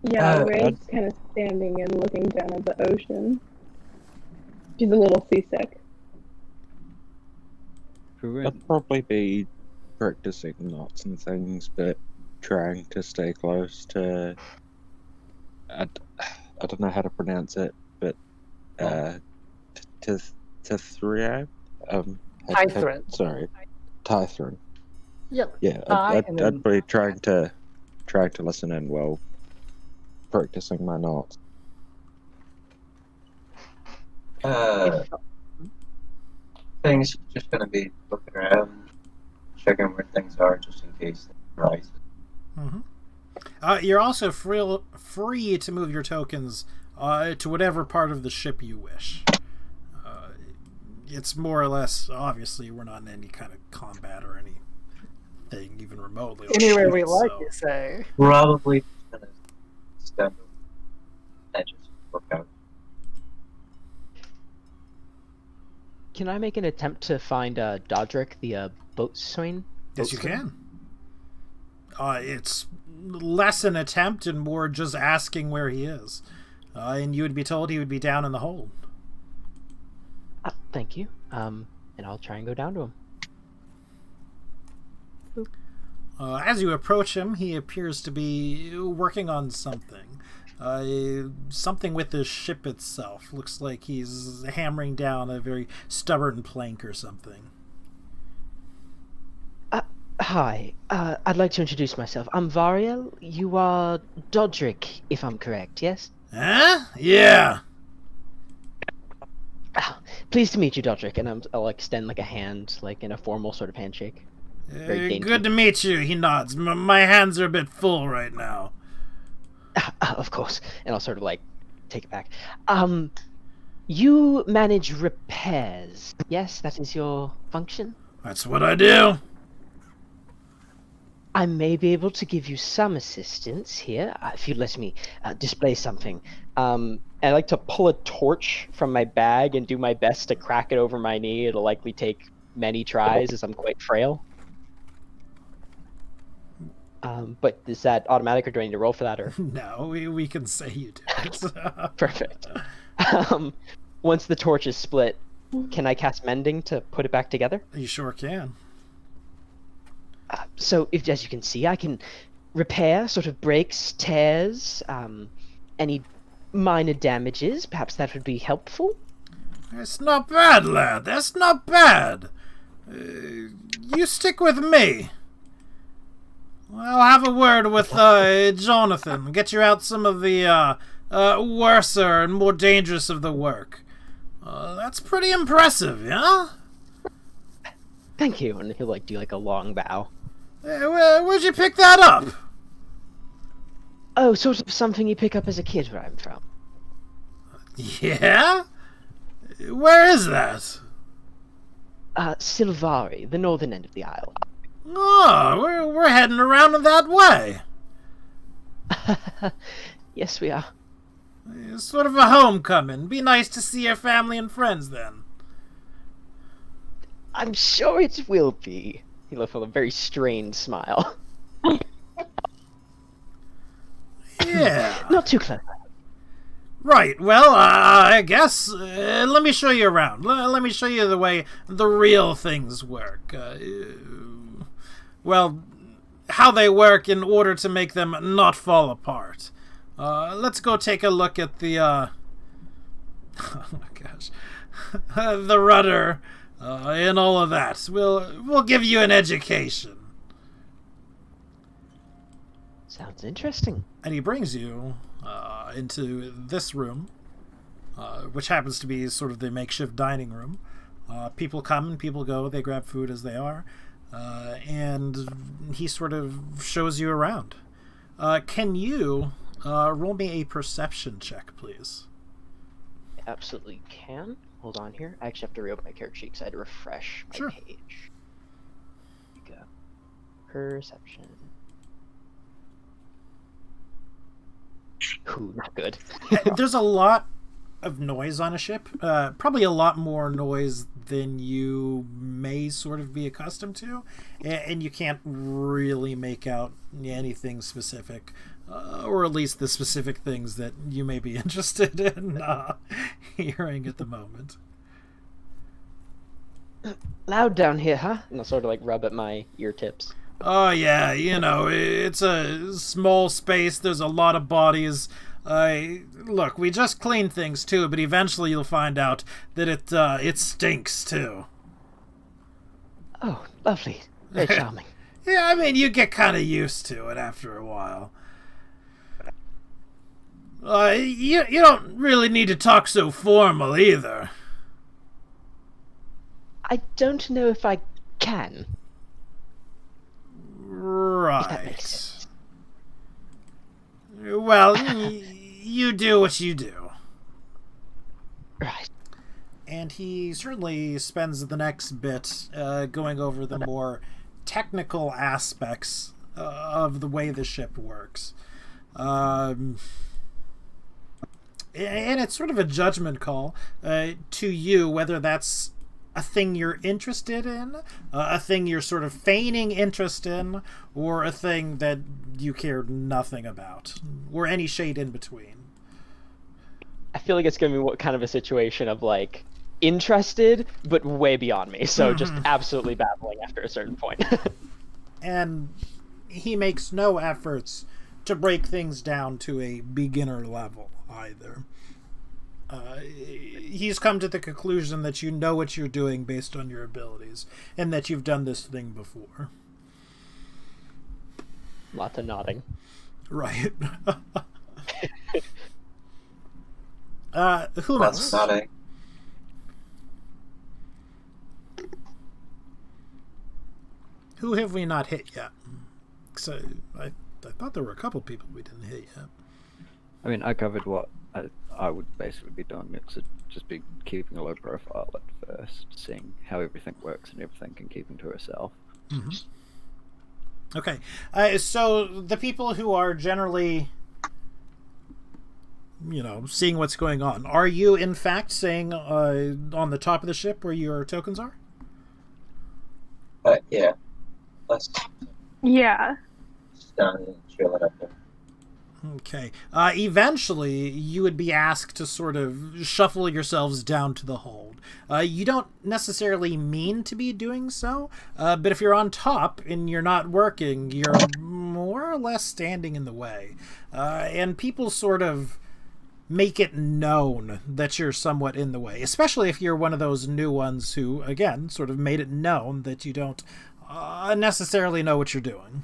Yeah, Ray's just kind of standing and looking down at the ocean. She's a little seasick. I'd probably be practicing knots and things, but trying to stay close to. I don't know how to pronounce it, but Tithria. Tithrin. Sorry, Tithrin. Yep. Yeah, I'd be trying to listen in while practicing my knots. Things just gonna be looking around, checking where things are, just in case things rise. Mm-hmm. You're also free to move your tokens to whatever part of the ship you wish. It's more or less, obviously, we're not in any kind of combat or anything even remotely. Anywhere we like, you say. Probably just gonna stand and just look out. Can I make an attempt to find Dodric, the boatswain? Yes, you can. It's less an attempt and more just asking where he is. And you would be told he would be down in the hold. Thank you. And I'll try and go down to him. As you approach him, he appears to be working on something. Something with the ship itself. Looks like he's hammering down a very stubborn plank or something. Hi. I'd like to introduce myself. I'm Variel. You are Dodric, if I'm correct, yes? Huh? Yeah. Pleased to meet you, Dodric. And I'll extend like a hand, like in a formal sort of handshake. Very dainty. Good to meet you, he nods. My hands are a bit full right now. Of course. And I'll sort of like take it back. You manage repairs, yes? That is your function? That's what I do. I may be able to give you some assistance here, if you'd let me display something. I like to pull a torch from my bag and do my best to crack it over my knee. It'll likely take many tries as I'm quite frail. But is that automatic, or do I need to roll for that? Or no, we can say you do it. Perfect. Once the torch is split, can I cast Mending to put it back together? You sure can. So, as you can see, I can repair sort of breaks, tears, any minor damages. Perhaps that would be helpful. That's not bad, lad. That's not bad. You stick with me. I'll have a word with Jonathan. Get you out some of the worser and more dangerous of the work. That's pretty impressive, yeah? Thank you. And he'll do a long bow. Where'd you pick that up? Oh, sort of something you pick up as a kid where I'm from. Yeah? Where is that? Silvari, the northern end of the isle. Oh, we're heading around that way. Yes, we are. It's sort of a homecoming. Be nice to see your family and friends then. I'm sure it will be. He left with a very strained smile. Yeah. Not too clever. Right, well, I guess, let me show you around. Let me show you the way the real things work. Well, how they work in order to make them not fall apart. Let's go take a look at the, oh my gosh, the rudder, and all of that. We'll give you an education. Sounds interesting. And he brings you into this room. which happens to be sort of the makeshift dining room. People come and people go. They grab food as they are. And he sort of shows you around. Can you roll me a perception check, please? Absolutely can. Hold on here. I actually have to reopen my character sheet because I had to refresh my Sure. page. Here we go. Perception. Ooh, not good. There's a lot of noise on a ship. Probably a lot more noise than you may sort of be accustomed to. And you can't really make out anything specific. Or at least the specific things that you may be interested in hearing at the moment. Loud down here, huh? And I'll sort of like rub at my ear tips. Oh yeah, it's a small space. There's a lot of bodies. Look, we just cleaned things too, but eventually you'll find out that it stinks too. Oh, lovely. Very charming. Yeah, I mean, you get kind of used to it after a while. You don't really need to talk so formal either. I don't know if I can. If that makes Right. sense. Well, you do what you do. Right. And he certainly spends the next bit going over the more technical aspects of the way the ship works. And it's sort of a judgment call to you whether that's a thing you're interested in, a thing you're sort of feigning interest in, or a thing that you care nothing about, or any shade in between. I feel like it's gonna be what kind of a situation of like interested, but way beyond me. So just absolutely babbling after a certain point. And he makes no efforts to break things down to a beginner level either. He's come to the conclusion that you know what you're doing based on your abilities, and that you've done this thing before. Lots of nodding. Right. Who That's else? not a. Who have we not hit yet? 'Cause I thought there were a couple people we didn't hit yet. I mean, I covered what I would basically be doing. It's just be keeping a low profile at first, seeing how everything works and everything, and keeping to herself. Mm-hmm. Okay. So the people who are generally, seeing what's going on, are you in fact staying on the top of the ship where your tokens are? Yeah. Let's Yeah. just down and chill it up there. Okay. Eventually, you would be asked to sort of shuffle yourselves down to the hold. You don't necessarily mean to be doing so, but if you're on top and you're not working, you're more or less standing in the way. And people sort of make it known that you're somewhat in the way, especially if you're one of those new ones who, again, sort of made it known that you don't necessarily know what you're doing.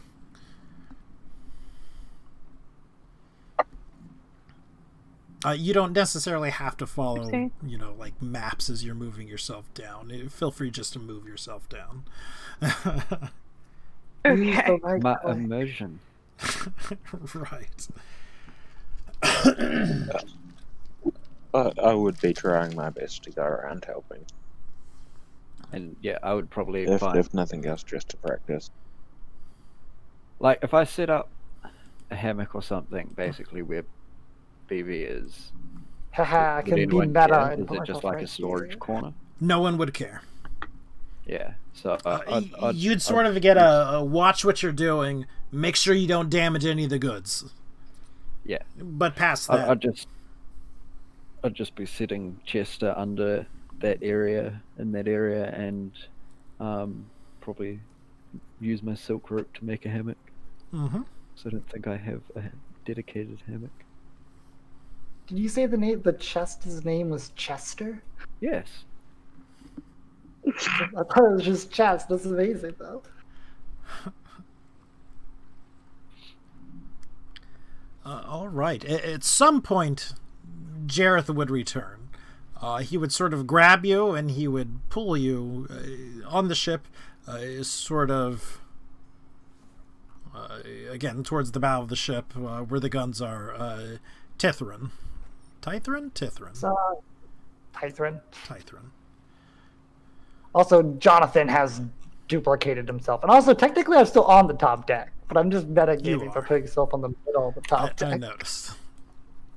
You don't necessarily have to follow, Okay. like maps as you're moving yourself down. Feel free just to move yourself down. Use Okay. the right My way. immersion. Right. I would be trying my best to go around helping, And yeah, I would probably if nothing else, just to practice. like if I set up a hammock or something, basically where BB is. Haha, I would can be anyone meta care? and Is put it just myself like right a storage here. corner? No one would care. Yeah. So You'd sort of get a watch what you're doing, make sure you don't damage any of the goods. Yeah. But past that, I'd just be sitting Chester under that area and probably use my silk rope to make a hammock. Mm-hmm. So I don't think I have a dedicated hammock. Did you say the chest's name was Chester? Yes. I thought it was just chest. That's amazing, though. All right. At some point, Jareth would return. He would sort of grab you and he would pull you on the ship, sort of, again, towards the bow of the ship where the guns are. Tithrin. Tithrin? Tithrin. Tithrin. Tithrin. Also, Jonathan has duplicated himself. And also, technically, I'm still on the top deck, but I'm just metagaming for putting myself on the middle of the top deck. I noticed.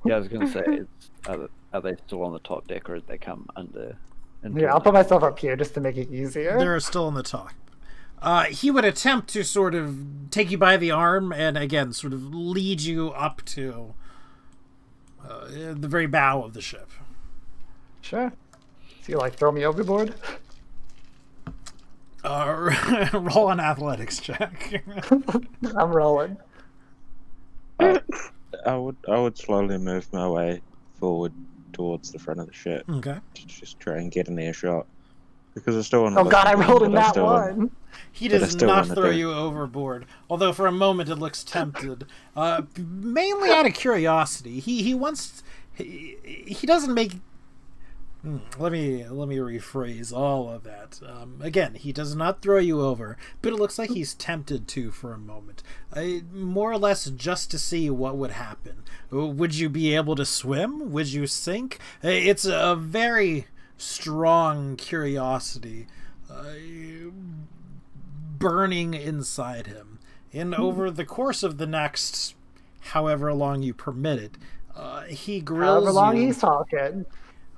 Yeah, I was going to say, are they still on the top deck or did they come under? Yeah, I'll put myself up here just to make it easier. They're still on the top. He would attempt to sort of take you by the arm and, again, sort of lead you up to the very bow of the ship. Sure. So you like throw me overboard? Roll an athletics check. I'm rolling. I would slowly move my way forward towards the front of the ship Okay. to just try and get an earshot. Because I still want to. Oh god, I rolled in that one. He does not throw you overboard, although for a moment it looks tempted. Mainly out of curiosity. He wants. He doesn't make. Let me rephrase all of that. Again, he does not throw you over, but it looks like he's tempted to for a moment. More or less just to see what would happen. Would you be able to swim? Would you sink? It's a very strong curiosity burning inside him. And over the course of the next however long you permit it, he grills however long you he's talking.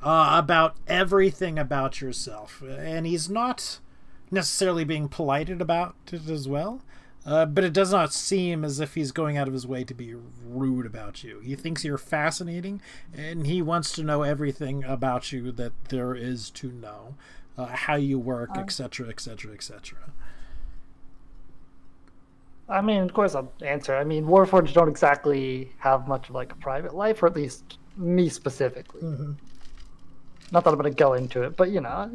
About everything about yourself. And he's not necessarily being polite about it as well, but it does not seem as if he's going out of his way to be rude about you. He thinks you're fascinating, and he wants to know everything about you that there is to know, how you work, etc., etc., etc. I mean, of course I'll answer. I mean, Warforged don't exactly have much of like a private life, or at least me specifically. Mm-hmm. Not that I'm going to go into it, but not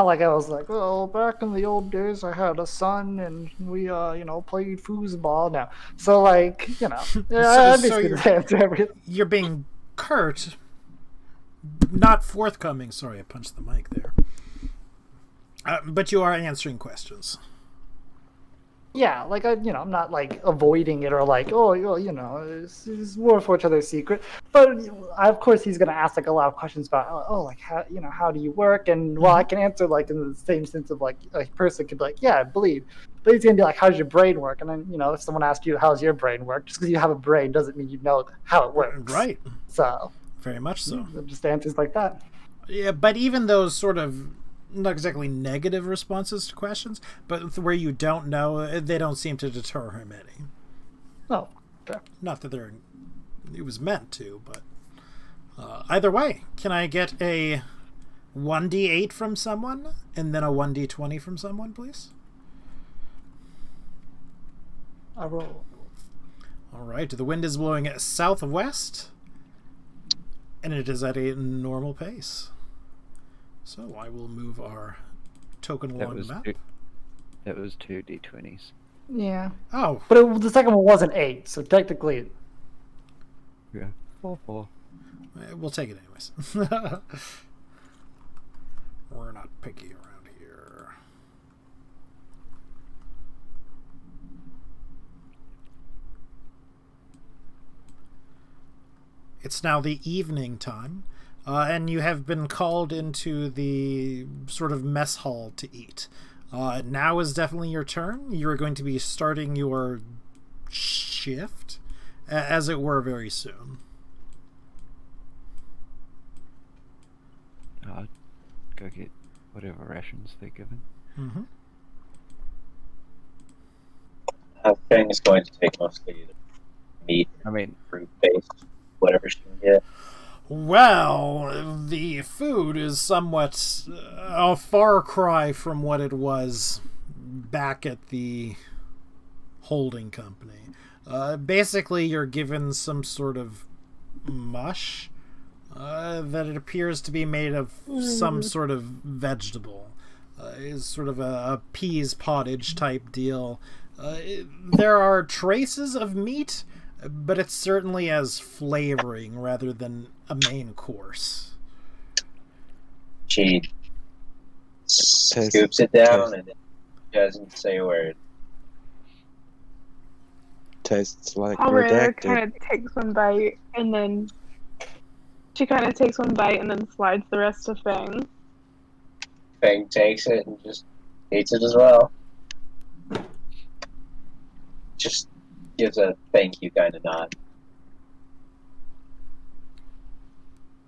like I was like, oh, back in the old days I had a son and we, played foosball now. So, like, You're being curt, not forthcoming. Sorry, I punched the mic there. But you are answering questions. Yeah, like, I'm not, like, avoiding it or, like, it's more for each other's secret. But, of course, he's going to ask, like, a lot of questions about, how do you work? And, well, I can answer, like, in the same sense of, like, a person could be like, yeah, I believe. But he's going to be like, how does your brain work? And then, if someone asks you, how's your brain work? Just because you have a brain doesn't mean you know how it works. Right. So. Very much so. Just answers like that. Yeah, but even those sort of not exactly negative responses to questions, but where you don't know, they don't seem to deter him any. Oh, okay. Not that it was meant to, but either way, can I get a 1d8 from someone and then a 1d20 from someone, please? I roll. All right, the wind is blowing southwest, and it is at a normal pace. So I will move our token along the map. That was 2 d20s. Yeah. Oh. But the second one was an 8, so technically... Yeah. 4. We'll take it anyways. We're not picky around here. It's now the evening time. And you have been called into the sort of mess hall to eat. Now is definitely your turn. You are going to be starting your shift, as it were, very soon. I'd go get whatever rations they're given. Mm-hmm. I think it's going to take mostly meat, fruit-based, whatever she can get. Well, the food is somewhat a far cry from what it was back at the holding company. Basically, you're given some sort of mush that it appears to be made of some sort of vegetable. Is sort of a peas pottage type deal. There are traces of meat, but it's certainly as flavoring rather than a main course. She scoops it down and doesn't say a word. Tastes like Rare redacted. kind of takes one bite and then slides the rest to Fang. Fang takes it and just eats it as well. Just gives a thank you kind of nod.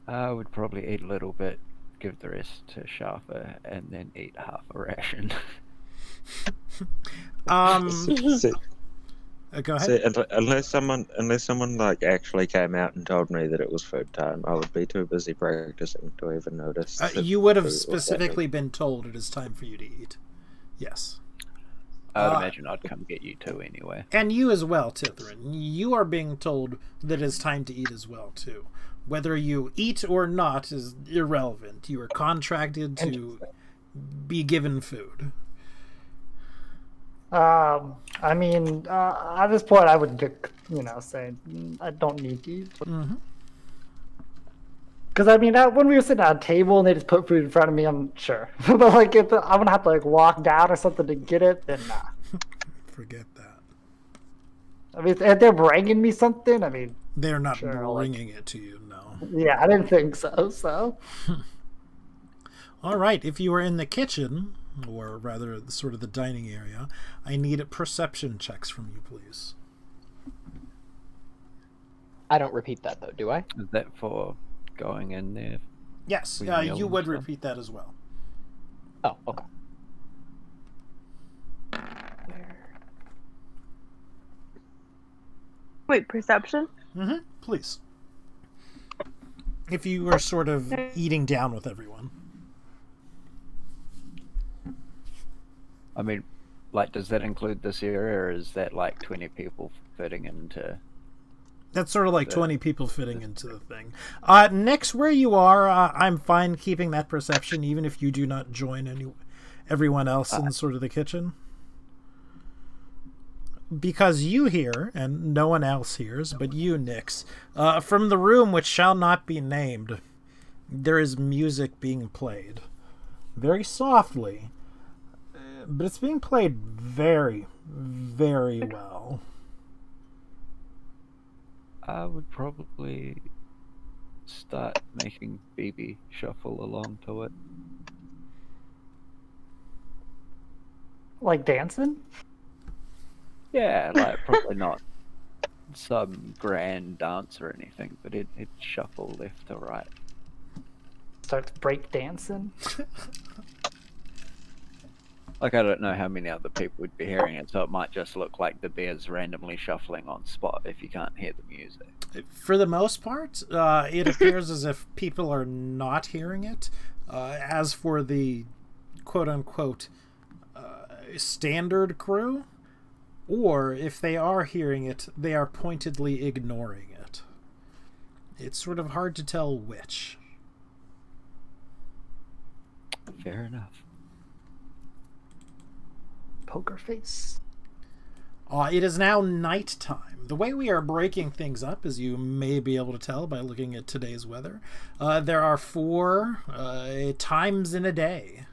I would probably eat a little bit, give the rest to Shafa, and then eat half a ration. Go ahead. Unless someone like actually came out and told me that it was food time, I would be too busy practicing to even notice. You would have specifically been told it is time for you to eat. Yes. I would imagine I'd come get you too anyway. And you as well, Tithrin. You are being told that it is time to eat as well, too. Whether you eat or not is irrelevant. You are contracted to be given food. I mean, at this point, I would, say I don't need to eat. Because I mean, when we were sitting at a table and they just put food in front of me, I'm sure. But like, if I'm gonna have to like walk down or something to get it, then nah. Forget that. I mean, if they're bringing me something, I mean, they're not bringing it to you. No. Yeah, I didn't think so. So. All right. If you are in the kitchen, or rather, sort of the dining area, I need perception checks from you, please. I don't repeat that though, do I? Is that for going in there? Yes, you would repeat that as well. Oh, okay. Wait, perception? Please. If you were sort of eating down with everyone. I mean, like, does that include this area, or is that like 20 people fitting into... That's sort of like 20 people fitting into the thing. Next, where you are, I'm fine keeping that perception, even if you do not join everyone else in sort of the kitchen. Because you hear, and no one else hears, but you, Nix, from the room which shall not be named, there is music being played. Very softly, but it's being played very, very well. I would probably start making BB shuffle along to it. Like dancing? Yeah, like probably not some grand dance or anything, but it'd shuffle left to right. Starts break dancing? Like, I don't know how many other people would be hearing it, so it might just look like the bear's randomly shuffling on spot if you can't hear the music. For the most part, it appears as if people are not hearing it. As for the quote-unquote standard crew, or if they are hearing it, they are pointedly ignoring it. It's sort of hard to tell which. Fair enough. Poker face. It is now nighttime. The way we are breaking things up, as you may be able to tell by looking at today's weather, there are 4 times in a day.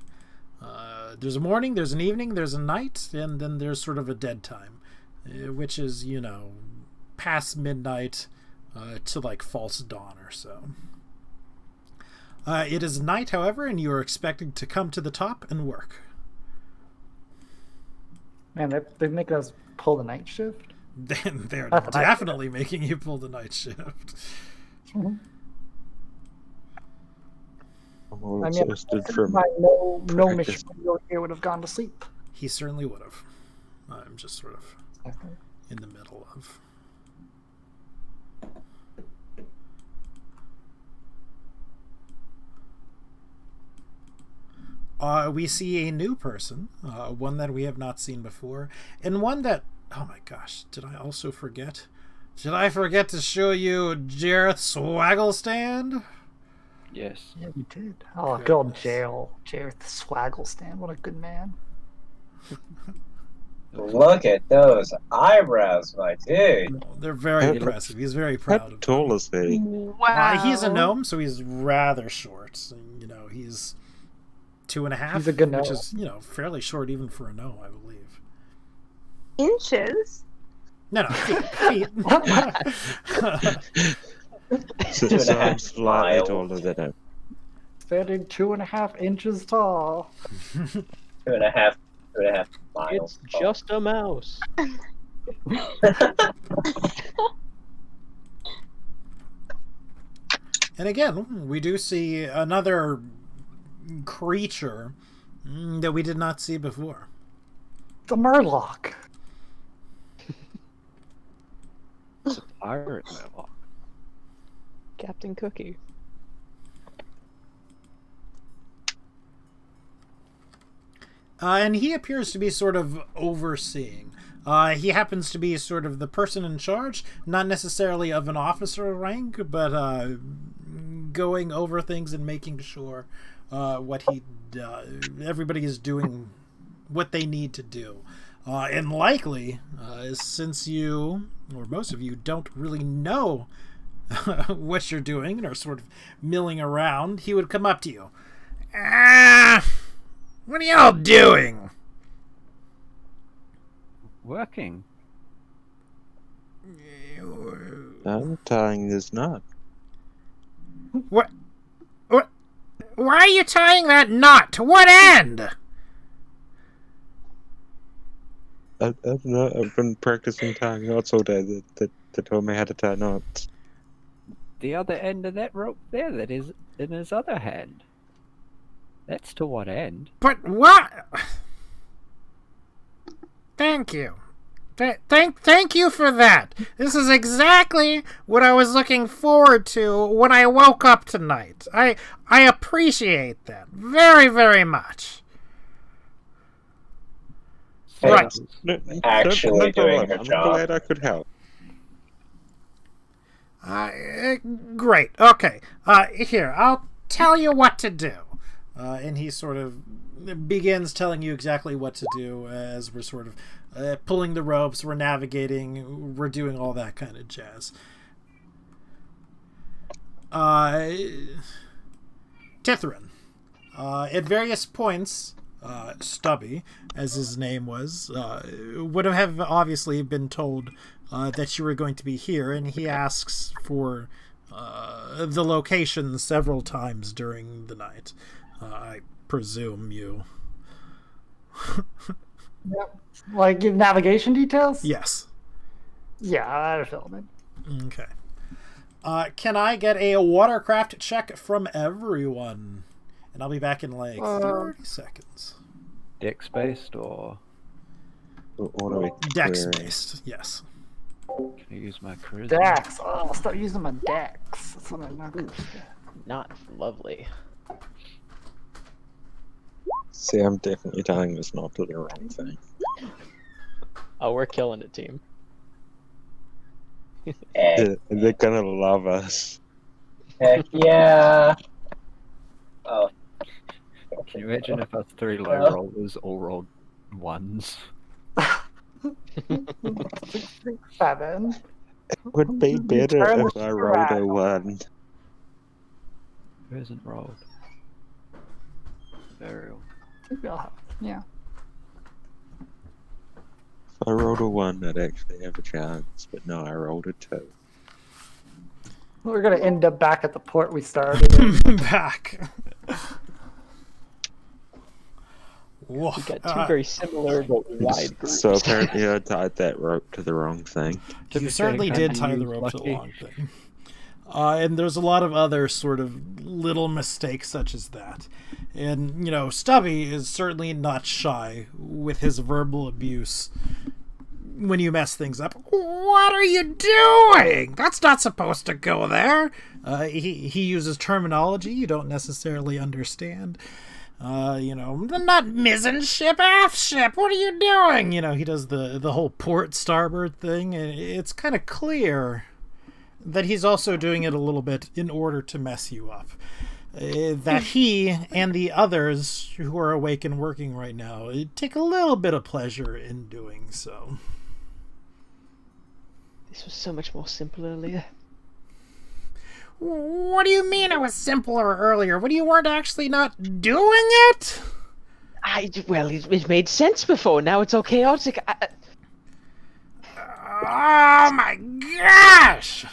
There's a morning, there's an evening, there's a night, and then there's sort of a dead time, which is, past midnight to like false dawn or so. It is night, however, and you are expected to come to the top and work. Man, they're making us pull the night shift? They're definitely making you pull the night shift. I'm all I mean, exhausted from no practice. Michigan here would have gone to sleep. He certainly would have. I'm just sort of in the middle of. We see a new person, one that we have not seen before, and one that, oh my gosh, did I also forget? Did I forget to show you Jareth Swagglstand? Yes. Yeah, you did. Oh, good old Jareth Swagglstand. What a good man. Look at those eyebrows, my dude. They're very impressive. He's very proud How of them. tall is he? Wow. He's a gnome, so he's rather short. So, he's 2.5, He's a good which gnome. is, fairly short even for a gnome, I believe. Inches? No, feet. So, 2.5 I'm slightly miles. taller than him. Standing 2.5 inches tall. 2.5 miles. It's just a mouse. And again, we do see another creature that we did not see before. The Murloc. It's a pirate Murloc. Captain Cookie. And he appears to be sort of overseeing. He happens to be sort of the person in charge, not necessarily of an officer rank, but going over things and making sure everybody is doing what they need to do. And likely, since you, or most of you, don't really know what you're doing and are sort of milling around, he would come up to you. What are y'all doing? Working. I'm tying this knot. What? Why are you tying that knot? To what end? I don't know. I've been practicing tying knots all day. They told me how to tie knots. The other end of that rope there, that is in his other hand. That's to what end? But what? Thank you. Thank you for that. This is exactly what I was looking forward to when I woke up tonight. I appreciate that very, very much. Hey, Right. Actually doing her I'm job. glad I could help. Great. Okay. Here, I'll tell you what to do. And he sort of begins telling you exactly what to do as we're sort of pulling the ropes, we're navigating, we're doing all that kind of jazz. Tithrin. At various points, Stubby, as his name was, would have obviously been told that you were going to be here, and he asks for the location several times during the night. I presume you... Yep. Like give navigation details? Yes. Yeah, I feel it. Okay. Can I get a watercraft check from everyone? And I'll be back in like 30 seconds. Dex based or What are we Dex clearing? based, yes. can I use my charisma? Dex. Oh, I'll start using my Dex. That's what I'm not good. Not lovely. See, I'm definitely tying this knot to the wrong thing. Oh, we're killing it, team. They're gonna love us. Heck yeah. Oh. Can you imagine if us three low rollers all rolled ones? 7. It would be better Turn if the I rolled a track. 1. Who hasn't rolled? Burial. Yeah. If I rolled a 1, I'd actually have a chance, but no, I rolled a 2. We're gonna end up back at the port we started in. Back. Woof. We got two very similar but wide groups. So apparently I tied that rope to the wrong thing. You certainly did tie the rope to the long thing. And there's a lot of other sort of little mistakes such as that. And, Stubby is certainly not shy with his verbal abuse when you mess things up. What are you doing? That's not supposed to go there. He uses terminology you don't necessarily understand. Not mizzen ship, aft ship. What are you doing? He does the whole port starboard thing. And it's kind of clear that he's also doing it a little bit in order to mess you up. That he and the others who are awake and working right now take a little bit of pleasure in doing so. This was so much more simple earlier. What do you mean it was simpler earlier? What, you weren't actually not doing it? It made sense before. Now it's okay. Oh my gosh!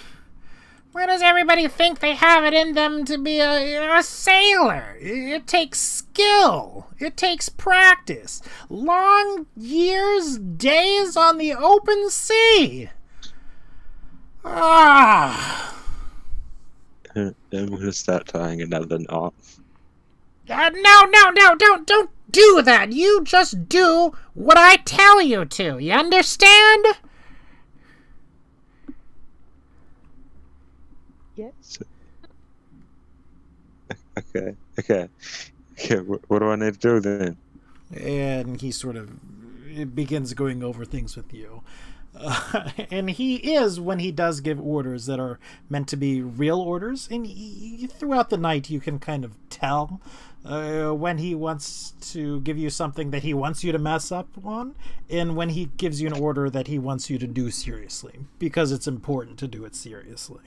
Why does everybody think they have it in them to be a sailor? It takes skill. It takes practice. Long years, days on the open sea. Ah. I'm gonna start tying another knot. No, don't do that. You just do what I tell you to. You understand? Yes. Okay. What do I need to do then? And he sort of begins going over things with you. And he is, when he does give orders that are meant to be real orders, and throughout the night you can kind of tell when he wants to give you something that he wants you to mess up on, and when he gives you an order that he wants you to do seriously, because it's important to do it seriously.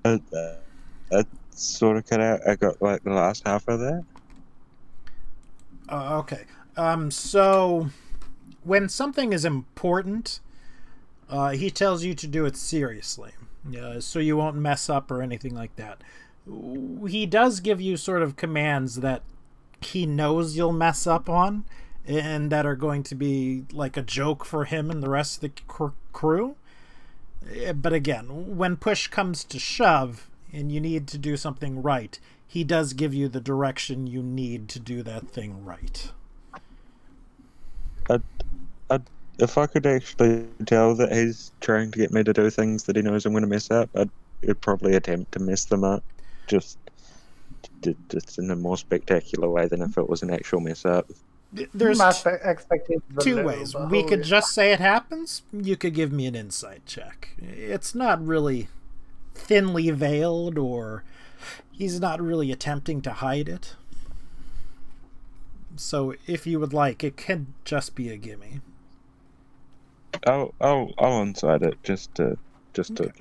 That sort of cut out. I got like the last half of that. Okay. So when something is important, he tells you to do it seriously, so you won't mess up or anything like that. He does give you sort of commands that he knows you'll mess up on, and that are going to be like a joke for him and the rest of the crew. But again, when push comes to shove and you need to do something right, he does give you the direction you need to do that thing right. If I could actually tell that he's trying to get me to do things that he knows I'm going to mess up, I'd probably attempt to mess them up, just in a more spectacular way than if it was an actual mess up. There's expectations two ways. We could just say it happens. You could give me an insight check. It's not really thinly veiled, or he's not really attempting to hide it. So if you would like, it could just be a gimme. I'll inside it just to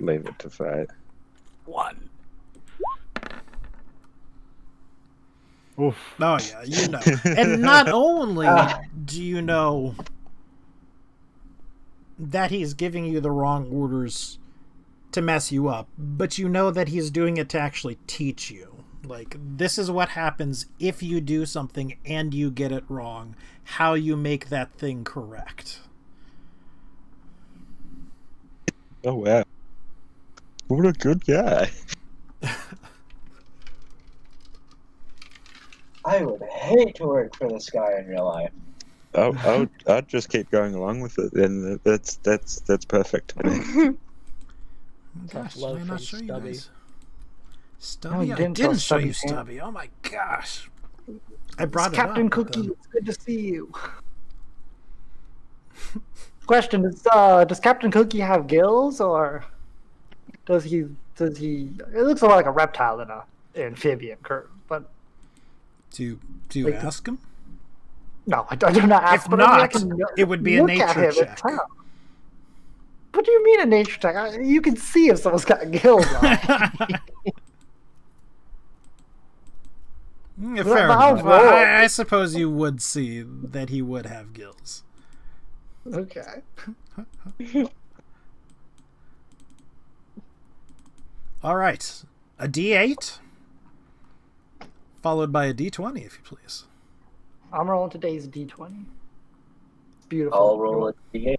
leave it to fate. 1. Oof. Oh yeah, you know. And not only do you know that he's giving you the wrong orders to mess you up, but you know that he's doing it to actually teach you. Like, this is what happens if you do something and you get it wrong, how you make that thing correct. Oh wow. What a good guy. I would hate to work for this guy in real life. I'd just keep going along with it, and that's perfect to me. Gosh, love did I not from show you Stubby. guys? Stubby? No, you I didn't didn't show show you Stubby, Stubby. Oh my gosh. I brought it Captain up, but Cookie, then- it's good to see you. Question is, does Captain Cookie have gills, or does he? It looks a lot like a reptile than a amphibian, but Do you Like, ask him? no, I do not ask. If but I mean, I not, can it would be a look at nature him and check. tell. What do you mean a nature check? You can see if someone's got gills on. Fair I'll enough. roll. I suppose you would see that he would have gills. Okay. All right. A D8, followed by a D20, if you please. I'm rolling today's D20. Beautiful. I'll roll a D8.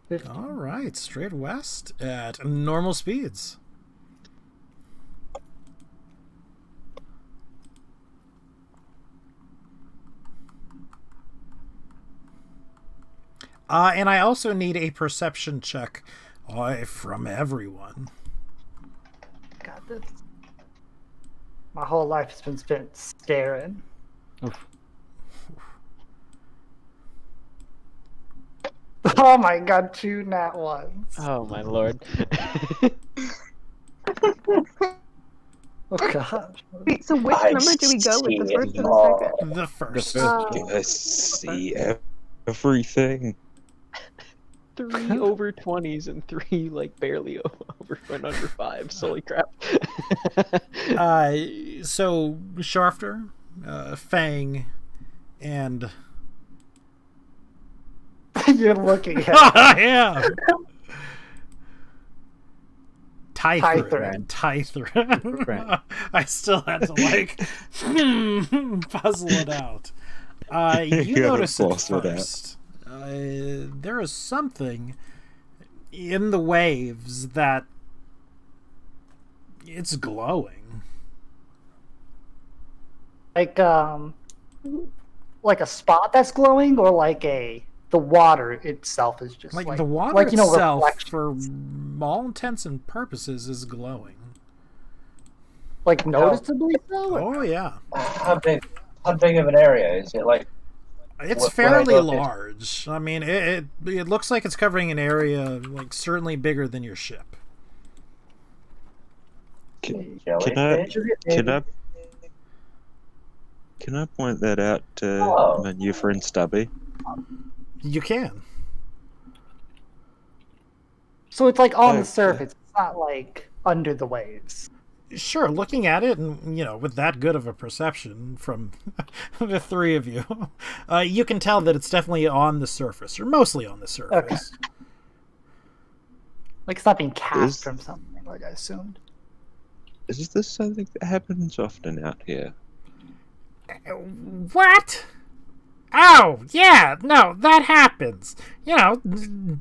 15. All right. Straight west at normal speeds. And I also need a perception check from everyone. God, this. My whole life has been spent staring. Oof. Oh my god, 2 nat ones. Oh my lord. Oh god. Wait, so which I number do we go with, the see first it or the all. second? The first. first. I see everything. 3 over 20s and 3 like barely over and under 5s. Holy crap. So Shafter, Fang, and You're looking at yeah. Tythrin. Right. I still had to like puzzle it out. You You gotta notice it force it out. first. There is something in the waves that it's glowing. like a spot that's glowing, or like the water itself is just Like like the water like, itself, reflection. for all intents and purposes, is glowing. Like noticeably so. or- Oh yeah, How big of an area is it? Like, it's What- fairly what I look at- large. I mean, it looks like it's covering an area like certainly bigger than your ship. Can I jellyfish? can I point that out to Oh. my new friend Stubby? You can. So it's like on the Okay. surface. It's not like under the waves. Sure, looking at it, and with that good of a perception from the three of you, you can tell that it's definitely on the surface, or mostly on the surface. Like it's not being cast Is- from something, like I assumed. Is this something that happens often out here? What? Oh, yeah, no, that happens.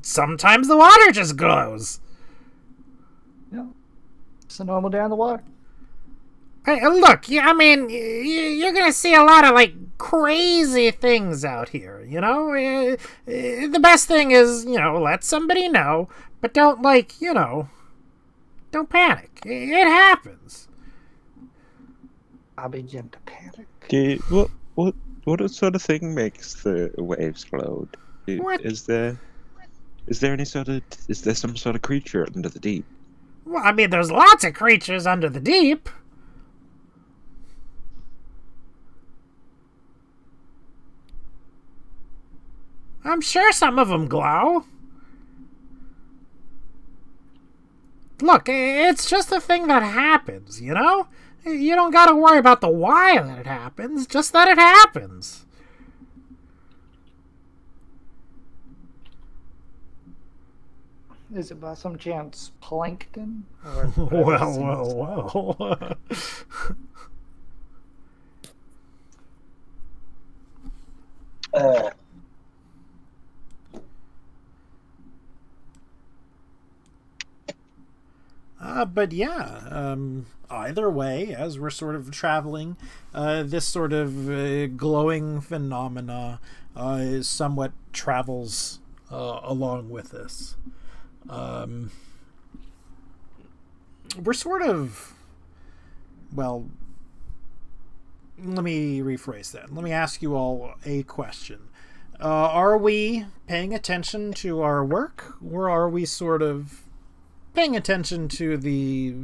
Sometimes the water just glows. It's a normal day on the water. Hey, look, I mean, you're gonna see a lot of, like, crazy things out here, The best thing is, let somebody know, but don't, don't panic. It happens. I begin to panic. What sort of thing makes the waves glow? What? Is there some sort of creature under the deep? Well, I mean, there's lots of creatures under the deep. I'm sure some of them glow. Look, it's just a thing that happens, You don't gotta worry about the why that it happens, just that it happens. Is it by some chance plankton? Or Well. Uh, But yeah, either way, as we're sort of traveling, this sort of glowing phenomena somewhat travels along with us. We're sort of, well, let me rephrase that. Let me ask you all a question. Are we paying attention to our work, or are we sort of paying attention to the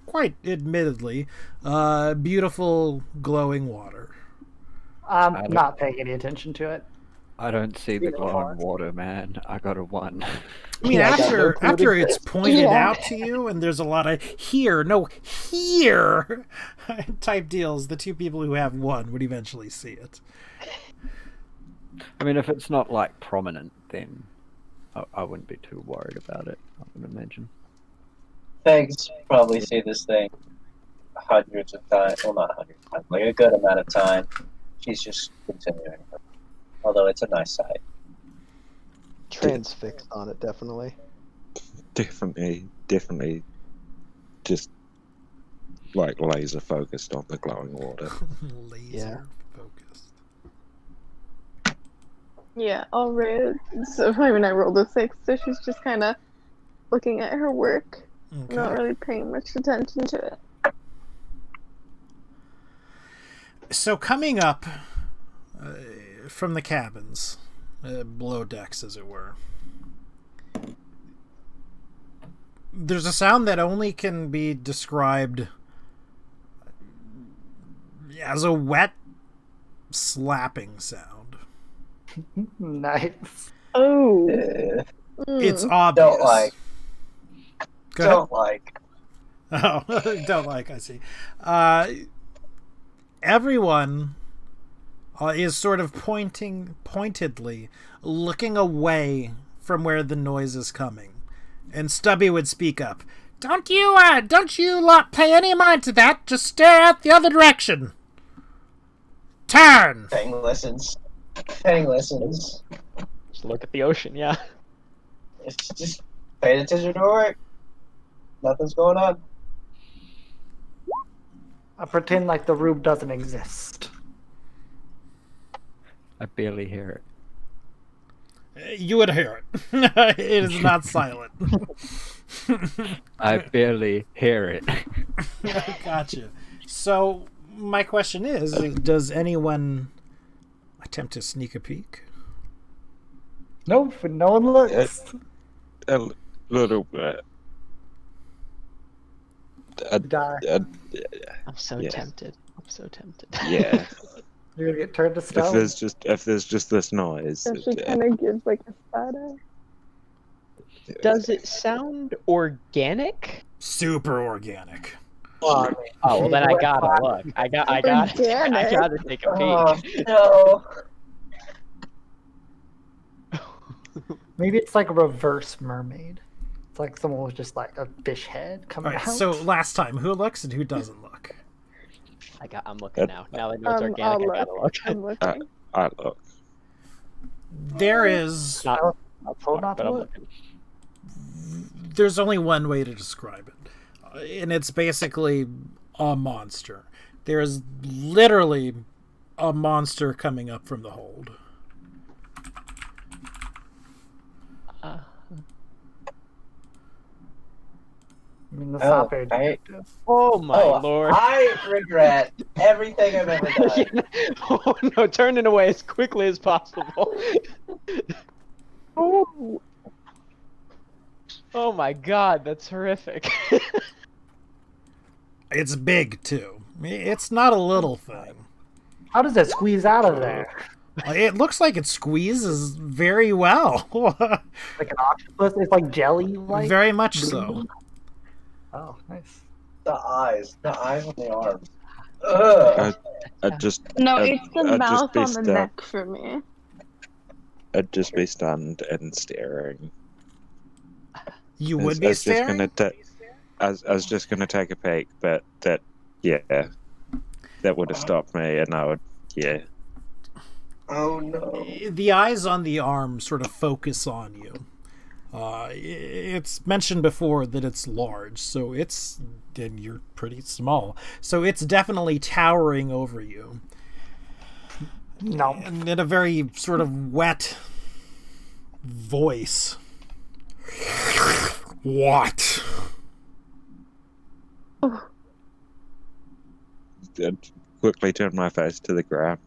quite admittedly beautiful glowing water? I'm don't- not paying any attention to it. I don't see the Either glowing or. water, man. I got a 1. I mean, Yeah, I got no clue after what it it's is. pointed Yeah. out to you, and there's a lot of here type deals, the two people who have one would eventually see it. I mean, if it's not like prominent, then I wouldn't be too worried about it, I would imagine. Thanks. Probably see this thing hundreds of times. Well, not hundreds of times, like a good amount of time. She's just continuing. Although it's a nice sight. Transfixed on it, definitely. Definitely, just like laser focused on the glowing water. Laser Yeah. focused. Yeah, all right. So I mean, I rolled a 6, so she's just kind of looking at her work, not Okay. really paying much attention to it. So coming up from the cabins, below decks, as it were, there's a sound that only can be described as a wet slapping sound. Nice. Oh. It's Mm. obvious. Don't like. Go ahead. Don't like. Oh, don't like, I see. Everyone is sort of pointedly looking away from where the noise is coming. And Stubby would speak up. Don't you lot pay any mind to that. Just stare out the other direction. Turn! Paying listens. Paying listens. Just look at the ocean, yeah. It's just paying attention to work. Nothing's going on. I pretend like the room doesn't exist. I barely hear it. You would hear it. It is not silent. I barely hear it. Gotcha. So, my question is, does anyone attempt to sneak a peek? Nope, no one looks. A little bit. Die. I'm so Yeah. tempted. I'm so tempted. Yeah. You're gonna get turned to if stone. there's just this noise. So she kind of gives like a stutter. Does it sound organic? Super organic. Well, I mean, Oh well, then I what- gotta look. I Organic? gotta take a Oh, peek. no. Maybe it's like a reverse mermaid. It's like someone with just like a fish head coming Alright, out. so last time, who looks and who doesn't look? I'm looking now. Now I know it's organic. I'll I gotta look. I'm looking. I look. There is... Not, I'll told not but to I'm look. looking. There's only one way to describe it. And it's basically a monster. There's literally a monster coming up from the hold. I mean, that's Oh, not very I- descriptive. Oh my lord. I regret everything I've ever done. Oh no, turn it away as quickly as possible. Oh. Oh my god, that's horrific. It's big, too. It's not a little thing. How does that squeeze out of there? It looks like it squeezes very well. Like an octopus? It's like jelly like? Very much so. Oh, nice. The eyes on the arms. Ugh. I'd just No, I'd- it's the I'd just mouth be on the stuck. neck for me. I'd just be stunned and staring. You I would was be just gonna staring? I was just gonna take a peek, but that would have stopped me, and I would Oh no. The eyes on the arm sort of focus on you. It's mentioned before that it's large, so and you're pretty small, so it's definitely towering over you. No. And in a very sort of wet voice. What? I'd quickly turn my face to the ground.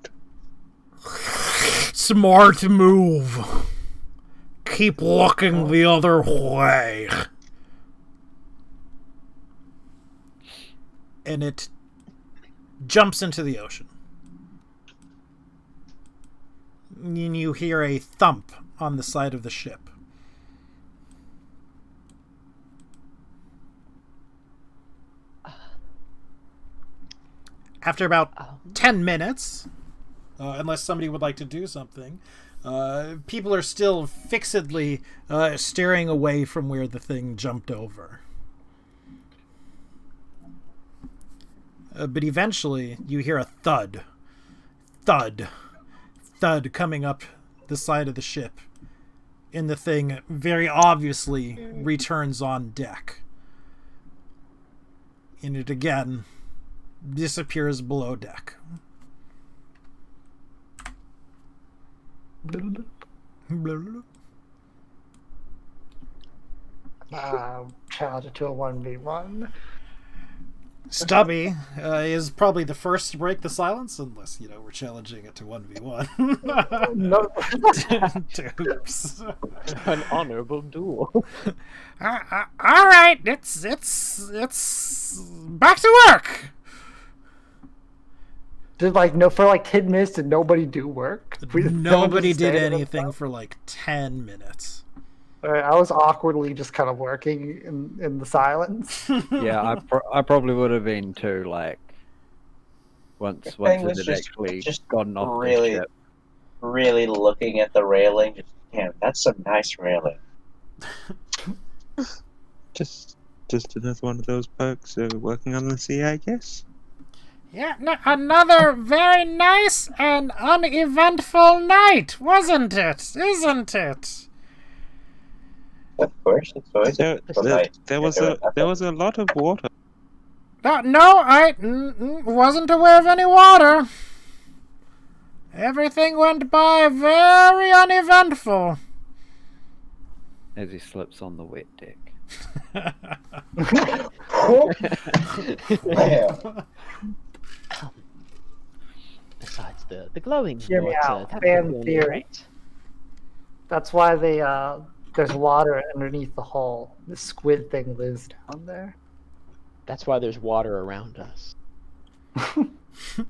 Smart move. Keep looking the other way. And it jumps into the ocean. And you hear a thump on the side of the ship. After about 10 minutes, unless somebody would like to do something, people are still fixedly staring away from where the thing jumped over. But eventually, you hear a thud, thud, thud coming up the side of the ship, and the thing very obviously returns on deck. And it again disappears below deck. Challenge it to a 1v1. Stubby is probably the first to break the silence, unless, we're challenging it to 1v1. No. Oops. An honorable duel. All right, it's back to work. Did like no for like 10 minutes did nobody do work? Nobody did anything for like 10 minutes. Alright, I was awkwardly just kind of working in the silence. Yeah, I probably would have been too. Like once thing it was had just- actually just gotten off really- the ship. Really looking at the railing, just damn, that's some nice railing. Just another one of those perks of working on the sea, I guess. Yeah, another very nice and uneventful night, wasn't it? Isn't it? Of course, it's always There was a lot of water. No, I wasn't aware of any water. Everything went by very uneventful. As he slips on the wet deck. Damn. Besides the glowing Hear me water, out. that Fan would be theory. great. That's why there's water underneath the hull. The squid thing lives down there. That's why there's water around us.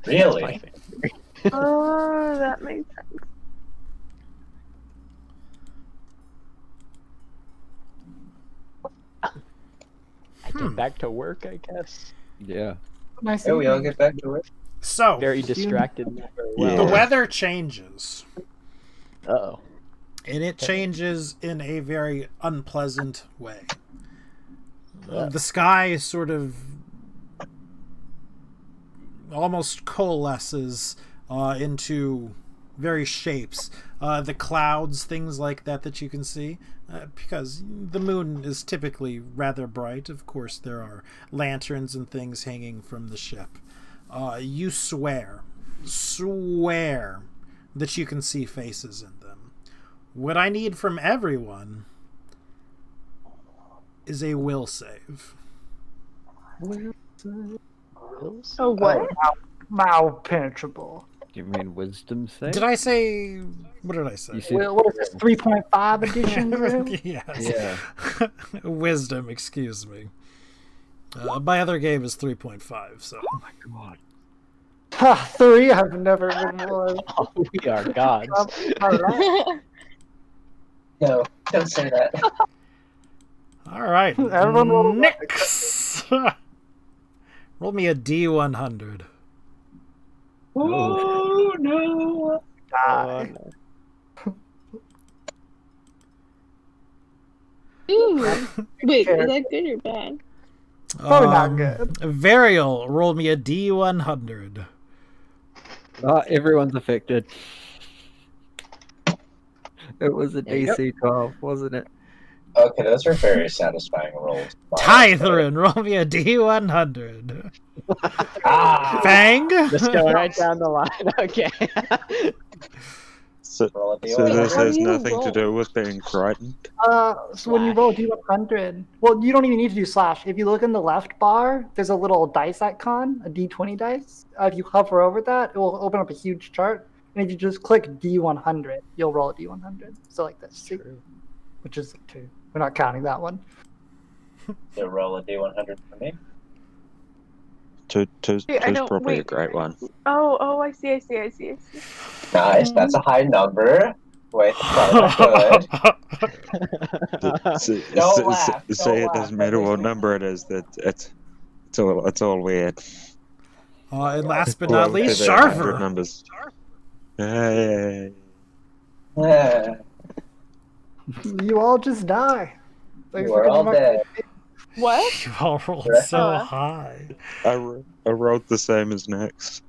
Really? My favorite. Oh, that makes sense. I get back to work, I guess. Yeah. Nice. Yeah, we all evening. get back to work. So, Very distracted. Not very Yeah. the well. weather changes. Uh-oh. And it changes in a very unpleasant way. The sky sort of almost coalesces into various shapes. The clouds, things like that you can see. Because the moon is typically rather bright. Of course, there are lanterns and things hanging from the ship. You swear that you can see faces in them. What I need from everyone is a will save. Oh, what? Malpenetrable. Do you mean wisdom save? Did I say... What did I say? You said Well, what is this, 3.5 edition? Grim? Yes. Yeah. Wisdom, excuse me. My other game is 3.5, so... Oh my god. Ha, 3? I've never been one. Oh, we are gods. Alright. No, don't say that. All right. Everyone roll a one. Next. Roll me a D100. Oh no! Die. Ooh. Wait, is that good or bad? Probably not good. Varial, roll me a D100. Everyone's affected. It was a There you go. DC 12, wasn't it? Okay, those are very satisfying rolls. Tythrin, roll me a D100. Ah! Fang? Just going right down the line. Okay. So, Roll a so D100. this How has do you nothing to roll? do with being frightened. So when you roll D100, well, you don't even need to do slash. If you look in the left bar, there's a little dice icon, a D20 dice. If you hover over that, it will open up a huge chart. And if you just click D100, you'll roll a D100. So like this, see? Which is 2. We're not counting that one. So roll a D100 for me. Two's Wait, I don't- probably a wait. great one. Oh, I see. Nice, that's a high number. Wait, that's not good. Say Don't laugh, it don't doesn't laugh. matter what number it is. That it's all weird. And last but Well, not least, they're 100 Sharper. numbers. Hey. Yeah, You all just die. Thanks we're for all coming back. dead. What? You all rolled so high. I wrote the same as next.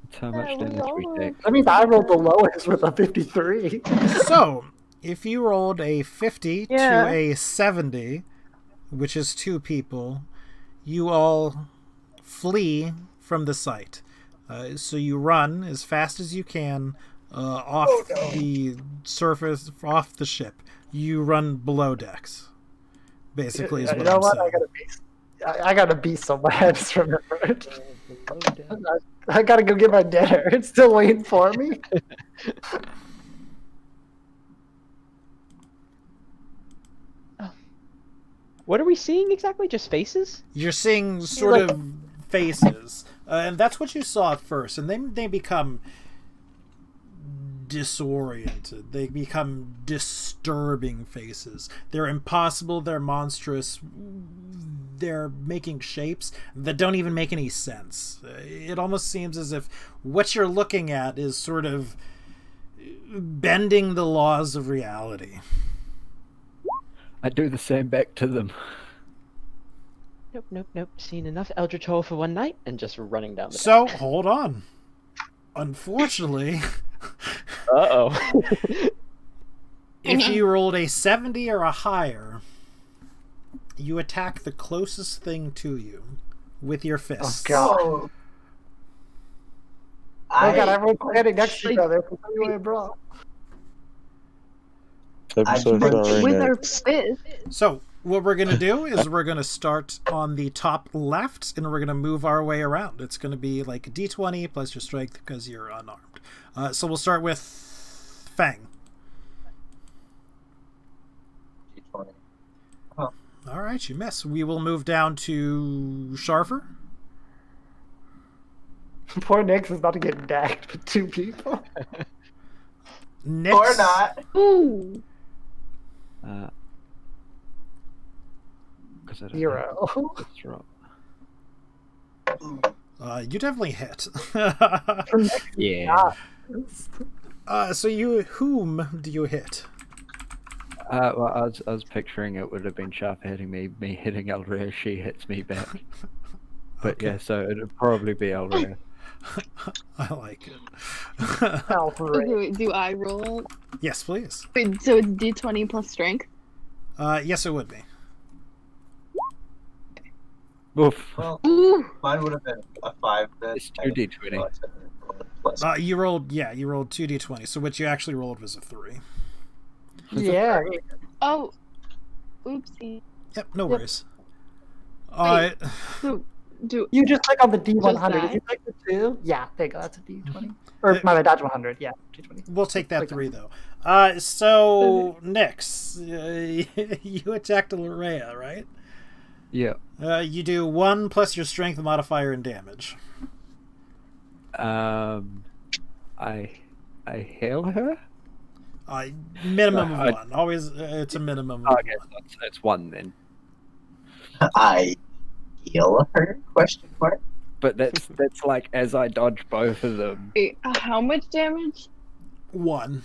That's how much Yeah, we damage we all take. That means I rolled the lowest with a 53. So, if you rolled a 50 Yeah. to a 70, which is 2 people, you all flee from the site. So you run as fast as you can off the surface, off the ship. You run below decks. Basically, is You what know I'm what? saying. I gotta be somewhere. I just remembered. I gotta go get my dinner. It's still waiting for me. What are we seeing exactly? Just faces? You're seeing sort Like- of faces, and that's what you saw at first, and they become disoriented. They become disturbing faces. They're impossible, they're monstrous, they're making shapes that don't even make any sense. It almost seems as if what you're looking at is sort of bending the laws of reality. I do the same back to them. Nope. Seen enough Eldritch Hole for one night and just running down the So, hold on. Unfortunately, Uh-oh. if you rolled a 70 or a higher, you attack the closest thing to you with your fists. God. Oh, Oh god, everyone's standing next to each other for some way, bro. I'm so sorry, With our Nick. fist. So, what we're going to do is we're going to start on the top left, and we're going to move our way around. It's going to be like a d20 plus your strength because you're unarmed. So we'll start with Fang. D20. All right, you miss. We will move down to Sharfer. Poor Nyx is about to get dagged with 2 people. Nyx, Or not. Ooh. Because I don't 0. know. That's right. You definitely hit. Yeah. So whom do you hit? Well, I was picturing it would have been Sharp hitting me hitting Elrea, she hits me back. But Okay. yeah, so it'd probably be Elrea. I like it. Okay, wait, do I roll it? Yes, please. Wait, so it's d20 plus strength? Yes, it would be. Oof. Well, Ooh. mine would have been a 5 then. It's 2d20. Plus. You rolled 2d20. So what you actually rolled was a 3. Yeah. Oh. Oopsie. Yep, no Yep. worries. So, do You just click on the D100. that? If you click the 2, yeah, there you go. That's a D20. Or my bad, Dodge 100. Yeah, D20. We'll take that Click 3 though. So Nyx, you attacked Larea, right? Yeah. You do 1 plus your strength modifier and damage. I hail her? Minimum of I- 1. Always, it's a minimum Oh, of okay, 1. so it's 1 then. I heal her? Question mark. But that's like as I dodge both of them. wait, how much damage? 1.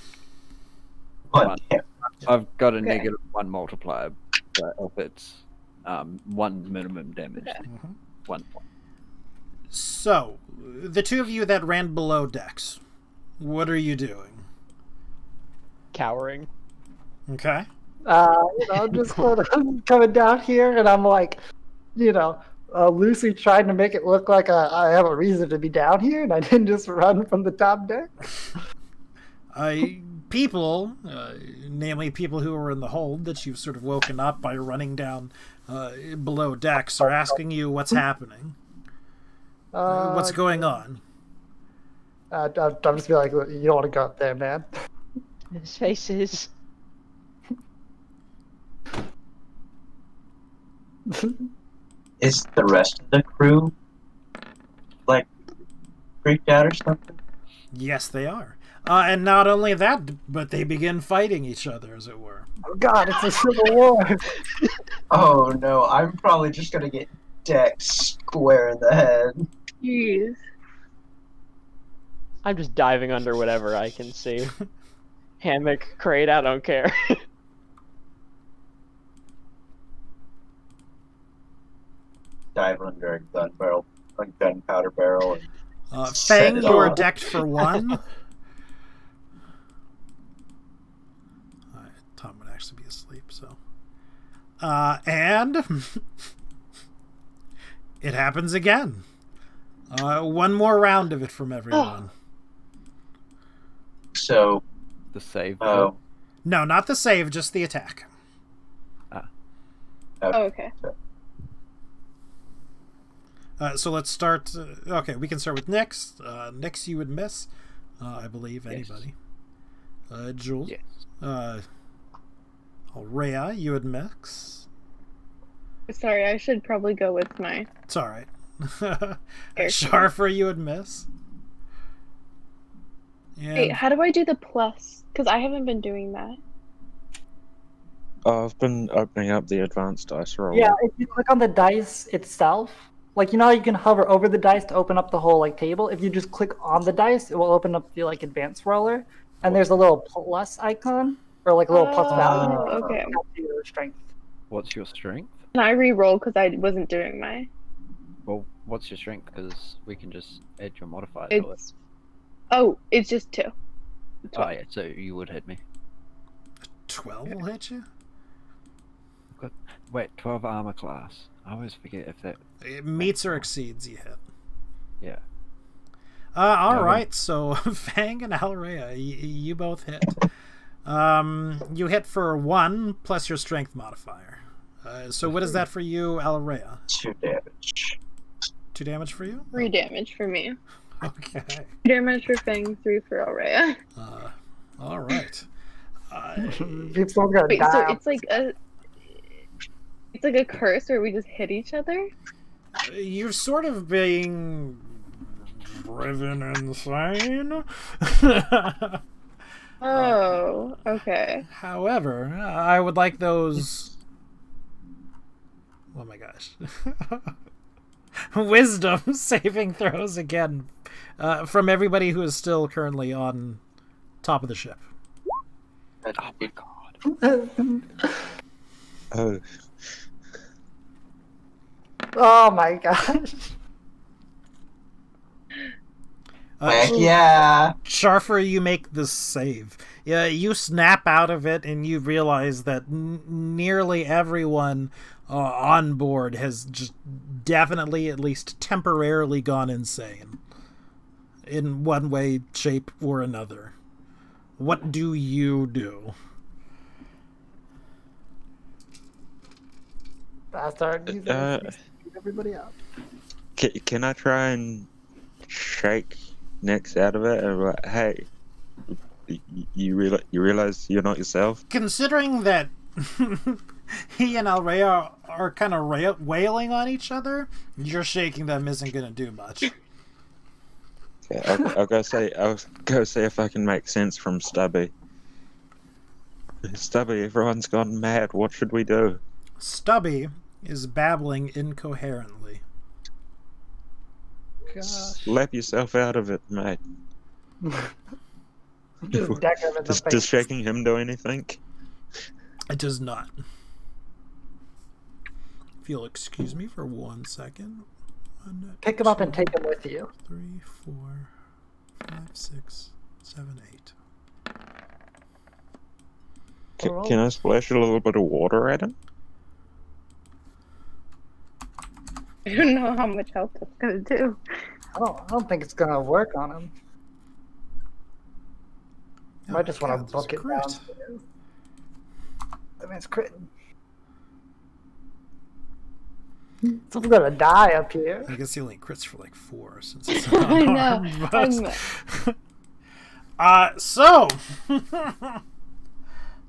One. Yeah. I've got a Okay. -1 multiplier, but if it's 1 minimum damage, Mhm. 1 point. So, the two of you that ran below decks, what are you doing? Cowering. Okay. Just sort of coming down here, and I'm like, loosely trying to make it look like I have a reason to be down here, and I didn't just run from the top deck. People, namely people who are in the hold that you've sort of woken up by running down below decks, are asking you what's happening. What's going on? I'm just be like, you don't want to go up there, man. His faces. Is the rest of the crew like freaked out or something? Yes, they are. And not only that, but they begin fighting each other, as it were. Oh god, it's a civil war. Oh no, I'm probably just gonna get decked square in the head. Jeez. I'm just diving under whatever I can see. Hammock, crate, I don't care. Dive under a gunpowder barrel. And set Fang, it you are off. decked for 1. Alright, Tom would actually be asleep, so. And it happens again. 1 more round of it from everyone. So, The save. oh, No, not the save, just the attack. Oh, okay. So let's start. Okay, we can start with Nyx. Nyx, you would miss, I believe. Yes. Anybody? Jules. Yes. Rhea, you would mix. Sorry, I should probably go with my. It's all right. Sharfer, you would miss. Wait, how do I do the plus? Because I haven't been doing that. Oh, I've been opening up the advanced dice roller. Yeah, if you click on the dice itself, like you know how you can hover over the dice to open up the whole like table. If you just click on the dice, it will open up the like advanced roller, and there's a little plus icon or like a little plus value. Okay. To your strength. What's your strength? Can I re-roll because I wasn't doing my? Well, what's your strength? Because we can just add your modifier to it. It's just 2. Oh yeah, so you would hit me. 12 will hit you? Wait, 12 armor class. I always forget if that... It meets or exceeds, you hit. Yeah. Alright, so Fang and Alrea, you both hit. You hit for 1 plus your strength modifier. So what is that for you, Alrea? 2 damage. 2 damage for you? 3 damage for me. Okay. 2 damage for Fang, 3 for Aurea. Alright. People are gonna Wait, die. so it's like a curse where we just hit each other? You're sort of being driven insane. Oh, okay. However, I would like those... Oh my gosh. Wisdom saving throws again from everybody who is still currently on top of the ship. Oh my god. Oh, Oh my gosh. Yeah. Sharfer, you make the save. Yeah, you snap out of it and you realize that nearly everyone on board has just definitely, at least temporarily, gone insane. In one way, shape, or another. What do you do? Bastard. He's everybody out. can I try and shake Nix out of it and be like, hey, you realize you're not yourself? Considering that he and Alrea are kind of wailing on each other, your shaking them isn't going to do much. Okay, I'll go see if I can make sense from Stubby. Stubby, everyone's gone mad. What should we do? Stubby is babbling incoherently. Gosh. Slap yourself out of it, mate. Just deck him in the face. Does shaking him do anything? It does not. If you'll excuse me for 1 second. 1, Pick him up and take him with you. 3, 4, 5, 6, 7, 8. Can I splash a little bit of water at him? I don't know how much health it's gonna do. I don't think it's gonna work on him. I might just want to book it down. That man's critting. Someone's gonna die up here. I guess he only crits for like 4 since it's I know. unarmed, but... So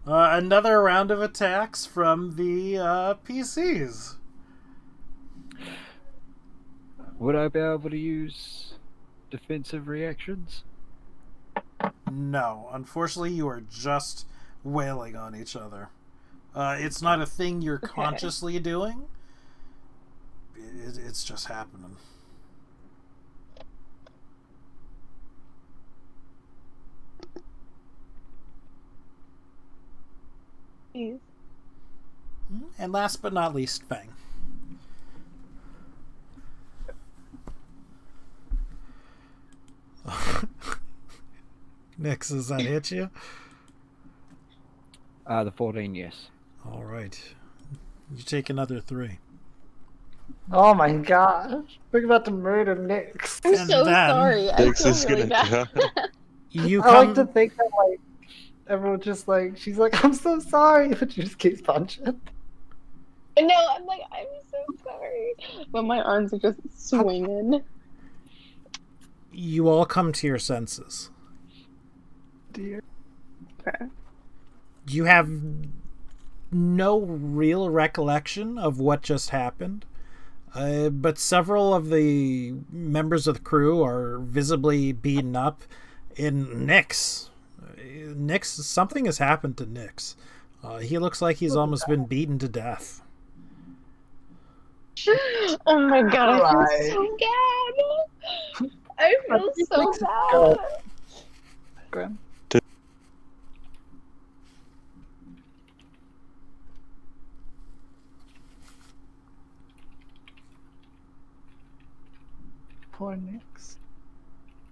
another round of attacks from the PCs. Would I be able to use defensive reactions? No, unfortunately, you are just wailing on each other. It's not a thing you're consciously doing. It's just happening. Jeez. And last but not least, Fang. Nix, does that hit you? The 14, yes. All right. You take another 3. Oh my gosh. We're about to murder Nix. I'm And so then sorry. I Nix feel is really gonna bad. You I like to come. think that like everyone just like she's like, I'm so sorry, but she just keeps punching. No, I'm like, I'm so sorry. But my arms are just swinging. You all come to your senses. Dear. Okay. You have no real recollection of what just happened. But several of the members of the crew are visibly beaten up. In Nyx, something has happened to Nyx. He looks like he's almost been beaten to death. Oh my god, I feel Right. so bad. I feel so bad. Graham. Poor Nyx.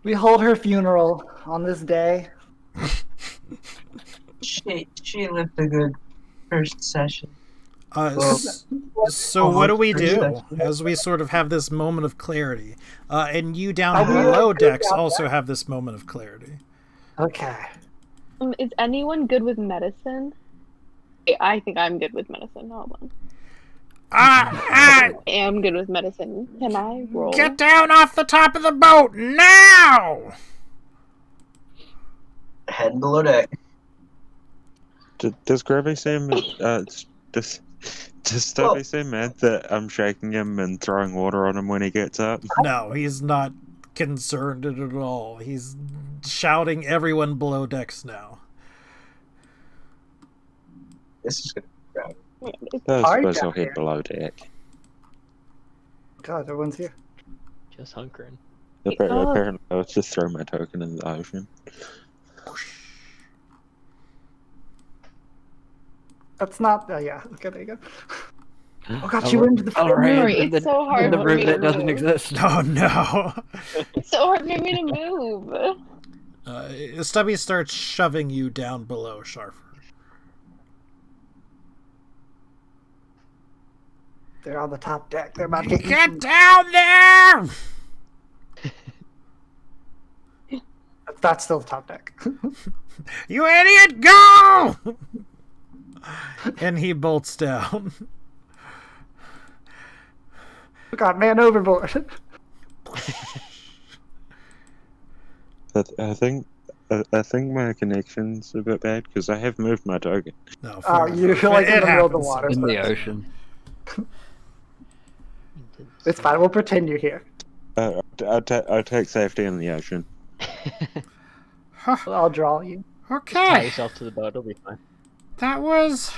We hold her funeral on this day. She lived a good first session. So what do we do as we sort of have this moment of clarity? And you down Are we below okay decks down also have this moment of clarity. Okay. Is anyone good with medicine? I think I'm good with medicine. Hold on. I am good with medicine. Can I roll? Get down off the top of the boat now! Head below deck. Does Gravy seem does Stubby seem mad that I'm shaking him and throwing water on him when he gets up? No, he's not concerned at all. He's shouting everyone below decks now. This is gonna be crowded. I Hard suppose down I'll head here. below deck. God, everyone's here. Just hunkering. Apparently, I'll just throw my token in the ocean. That's not. Yeah. Okay, there you go. Oh god, she went into the Alright, Sorry, in it's so hard in the for room me that to doesn't move. exist. Oh no! It's so hard for me to move. Stubby starts shoving you down below, Sharfer. They're on the top deck. They're about to Get down there! That's still the top deck. You idiot, go! And he bolts down. We got man overboard. I think my connection's a bit bad because I have moved my token. No, Oh, fair you're enough. like in It the middle of the happens water. In so the it's- ocean. It's fine. We'll pretend you're here. I'll take safety in the ocean. I'll draw you. Tie Okay, yourself to the boat, it'll be fine. that was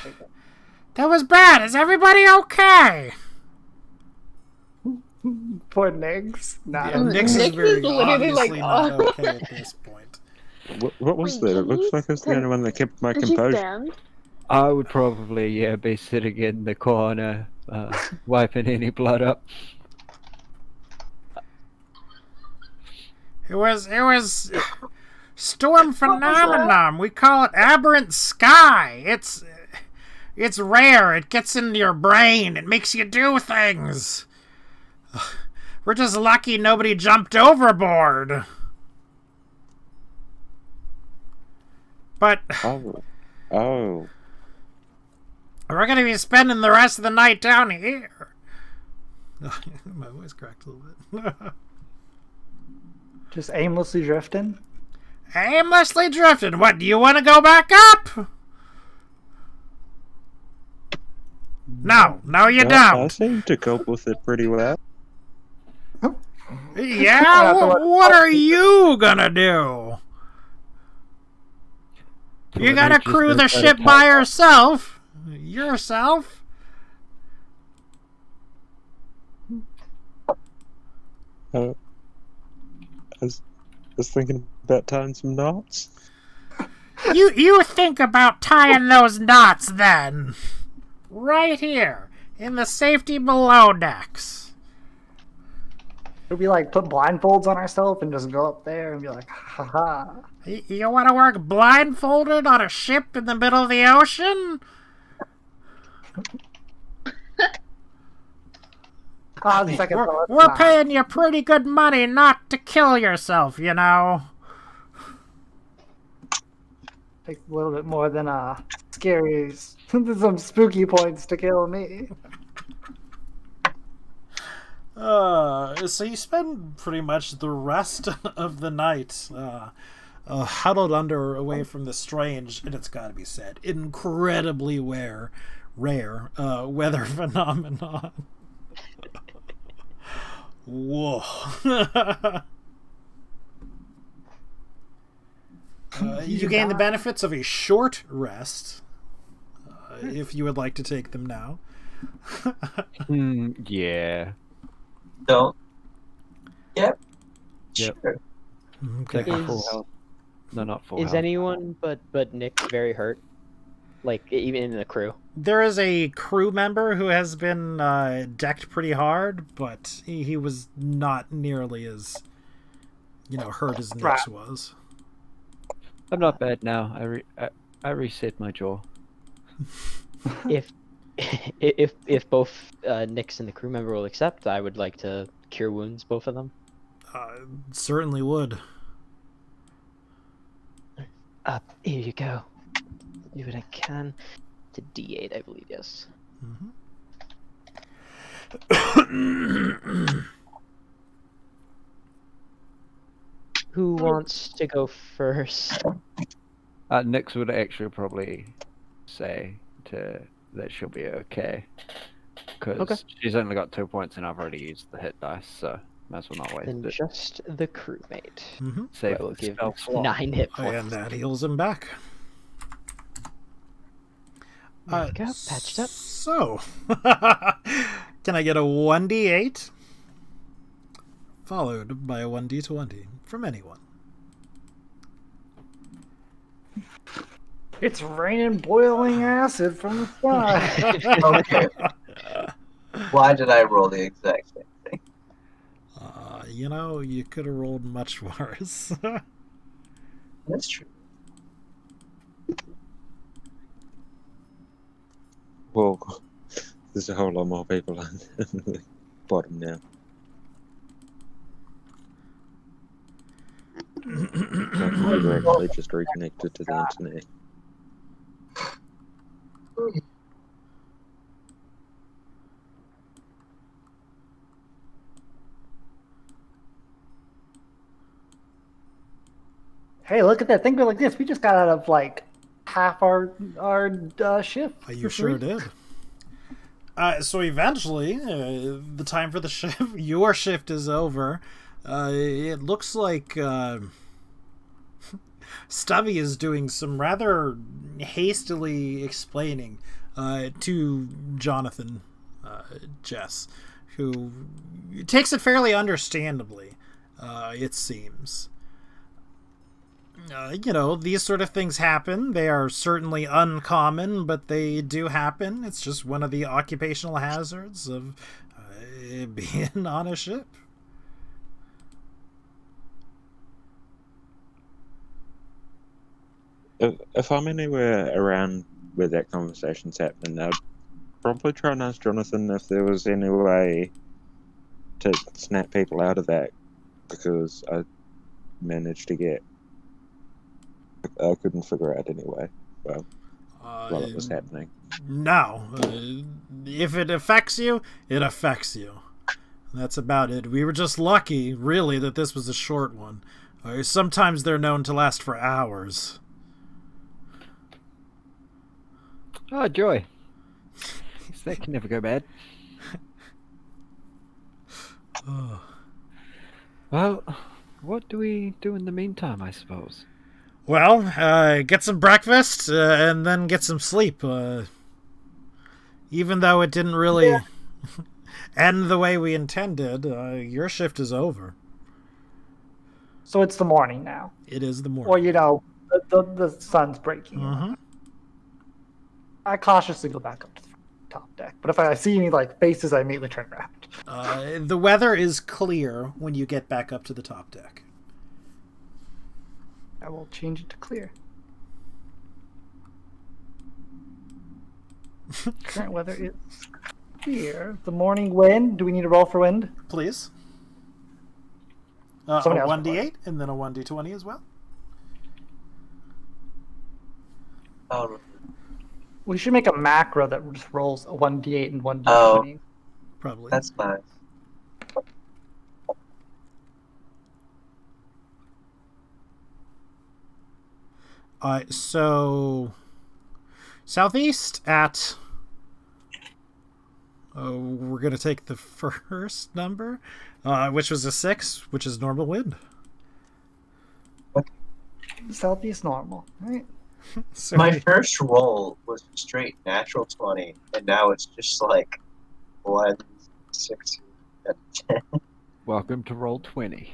bad. Is everybody okay? Poor Niggs. Nah. Yeah, Nyx is Nyx very is literally like, obviously not oh. okay at this point. What was Wait, that? It can looks you- like I was the can- only one that kept my Did you composure. stand? I would probably, be sitting in the corner, wiping any blood up. It was storm phenomenon. We call it aberrant sky. It's rare. It gets into your brain. It makes you do things. We're just lucky nobody jumped overboard. But Oh, we're going to be spending the rest of the night down here. My voice cracked a little bit. Just aimlessly drifting. Aimlessly drifting. What, do you want to go back up? No, you I don't. seem to cope with it pretty well. Yeah, what are you gonna do? You gotta crew the ship by yourself. Yourself? I was thinking about tying some knots. You think about tying those knots then. Right here, in the safety below decks. Should we like put blindfolds on ourselves and just go up there and be like, haha. You want to work blindfolded on a ship in the middle of the ocean? Ah, the second thought, We're nah. paying you pretty good money not to kill yourself, you know. Takes a little bit more than scary, some spooky points to kill me. So you spend pretty much the rest of the night huddled away from the strange, and it's got to be said, incredibly rare weather phenomenon. Whoa. You gain the benefits of a short rest, if you would like to take them now. Yeah. Don't. Yep. Yep. Sure. Okay. Take my full health. No, not full Is health. anyone but Nick very hurt? Like even in the crew? There is a crew member who has been decked pretty hard, but he was not nearly as, hurt as Nyx was. I'm not bad now. I reset my jaw. If both Nyx and the crew member will accept, I would like to cure wounds, both of them. Certainly would. Here you go. Do what I can. To D8, I believe, yes. Who wants to go first? Nyx would actually probably say that she'll be okay. Because she's only got 2 points and I've already used the hit dice, so might as well not waste Then it. just the crewmate. Save I will the give spell slot. 9 hit points. And that heals him back. There we go, patched up. So, can I get a 1d8 followed by a 1d20 from anyone? It's raining boiling acid from the sky. Okay. Why did I roll the exact same thing? You could have rolled much worse. That's true. Well, there's a whole lot more people on the bottom now. We're actually just reconnected to the internet. Hey, look at that. Think of it like this. We just got out of like half our shift. You sure did. So eventually, the time for the shift, your shift is over. It looks like Stubby is doing some rather hastily explaining to Jonathan, Jess, who takes it fairly understandably, it seems. These sort of things happen. They are certainly uncommon, but they do happen. It's just one of the occupational hazards of being on a ship. If I'm anywhere around where that conversation's happening, I'd probably try and ask Jonathan if there was any way to snap people out of that, because I managed to get... I couldn't figure out anyway while it was happening. No. If it affects you, it affects you. That's about it. We were just lucky, really, that this was a short one. Sometimes they're known to last for hours. Oh, joy. That can never go bad. Well, what do we do in the meantime, I suppose? Well, get some breakfast and then get some sleep. Even though it didn't really end the way we intended, your shift is over. So it's the morning now. It is the morning. Or, the sun's breaking. Mm-hmm. I cautiously go back up to the top deck. But if I see any faces, I immediately turn around. The weather is clear when you get back up to the top deck. I will change it to clear. Current weather is clear. The morning wind. Do we need to roll for wind? Please. A 1d8 and then a 1d20 as well. We should make a macro that just rolls a 1d8 and 1d20. Probably. That's nice. So southeast at We're going to take the first number, which was a 6, which is normal wind. Southeast normal, right? So My first roll was a straight natural 20, and now it's just like 1, 6, and 10. Welcome to roll 20.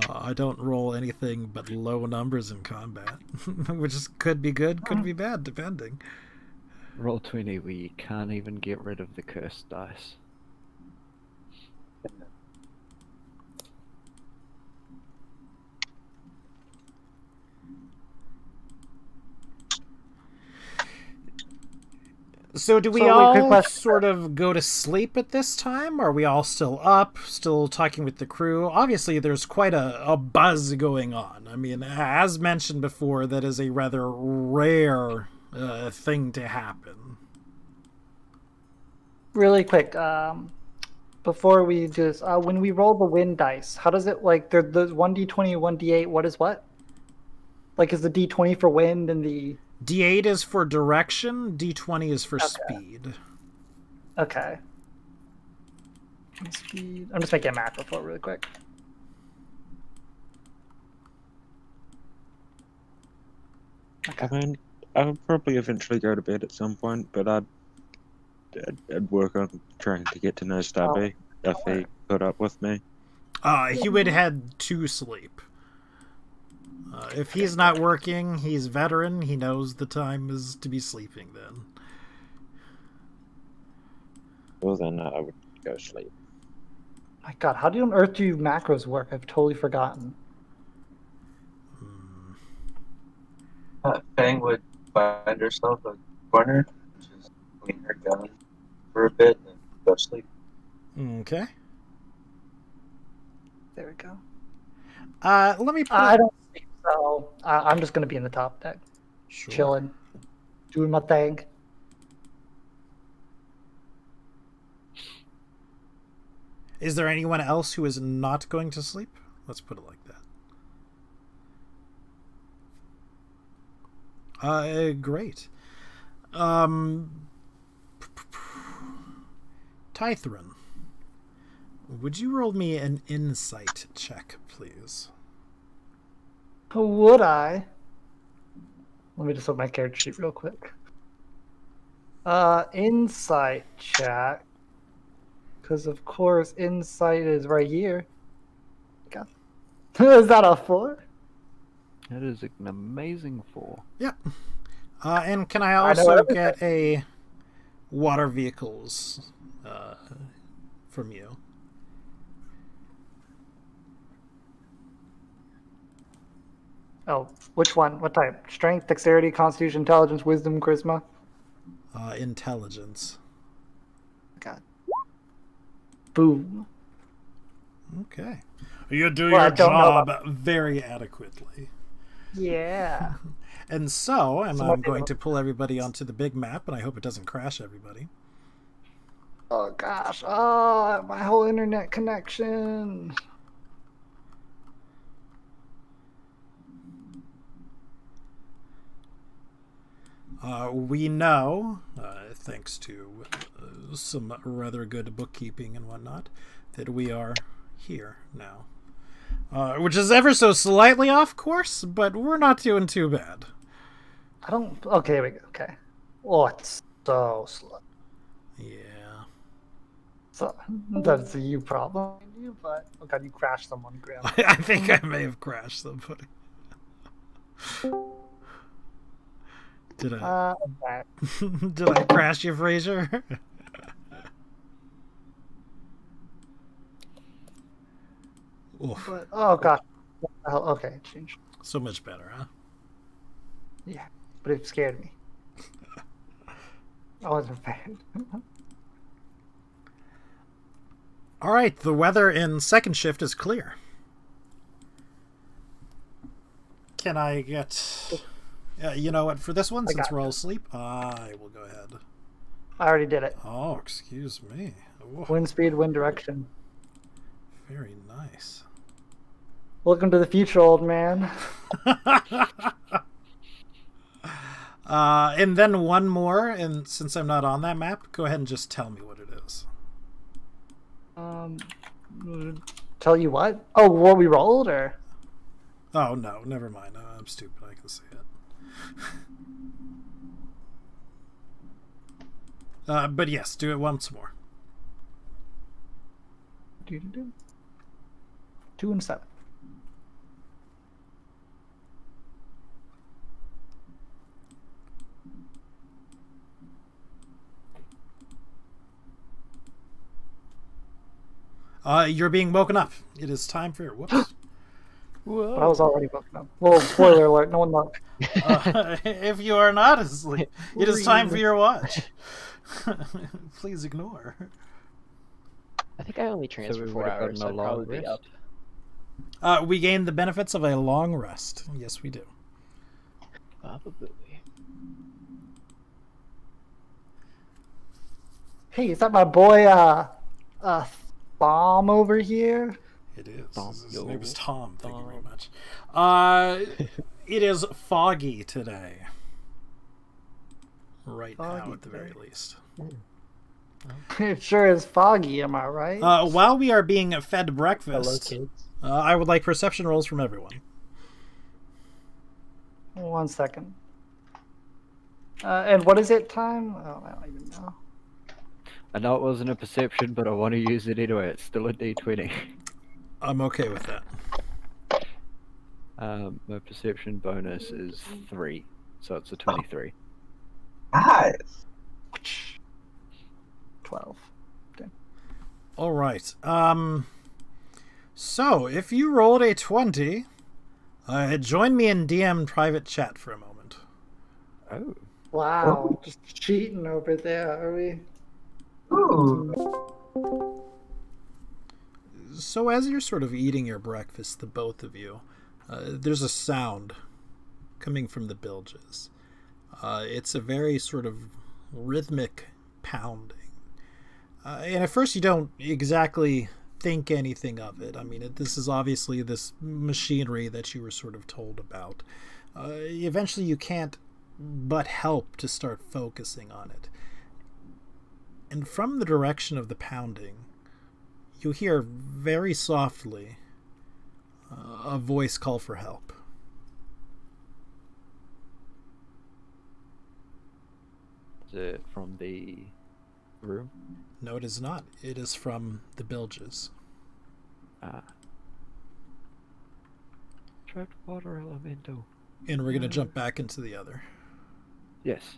I don't roll anything but low numbers in combat, which could be good, could be bad, depending. Roll 20 where you can't even get rid of the cursed dice. So do we So, wait, quick all question. sort of go to sleep at this time? Are we all still up, still talking with the crew? Obviously, there's quite a buzz going on. I mean, as mentioned before, that is a rather rare thing to happen. Really quick, before we do this, when we roll the wind dice, how does it, like, there's 1d20 and 1d8, what is what? Like, is the d20 for wind and the... D8 is for direction, D20 is for Okay. speed. Okay. Speed. I'm just making a macro for it really quick. I mean, I would probably eventually go to bed at some point, but I'd work on trying to get to know Stubby if he put up with me. He would head to sleep. If he's not working, he's veteran. He knows the time is to be sleeping then. Well, then I would go sleep. My God, how on earth do macros work? I've totally forgotten. Fang would find herself a corner, just clean her gun for a bit, and go to sleep. Okay. There we go. Let me put... I don't sleep, so I'm just going to be in the top deck, Sure. chilling, doing my thing. Is there anyone else who is not going to sleep? Let's put it like that. Great. Tythrin, would you roll me an insight check, please? Would I? Let me just open my character sheet real quick. Insight check. Because of course insight is right here. God. Is that a 4? That is an amazing 4. Yep. And can I know also everything. get a water vehicles from you? Oh, which one? What type? Strength, dexterity, constitution, intelligence, wisdom, charisma? Intelligence. God. Boom. Okay. You do Well, I your don't know job very adequately. Yeah. And so, and So I'm what- going to pull everybody onto the big map, and I hope it doesn't crash everybody. Oh gosh. Oh, my whole internet connection. We know, thanks to some rather good bookkeeping and whatnot, that we are here now. Which is ever so slightly off course, but we're not doing too bad. I don't. Okay, we go. Okay. Oh, it's so slow. Yeah. So that's a you problem. You, but oh god, you crashed someone, Graham. I think I may have crashed somebody. Did I? Okay. Did I crash you, Fraser? Oof. But oh god. Oh, okay, it changed. So much better, huh? Yeah, but it scared me. I wasn't prepared. All right, the weather in second shift is clear. Can I get... you know what, for this one, since we're all asleep, I will go ahead. I already did it. Oh, excuse me. Whoa, Wind speed, wind direction. very nice. Welcome to the future, old man. And then one more, and since I'm not on that map, go ahead and just tell me what it is. Tell you what? Oh, what we rolled, or? Oh, no, never mind. I'm stupid. I can see it. But yes, do it once more. 2 and 7. You're being woken up. It is time for your... Whoops. But I was already woken up. Well, spoiler alert, no one looked. If you are not asleep, it is time for your watch. Please ignore. I think I only transferred we 4 would've hours, gotten so a I'd long probably be rest? up. We gain the benefits of a long rest. Yes, we do. Probably. Hey, is that my boy, Thom over here? It is. Tom, His name is Tom. Thank you very Tom. much. It is foggy today. Right now, Foggy at the very today. least. It sure is foggy, am I right? While we are being fed Hello, breakfast, kids. I would like perception rolls from everyone. 1 second. And what is it time? Oh, I don't even know. I know it wasn't a perception, but I want to use it anyway. It's still a D20. I'm okay with that. My perception bonus is 3, so it's a 23. Nice. 12. All right. So, if you rolled a 20, join me in DM private chat for a moment. Oh. Wow, just cheating over there, are we? Ooh. So as you're sort of eating your breakfast, the both of you, there's a sound coming from the bilges. It's a very sort of rhythmic pounding. And at first you don't exactly think anything of it. I mean, this is obviously this machinery that you were sort of told about. Eventually you can't but help to start focusing on it. And from the direction of the pounding, you hear very softly a voice call for help. Is it from the room? No, it is not. It is from the bilges. Trapped water elemental. And we're going to jump back into the other. Yes.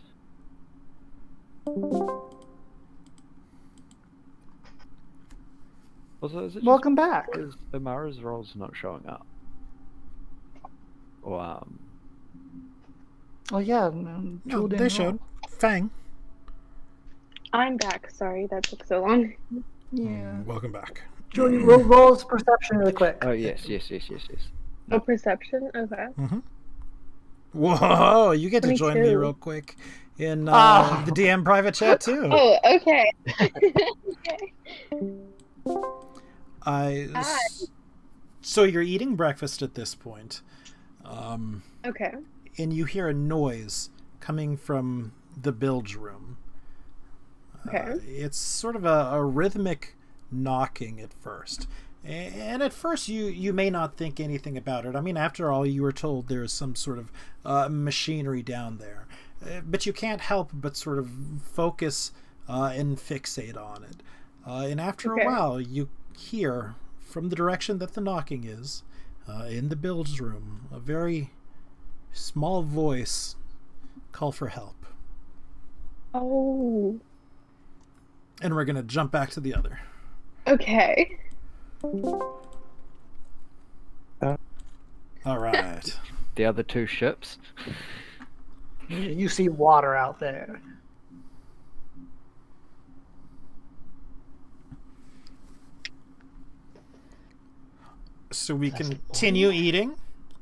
Also, is it Welcome back. because Amara's roll's not showing up? Or, Oh yeah, No, Jewel they didn't showed. roll. Fang. I'm back. Sorry, that took so long. Yeah. Welcome back. Jewel, you roll us perception really quick. oh, yes. Oh, perception? Okay. Whoa, you get to join me 22. real quick in Ah. the DM private chat too. Oh, okay. Okay. So you're eating breakfast at this point, Okay. and you hear a noise coming from the bilge room. Okay. It's sort of a rhythmic knocking at first. And at first you may not think anything about it. I mean, after all, you were told there is some sort of machinery down there. But you can't help but sort of focus and fixate on it. And after Okay. a while, you hear from the direction that the knocking is, in the bilge room, a very small voice call for help. Oh. And we're going to jump back to the other. Okay. All right. The other 2 ships. You see water out there. So we continue eating,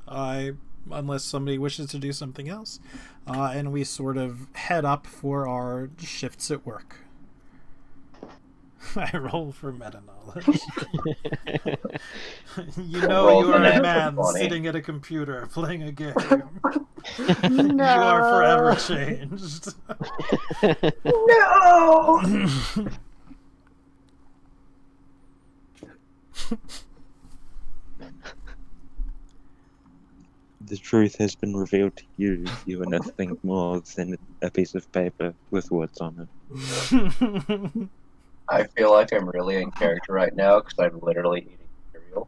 unless somebody wishes to do something else, and we sort of head up for our shifts at work. I roll for meta knowledge. You know Roll you for are a natural man 20. sitting at a computer playing a game. You are forever changed. No. The truth has been revealed to you. You are nothing more than a piece of paper with words on it. I feel like I'm really in character right now because I'm literally eating cereal.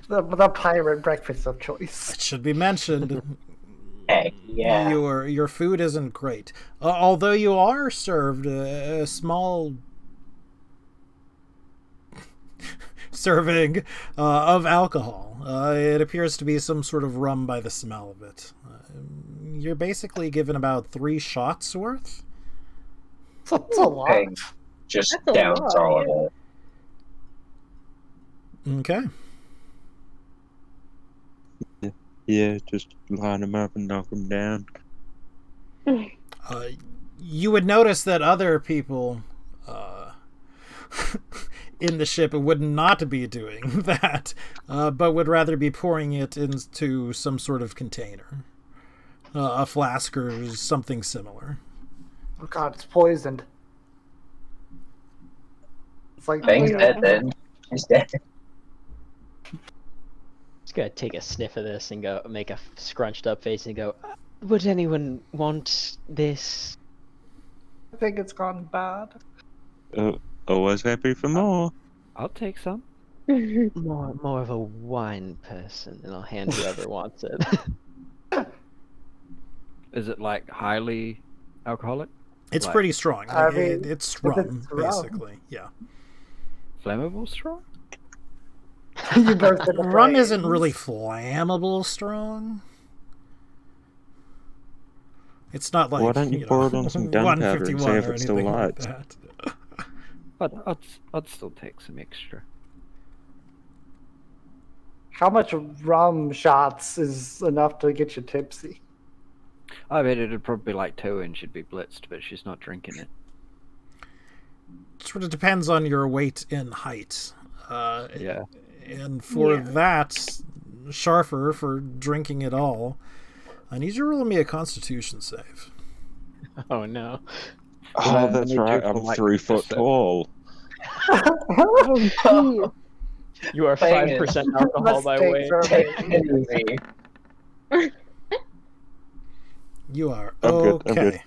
the pirate breakfast of choice. It should be mentioned. Heck yeah. Your food isn't great, although you are served a small serving of alcohol. It appears to be some sort of rum by the smell of it. You're basically given about 3 shots worth. That's a lot. Paying just That's a downs lot, all yeah. of it. Okay. Yeah, just line them up and knock them down. You would notice that other people in the ship would not be doing that, but would rather be pouring it into some sort of container, a flask or something similar. Oh god, it's poisoned. It's like Bang's yeah. dead then. He's dead. Just gonna take a sniff of this and go make a scrunched up face and go, would anyone want this? I think it's gone bad. Always happy for more. I'll take some. More of a wine person, and I'll hand whoever wants it. Is it like highly alcoholic? It's Like- pretty strong. I mean, it's if rum, it's rum. basically. Yeah. Flammable straw? You burst into Rum flames. isn't really flammable strong. It's not like Why don't you pour it on some gunpowder and see 151 if or it still anything like lights? that. I'd still take some extra. How much rum shots is enough to get you tipsy? I bet it'd probably be like 2 and she'd be blitzed, but she's not drinking it. Sort of depends on your weight and height. Yeah. And for Yeah. that, Sharfer, for drinking it all, I need you to roll me a Constitution save. Oh no. Oh, I that's need right. you I'm for, like, 3 foot just a- tall. Oh, You are Dang 5% alcohol by weight. Take it easy. You are I'm good, I'm okay.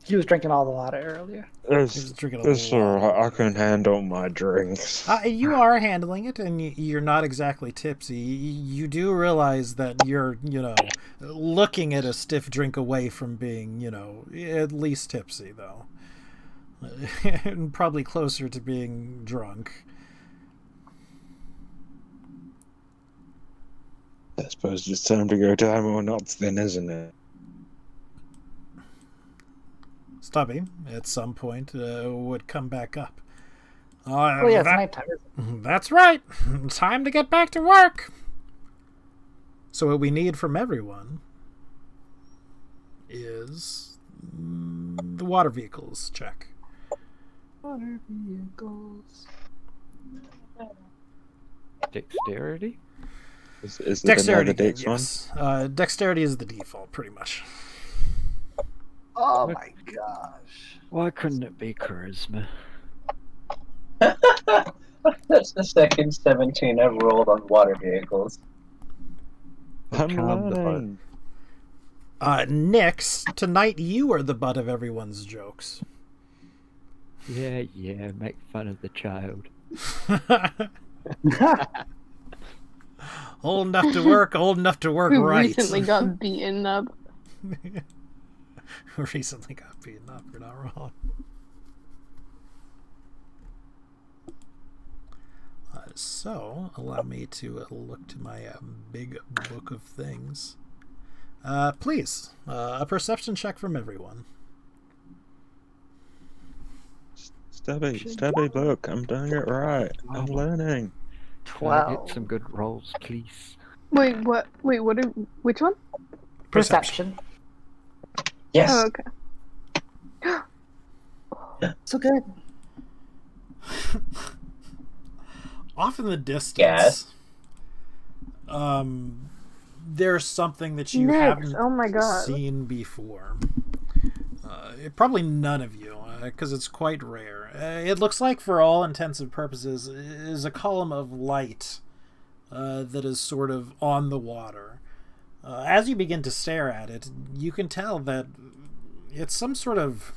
He was drinking all the water earlier. He's drinking a It's lot. alright. I can handle my drinks. You are handling it, and you're not exactly tipsy. You do realize that you're, looking at a stiff drink away from being, at least tipsy, though. And probably closer to being drunk. I suppose it's time to go time or not then, isn't it? Stubby, at some point, would come back up. Oh yeah, it's nighttime. That's right. Time to get back to work. So what we need from everyone is the water vehicles check. Water vehicles. Dexterity? Is it Dexterity, another Dex one? yes. Dexterity is the default, pretty much. Oh my gosh. Why couldn't it be charisma? That's the second 17 I've rolled on water vehicles. I'm Calm the learning. Nix, tonight you are the butt of everyone's jokes. Yeah, make fun of the child. Old enough to work who right. recently got beaten up. Recently got beaten up, you're not wrong. So, allow me to look to my big book of things. Please, a perception check from everyone. Stubby, look, I'm doing it right. I'm learning. Can I 12. get some good rolls, please? Wait, what? Wait, what? Which one? Perception. Yes. Oh, okay. So good. Off in the distance, Yes. there's something that you Next. haven't Oh my God. seen before. Probably none of you, because it's quite rare. It looks like, for all intents and purposes, is a column of light that is sort of on the water. As you begin to stare at it, you can tell that it's some sort of...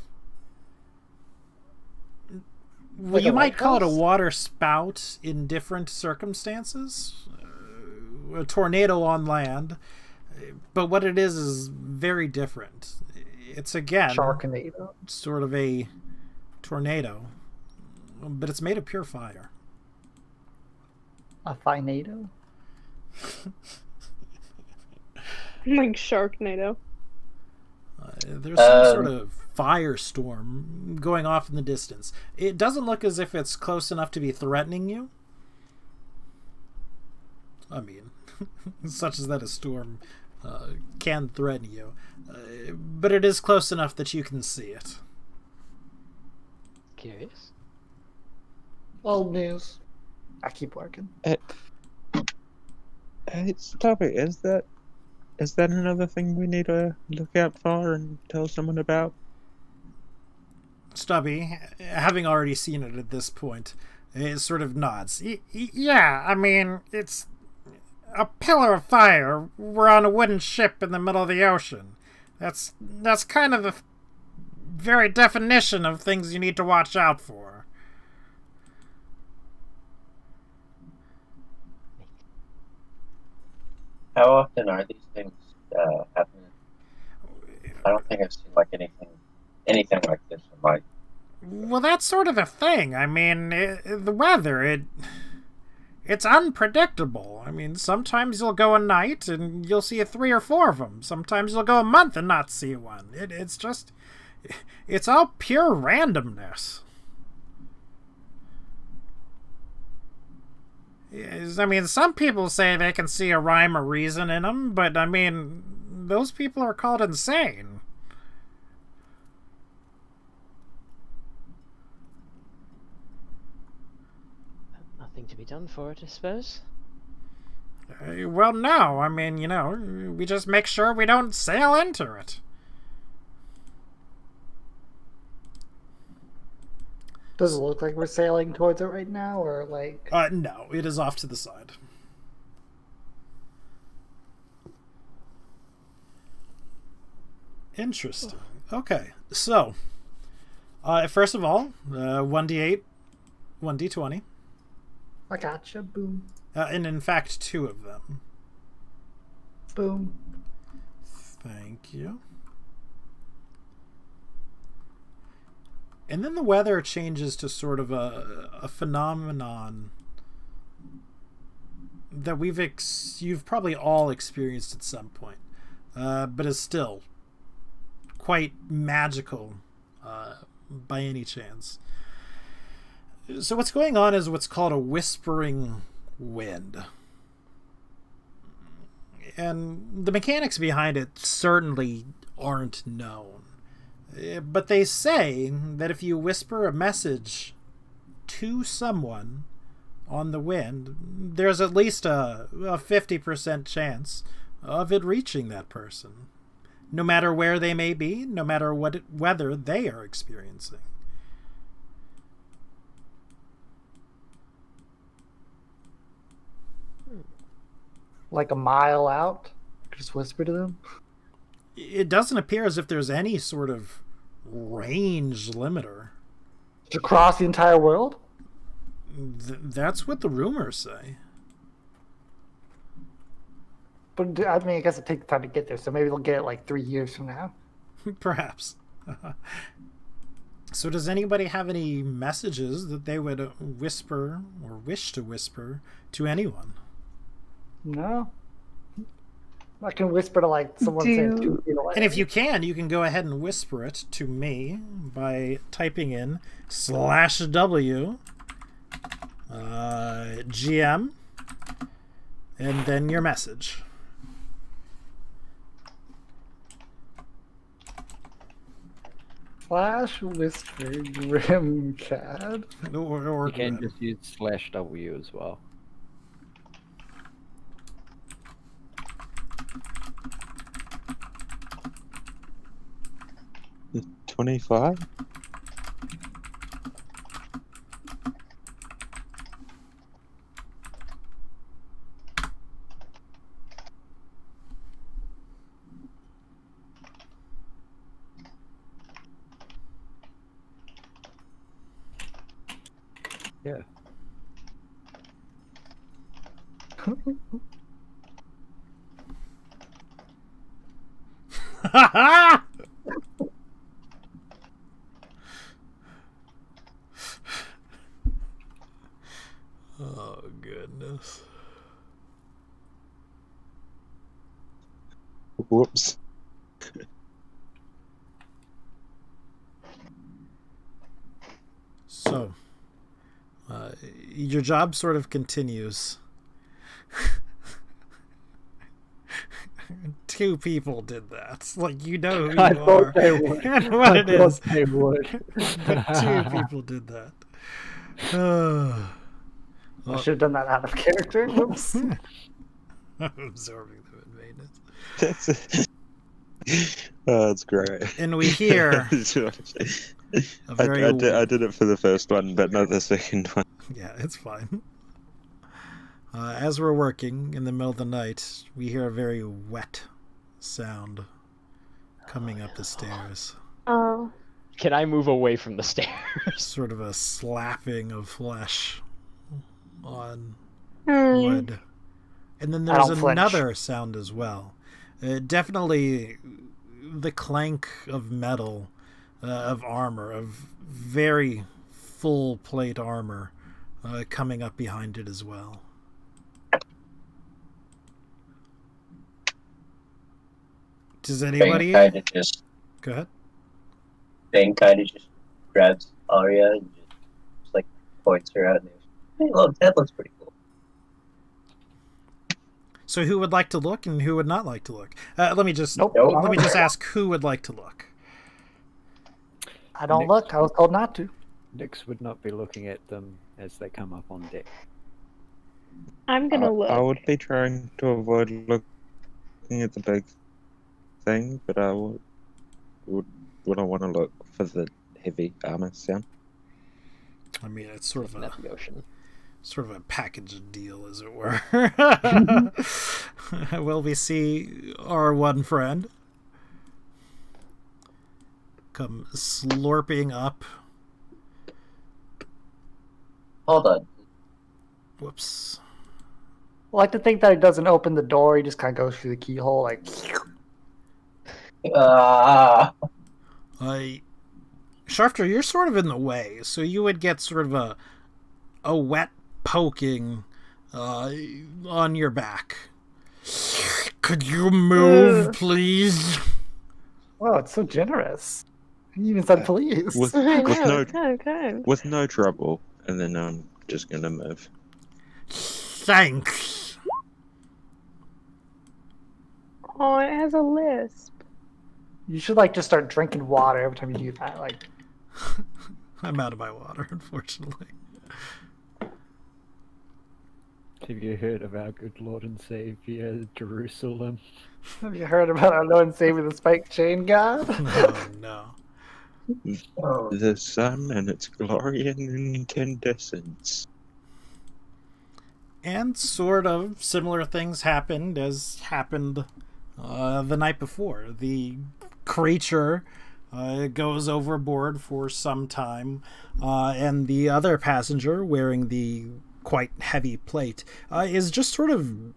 Well, Like you a might call it a lighthouse? water spout in different circumstances. A tornado on land. But what it is very different. It's, again, Sharknado. sort of a tornado, but it's made of pure fire. A finado. Like Sharknado. There's some sort of firestorm going off in the distance. It doesn't look as if it's close enough to be threatening you. I mean, such as that a storm can threaten you. But it is close enough that you can see it. Curious. Old news. I keep working. Hey, Stubby, is that another thing we need to look out for and tell someone about? Stubby, having already seen it at this point, it sort of nods. Yeah, I mean, it's a pillar of fire. We're on a wooden ship in the middle of the ocean. That's kind of the very definition of things you need to watch out for. How often are these things happening? I don't think I've seen like anything like this in my... Well, that's sort of the thing. I mean, the weather, it's unpredictable. I mean, sometimes you'll go a night and you'll see 3 or 4 of them. Sometimes you'll go a month and not see one. It's all pure randomness. I mean, some people say they can see a rhyme or reason in them, but I mean, those people are called insane. Nothing to be done for it, I suppose. Well, no. I mean, we just make sure we don't sail into it. Does it look like we're sailing towards it right now, or like? No, it is off to the side. Interesting. Okay, so first of all, 1d8, 1d20, I gotcha. Boom. and in fact 2 of them. Boom. Thank you. And then the weather changes to sort of a phenomenon that you've probably all experienced at some point, but is still quite magical by any chance. So what's going on is what's called a whispering wind. And the mechanics behind it certainly aren't known. But they say that if you whisper a message to someone on the wind, there's at least a 50% chance of it reaching that person, no matter where they may be, no matter what weather they are experiencing. Like a mile out? Just whisper to them? It doesn't appear as if there's any sort of range limiter. To cross the entire world? That's what the rumors say. But I mean, I guess it takes time to get there, so maybe they'll get it like 3 years from now. Perhaps. So does anybody have any messages that they would whisper or wish to whisper to anyone? No. I can whisper to like someone saying 2 feet away. And if you can go ahead and whisper it to me by typing in /W GM and then your message. Flash, Whisper, Grimcad. Or You can Grim. just use /W as well. The 25? Yeah. Oh, goodness. Whoops. So, your job sort of continues. Two people did that. Like, you know who you I are thought they would. and what it I thought is. they would. But two people did that. I should have done that out of character. Whoops. I'm absorbing the maintenance. That's oh, that's great. And we hear a very I did it for the first one, but not the second one. Yeah, it's fine. As we're working in the middle of the night, we hear a very wet sound coming up the stairs. Oh. Can I move away from the stairs? Sort of a slapping of flesh on Hmm. wood. And then I there's don't flinch. another sound as well. Definitely the clank of metal, of armor, of very full plate armor coming up behind it as well. Does anybody... Bane kind of just Go ahead. grabs Arya and just like points her out and goes, "Hey, look, that looks pretty cool." So who would like to look and who would not like to look? Let me just Nope. let me just ask who would like to look. I don't look. I was told not to. Nyx would not be looking at them as they come up on deck. I'm gonna look. I would be trying to avoid looking at the big thing, but I would I want to look for the heavy armor sound. I mean, it's sort of Looking at the ocean. a package deal, as it were. Will we see our one friend come slurping up? Hold on. Whoops. I like to think that he doesn't open the door. He just kind of goes through the keyhole, like. Shafter, you're sort of in the way, so you would get sort of a wet poking on your back. Could you move, please? Wow, it's so generous. He even said please. With, I with know, no it's kind of kind. with no trouble, and then I'm just gonna move. Thanks. Oh, it has a lisp. You should like just start drinking water every time you do that. Like, I'm out of my water, unfortunately. Have you heard of our good Lord and Savior, Jerusalem? have you heard about our Lord and Savior, the spike chain god? Oh, no. Oh, The sun and its glory and incandescence. And sort of similar things happened as happened the night before. The creature goes overboard for some time, and the other passenger, wearing the quite heavy plate, is just sort of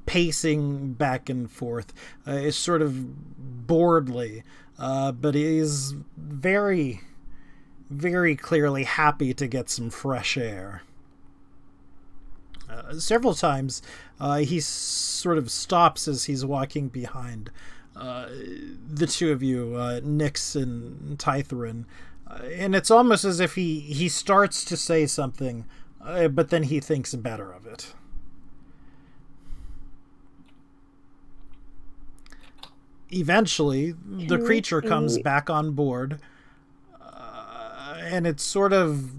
pacing back and forth. Is sort of boredly, but is very, very clearly happy to get some fresh air. Several times he sort of stops as he's walking behind the two of you, Nyx and Tytherin, and it's almost as if he starts to say something, but then he thinks better of it. Eventually, the Can we creature comes eat? back on board, and it sort of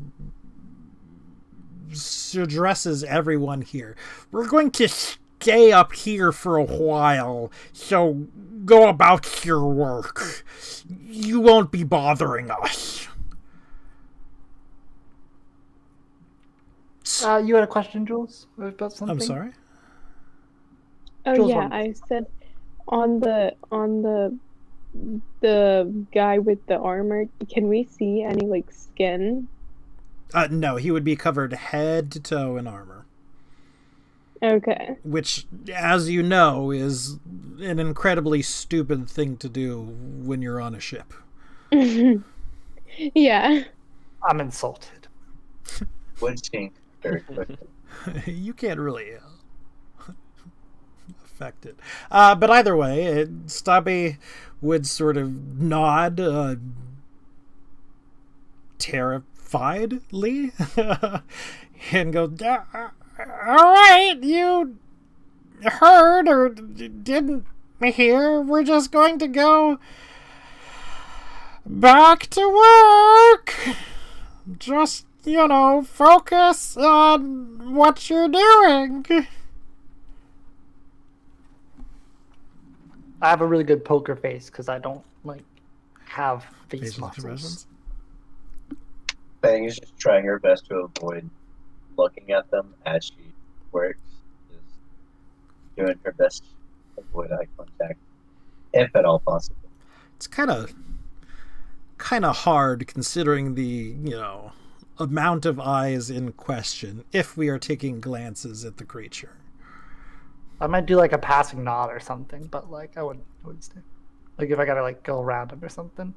addresses everyone here. We're going to stay up here for a while, so go about your work. You won't be bothering us. You had a question, Jules, about something? I'm sorry? Oh Jules yeah, wanted- I said on the guy with the armor, can we see any like skin? No, he would be covered head to toe in armor. Okay. Which, as you know, is an incredibly stupid thing to do when you're on a ship. Yeah. I'm insulted. Would stink very quickly. You can't really affect it. But either way, Stubby would sort of nod terrifiedly and go, all right, you heard or didn't hear. We're just going to go back to work. Just, focus on what you're doing. I have a really good poker face because I don't have face Facial muscles. expressions. Bang is just trying her best to avoid looking at them as she works. Just doing her best to avoid eye contact, if at all possible. It's kind of hard considering the amount of eyes in question if we are taking glances at the creature. I might do like a passing nod or something, but I wouldn't stay. Like if I gotta go around him or something.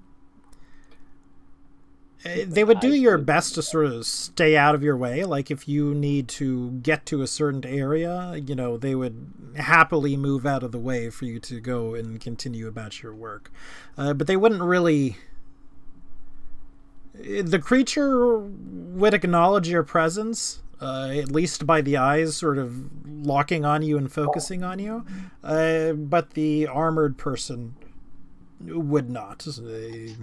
They would do your best to sort of stay out of your way. Like if you need to get to a certain area, they would happily move out of the way for you to go and continue about your work. But they wouldn't really... The creature would acknowledge your presence, at least by the eyes sort of locking on you and focusing on you. But the armored person would not. They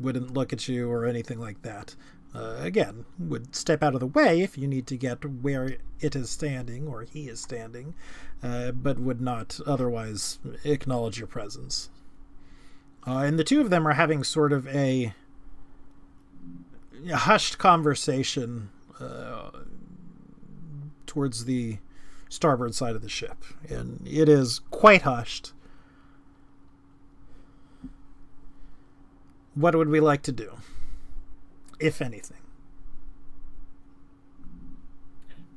wouldn't look at you or anything like that. Again, would step out of the way if you need to get where it is standing or he is standing, but would not otherwise acknowledge your presence. And the two of them are having sort of a hushed conversation towards the starboard side of the ship, and it is quite hushed. What would we like to do, if anything?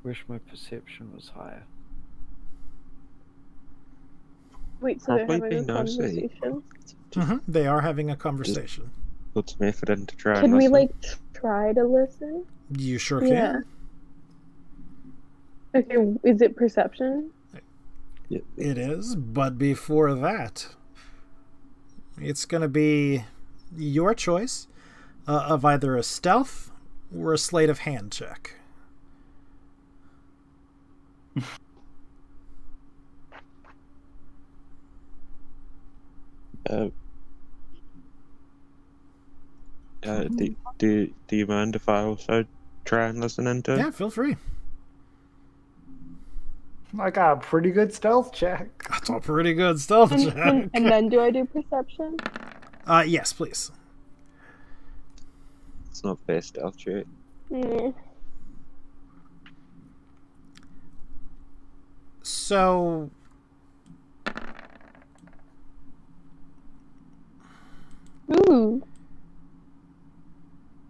Wish my perception was higher. Wait, so they're Probably having be a nice, eh? conversation? They are having a conversation. Put some effort in to try Can and we listen. try to listen? You sure Yeah. can. Okay, is it perception? It is, but before that, it's going to be your choice of either a stealth or a sleight of hand check. Do you mind if I also try and listen into it? Yeah, feel free. I got a pretty good stealth check. That's a pretty good stealth check. And then do I do perception? Yes, please. It's not fair stealth check. Mm. So... Ooh.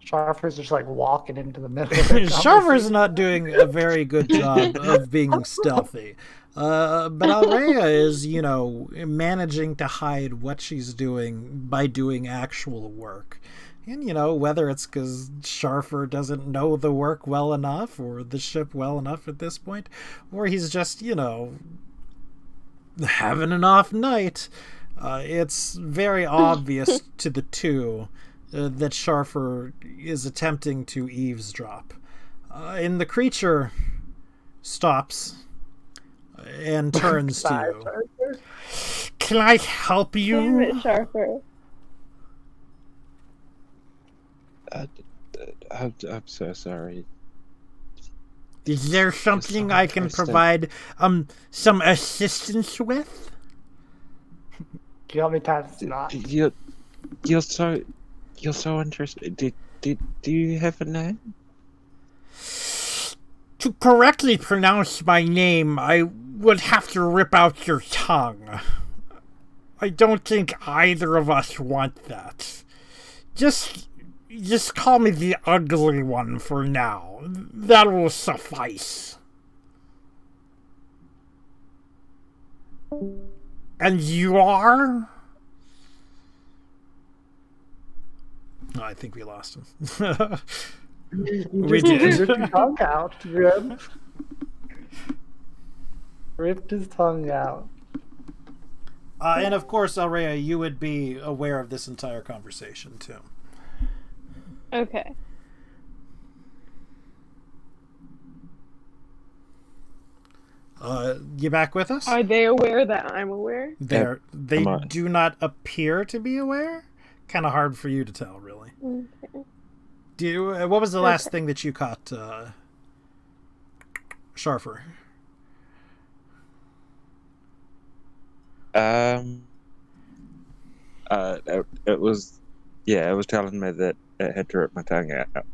Sharfer's just walking into the middle of the Sharfer's not doing a very good job of being stealthy. But Alrea is, managing to hide what she's doing by doing actual work. And, whether it's because Sharfer doesn't know the work well enough or the ship well enough at this point, or he's just, having an off night. It's very obvious to the two that Sharfer is attempting to eavesdrop. And the creature stops and turns to you. Can I help Damn you? it, Sharper. I'm so sorry. Is there something I can Understand. provide some assistance with? Do you want me to not? You're so interested. Do you have a name? To correctly pronounce my name, I would have to rip out your tongue. I don't think either of us want that. Just call me the ugly one for now. That will suffice. And you are? Oh, I think we lost him. We did. Ripped his tongue out, Grim. Ripped his tongue out. And of course, Alrea, you would be aware of this entire conversation too. Okay. You back with us? Are they aware that I'm aware? They I'm do not appear to be aware. Kind of hard for you to tell, really. Okay. What was the last Okay. thing that you caught, Sharfer? It was, yeah, it was telling me that it had to rip my tongue out.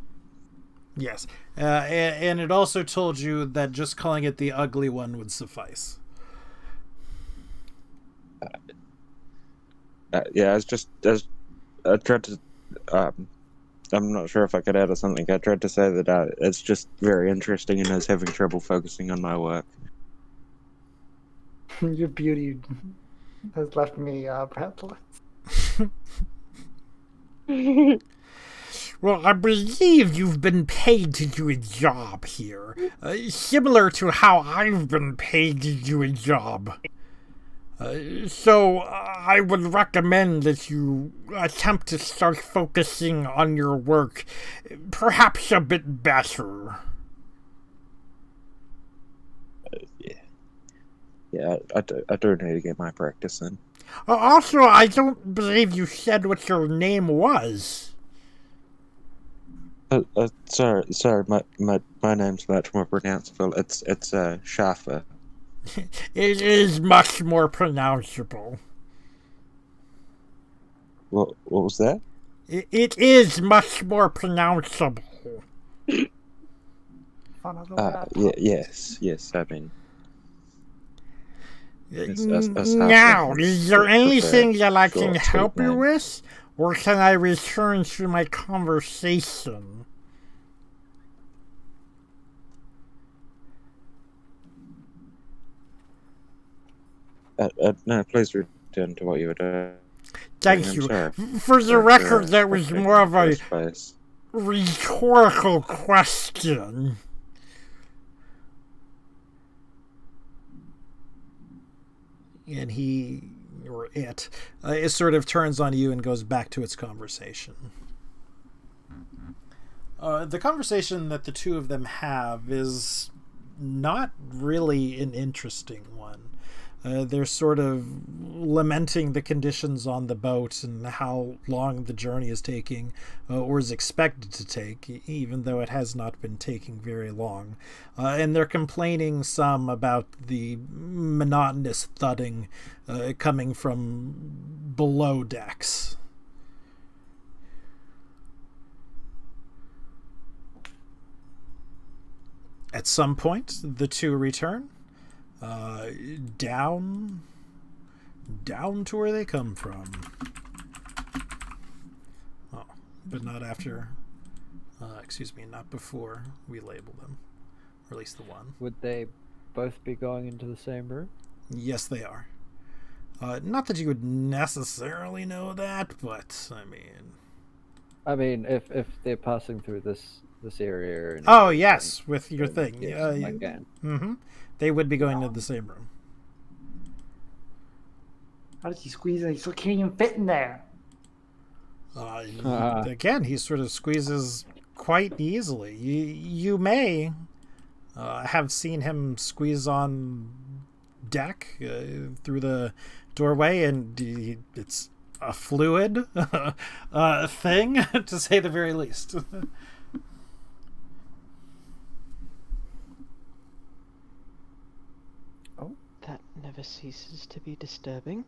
Yes. And it also told you that just calling it the ugly one would suffice. Yeah, I tried to, I'm not sure if I could add or something. I tried to say that it's just very interesting and I was having trouble focusing on my work. Your beauty has left me breathless. Well, I believe you've been paid to do a job here. Similar to how I've been paid to do a job. So I would recommend that you attempt to start focusing on your work perhaps a bit better. Yeah, I do need to get my practice in. Also, I don't believe you said what your name was. Sorry, my name's much more pronounceable. It's Shafa. It is much more pronounceable. What was that? It is much more pronounceable. Yes. I mean, Now, is there anything that I can short, help sweet you name. with? Or can I return to my conversation? No, please return to what you were doing. Thank I'm you. sorry. For the record, that was more of a First place. rhetorical question. And it sort of turns on you and goes back to its conversation. The conversation that the two of them have is not really an interesting one. They're sort of lamenting the conditions on the boat and how long the journey is taking, or is expected to take, even though it has not been taking very long. And they're complaining some about the monotonous thudding coming from below decks. At some point, the two return. Down to where they come from. Oh, but not after, not before we label them, or at least the one. Would they both be going into the same room? Yes, they are. Not that you would necessarily know that, but I mean, if they're passing through this area. And oh yes, with your thing. yes, I can. Mm-hmm. They would be going to the same room. How does he squeeze in? He still can't even fit in there. Again, he sort of squeezes quite easily. You may have seen him squeeze on deck through the doorway, and it's a fluid thing, to say the very least. never ceases to be disturbing.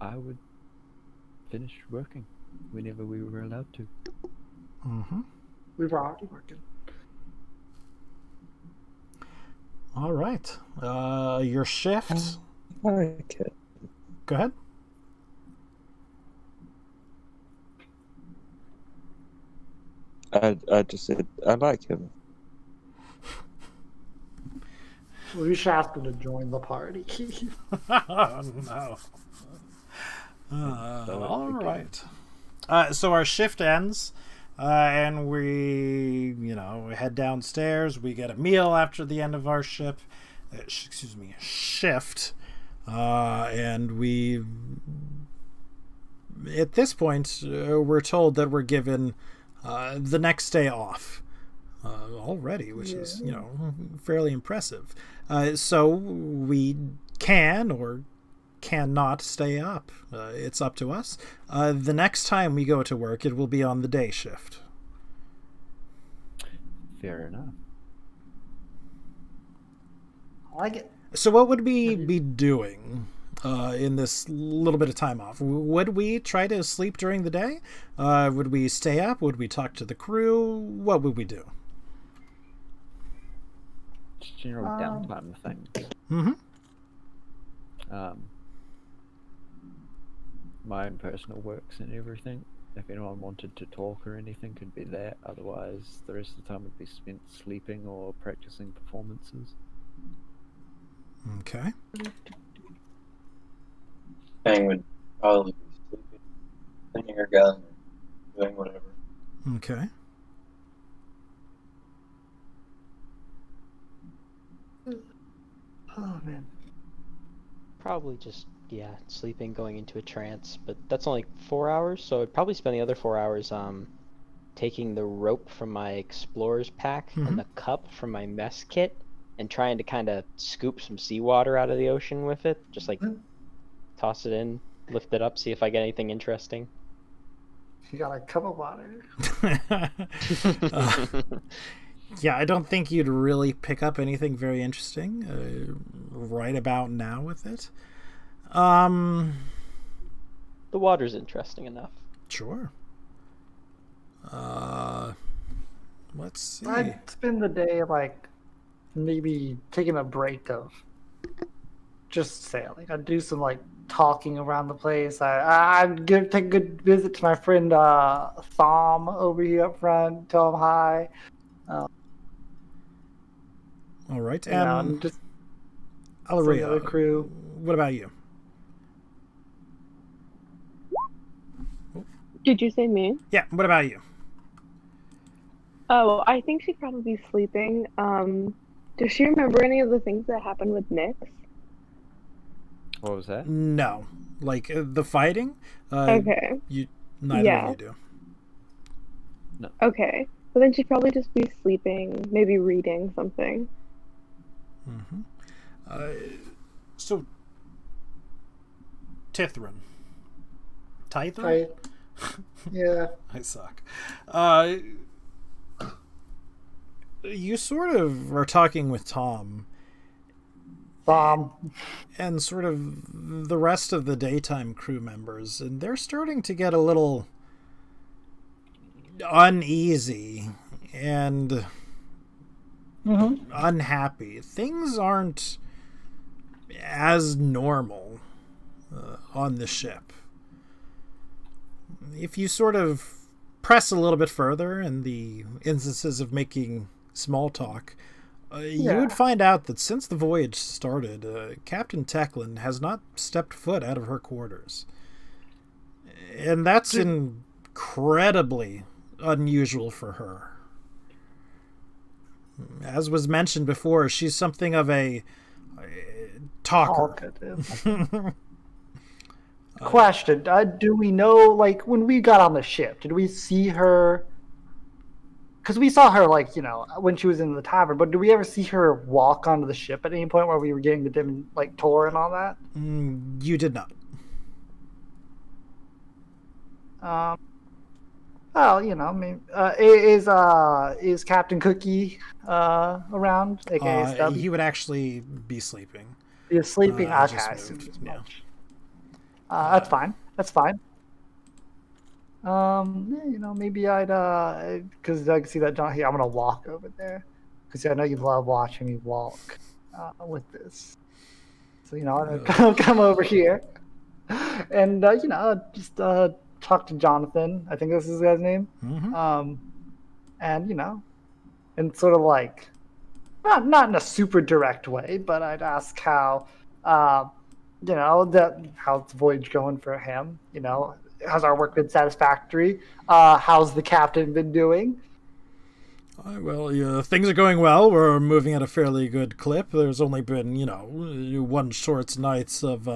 I would finish working whenever we were allowed to. Mm-hmm. We were already working. All right. Your shift. I like it. Go ahead. I just said I like him. We should ask him to join the party. Oh, no. All right. So our shift ends, and we head downstairs. We get a meal after the end of our shift, and we. At this point, we're told that we're given the next day off already, which is fairly impressive. So we can or cannot stay up. It's up to us. The next time we go to work, it will be on the day shift. Fair enough. I like it. So what would we be doing in this little bit of time off? Would we try to sleep during the day? Would we stay up? Would we talk to the crew? What would we do? Just general downtime things. Mm-hmm. My own personal works and everything. If anyone wanted to talk or anything, could be that. Otherwise, the rest of the time would be spent sleeping or practicing performances. Okay. Fang would probably be sleeping, cleaning her gun, or doing whatever. Okay. Oh man. Probably just, sleeping, going into a trance, but that's only 4 hours, so I'd probably spend the other 4 hours taking the rope from my explorer's pack and the cup from my mess kit and trying to kind of scoop some seawater out of the ocean with it. Just like toss it in, lift it up, see if I get anything interesting. You got a cup of water. Yeah, I don't think you'd really pick up anything very interesting right about now with it. The water's interesting enough. Sure. Let's see. I'd spend the day maybe taking a break of just sailing. I'd do some talking around the place. I'd take a good visit to my friend Thom over here up front. Tell him hi. All right, And just Alaria, the other crew. What about you? Did you say me? Yeah, what about you? Oh, I think she'd probably be sleeping. Does she remember any of the things that happened with Nyx? What was that? No, the fighting. Okay. Neither of you do. No. Okay. So then she'd probably just be sleeping, maybe reading something. Mm-hmm. So, Tithrin. Tithrin? Right. Yeah. I suck. You sort of are talking with Tom and sort of the rest of the daytime crew members, and they're starting to get a little uneasy and unhappy. Things aren't as normal on the ship. If you sort of press a little bit further in the instances of making small talk, you would find out that since the voyage started, Captain Tecklin has not stepped foot out of her quarters. And that's incredibly unusual for her. As was mentioned before, she's something of a talker. Question: do we know, when we got on the ship, did we see her? Because we saw her, when she was in the tavern, but did we ever see her walk onto the ship at any point where we were getting the dim, tour and all that? You did not. Oh, I mean, is Captain Cookie around, aka Stubby? He would actually be sleeping. He's sleeping. I Okay, just I assumed moved. as Yeah. much. That's fine. That's fine. Maybe because I can see that John here. I'm gonna walk over there because I know you love watching me walk with this. So I'm gonna come over here and just talk to Jonathan. I think this is his guy's name. Mm-hmm. And and sort of like not in a super direct way, but I'd ask how how's the voyage going for him. Has our work been satisfactory? How's the captain been doing? Well, yeah, things are going well. We're moving at a fairly good clip. There's only been, one short nights of,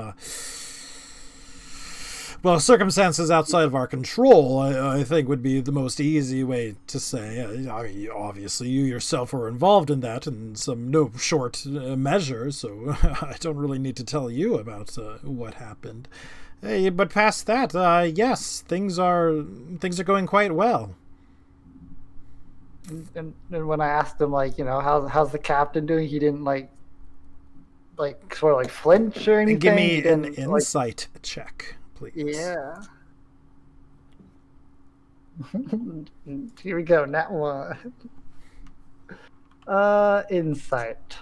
circumstances outside of our control, I think would be the most easy way to say. I mean, obviously, you yourself were involved in that in some no short measure, so I don't really need to tell you about what happened. But past that, yes, things are going quite well. And when I asked him, how's the captain doing, he didn't sort of flinch or anything. Give me an insight check, please. Yeah. Here we go. Nat 1. Insight.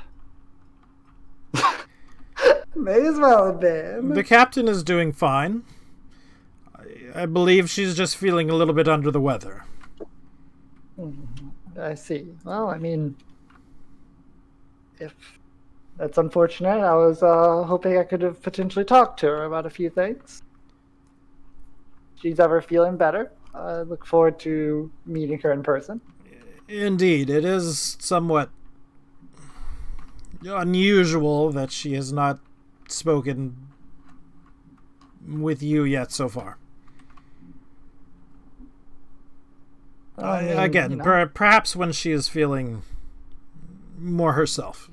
May as well have been. The captain is doing fine. I believe she's just feeling a little bit under the weather. I see. Well, I mean, if that's unfortunate, I was hoping I could have potentially talked to her about a few things. She's ever feeling better. I look forward to meeting her in person. Indeed, it is somewhat unusual that she has not spoken with you yet so far. Again, perhaps when she is feeling more herself.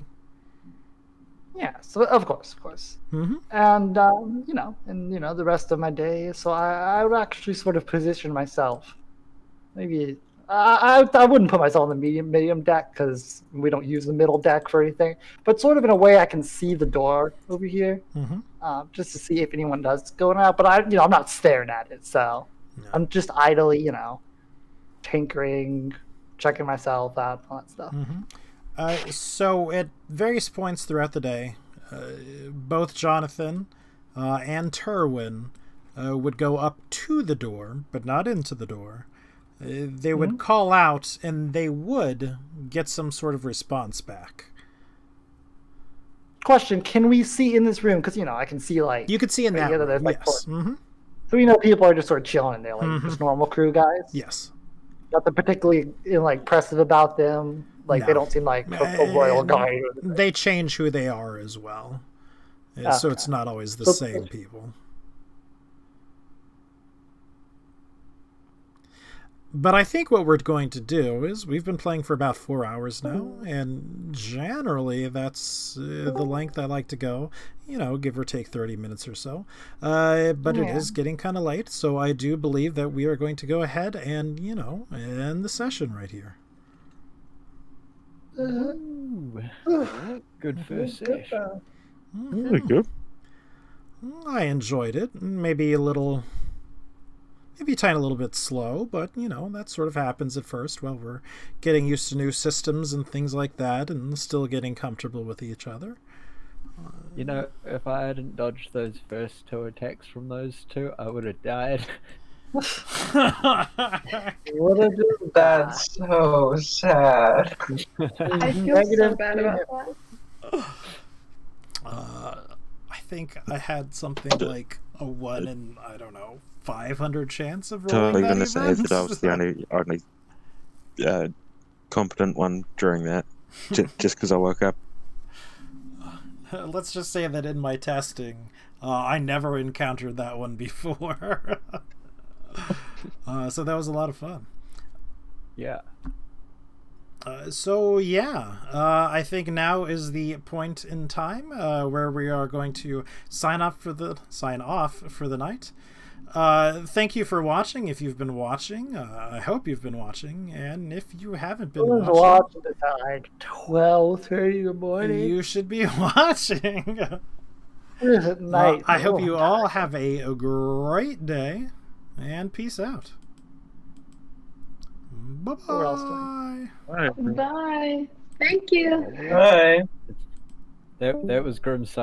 Yeah, so of course. Mm-hmm. And the rest of my day. So I would actually sort of position myself. Maybe I wouldn't put myself on the medium deck because we don't use the middle deck for anything. But sort of in a way, I can see the door over here, just to see if anyone does go in and out. But I'm not staring at it, so no. I'm just idly, tinkering, checking myself out, all that stuff. So at various points throughout the day, both Jonathan and Terwin would go up to the door, but not into the door. They would call out, and they would get some sort of response back. Question, can we see in this room? Because, I can see, You could see in that room, yes. So, people are just sort of chilling in there, just normal crew guys? Yes. Nothing particularly impressive about them. No. They don't seem like a royal guard. They change who they are as well. Okay. So it's not always the same people. But I think what we're going to do is we've been playing for about 4 hours now, and generally that's the length I like to go, give or take 30 minutes or so. But it is getting kind of late, so I do believe that we are going to go ahead and, end the session right here. Good first session. Really good. I enjoyed it. Maybe a tiny little bit slow, but that sort of happens at first while we're getting used to new systems and things like that, and still getting comfortable with each other. If I hadn't dodged those first 2 attacks from those 2, I would have died. That's so sad. I feel so bad about that. I think I had something like a 1 in, 500 chance of rolling Totally that going to say that I was the only competent one during that, just because I woke up. Let's just say that in my testing, I never encountered that one before. So that was a lot of fun. Yeah. I think now is the point in time where we are going to sign off for the night. Thank you for watching. If you've been watching, I hope you've been watching. And if you haven't been I was watching, watching at like 12:30 in the morning. you should be watching. It is at night. I hope Oh, you God. all have a great day, and peace out. Where else do Bye-bye. Bye. Thank you. Bye. That was Grim's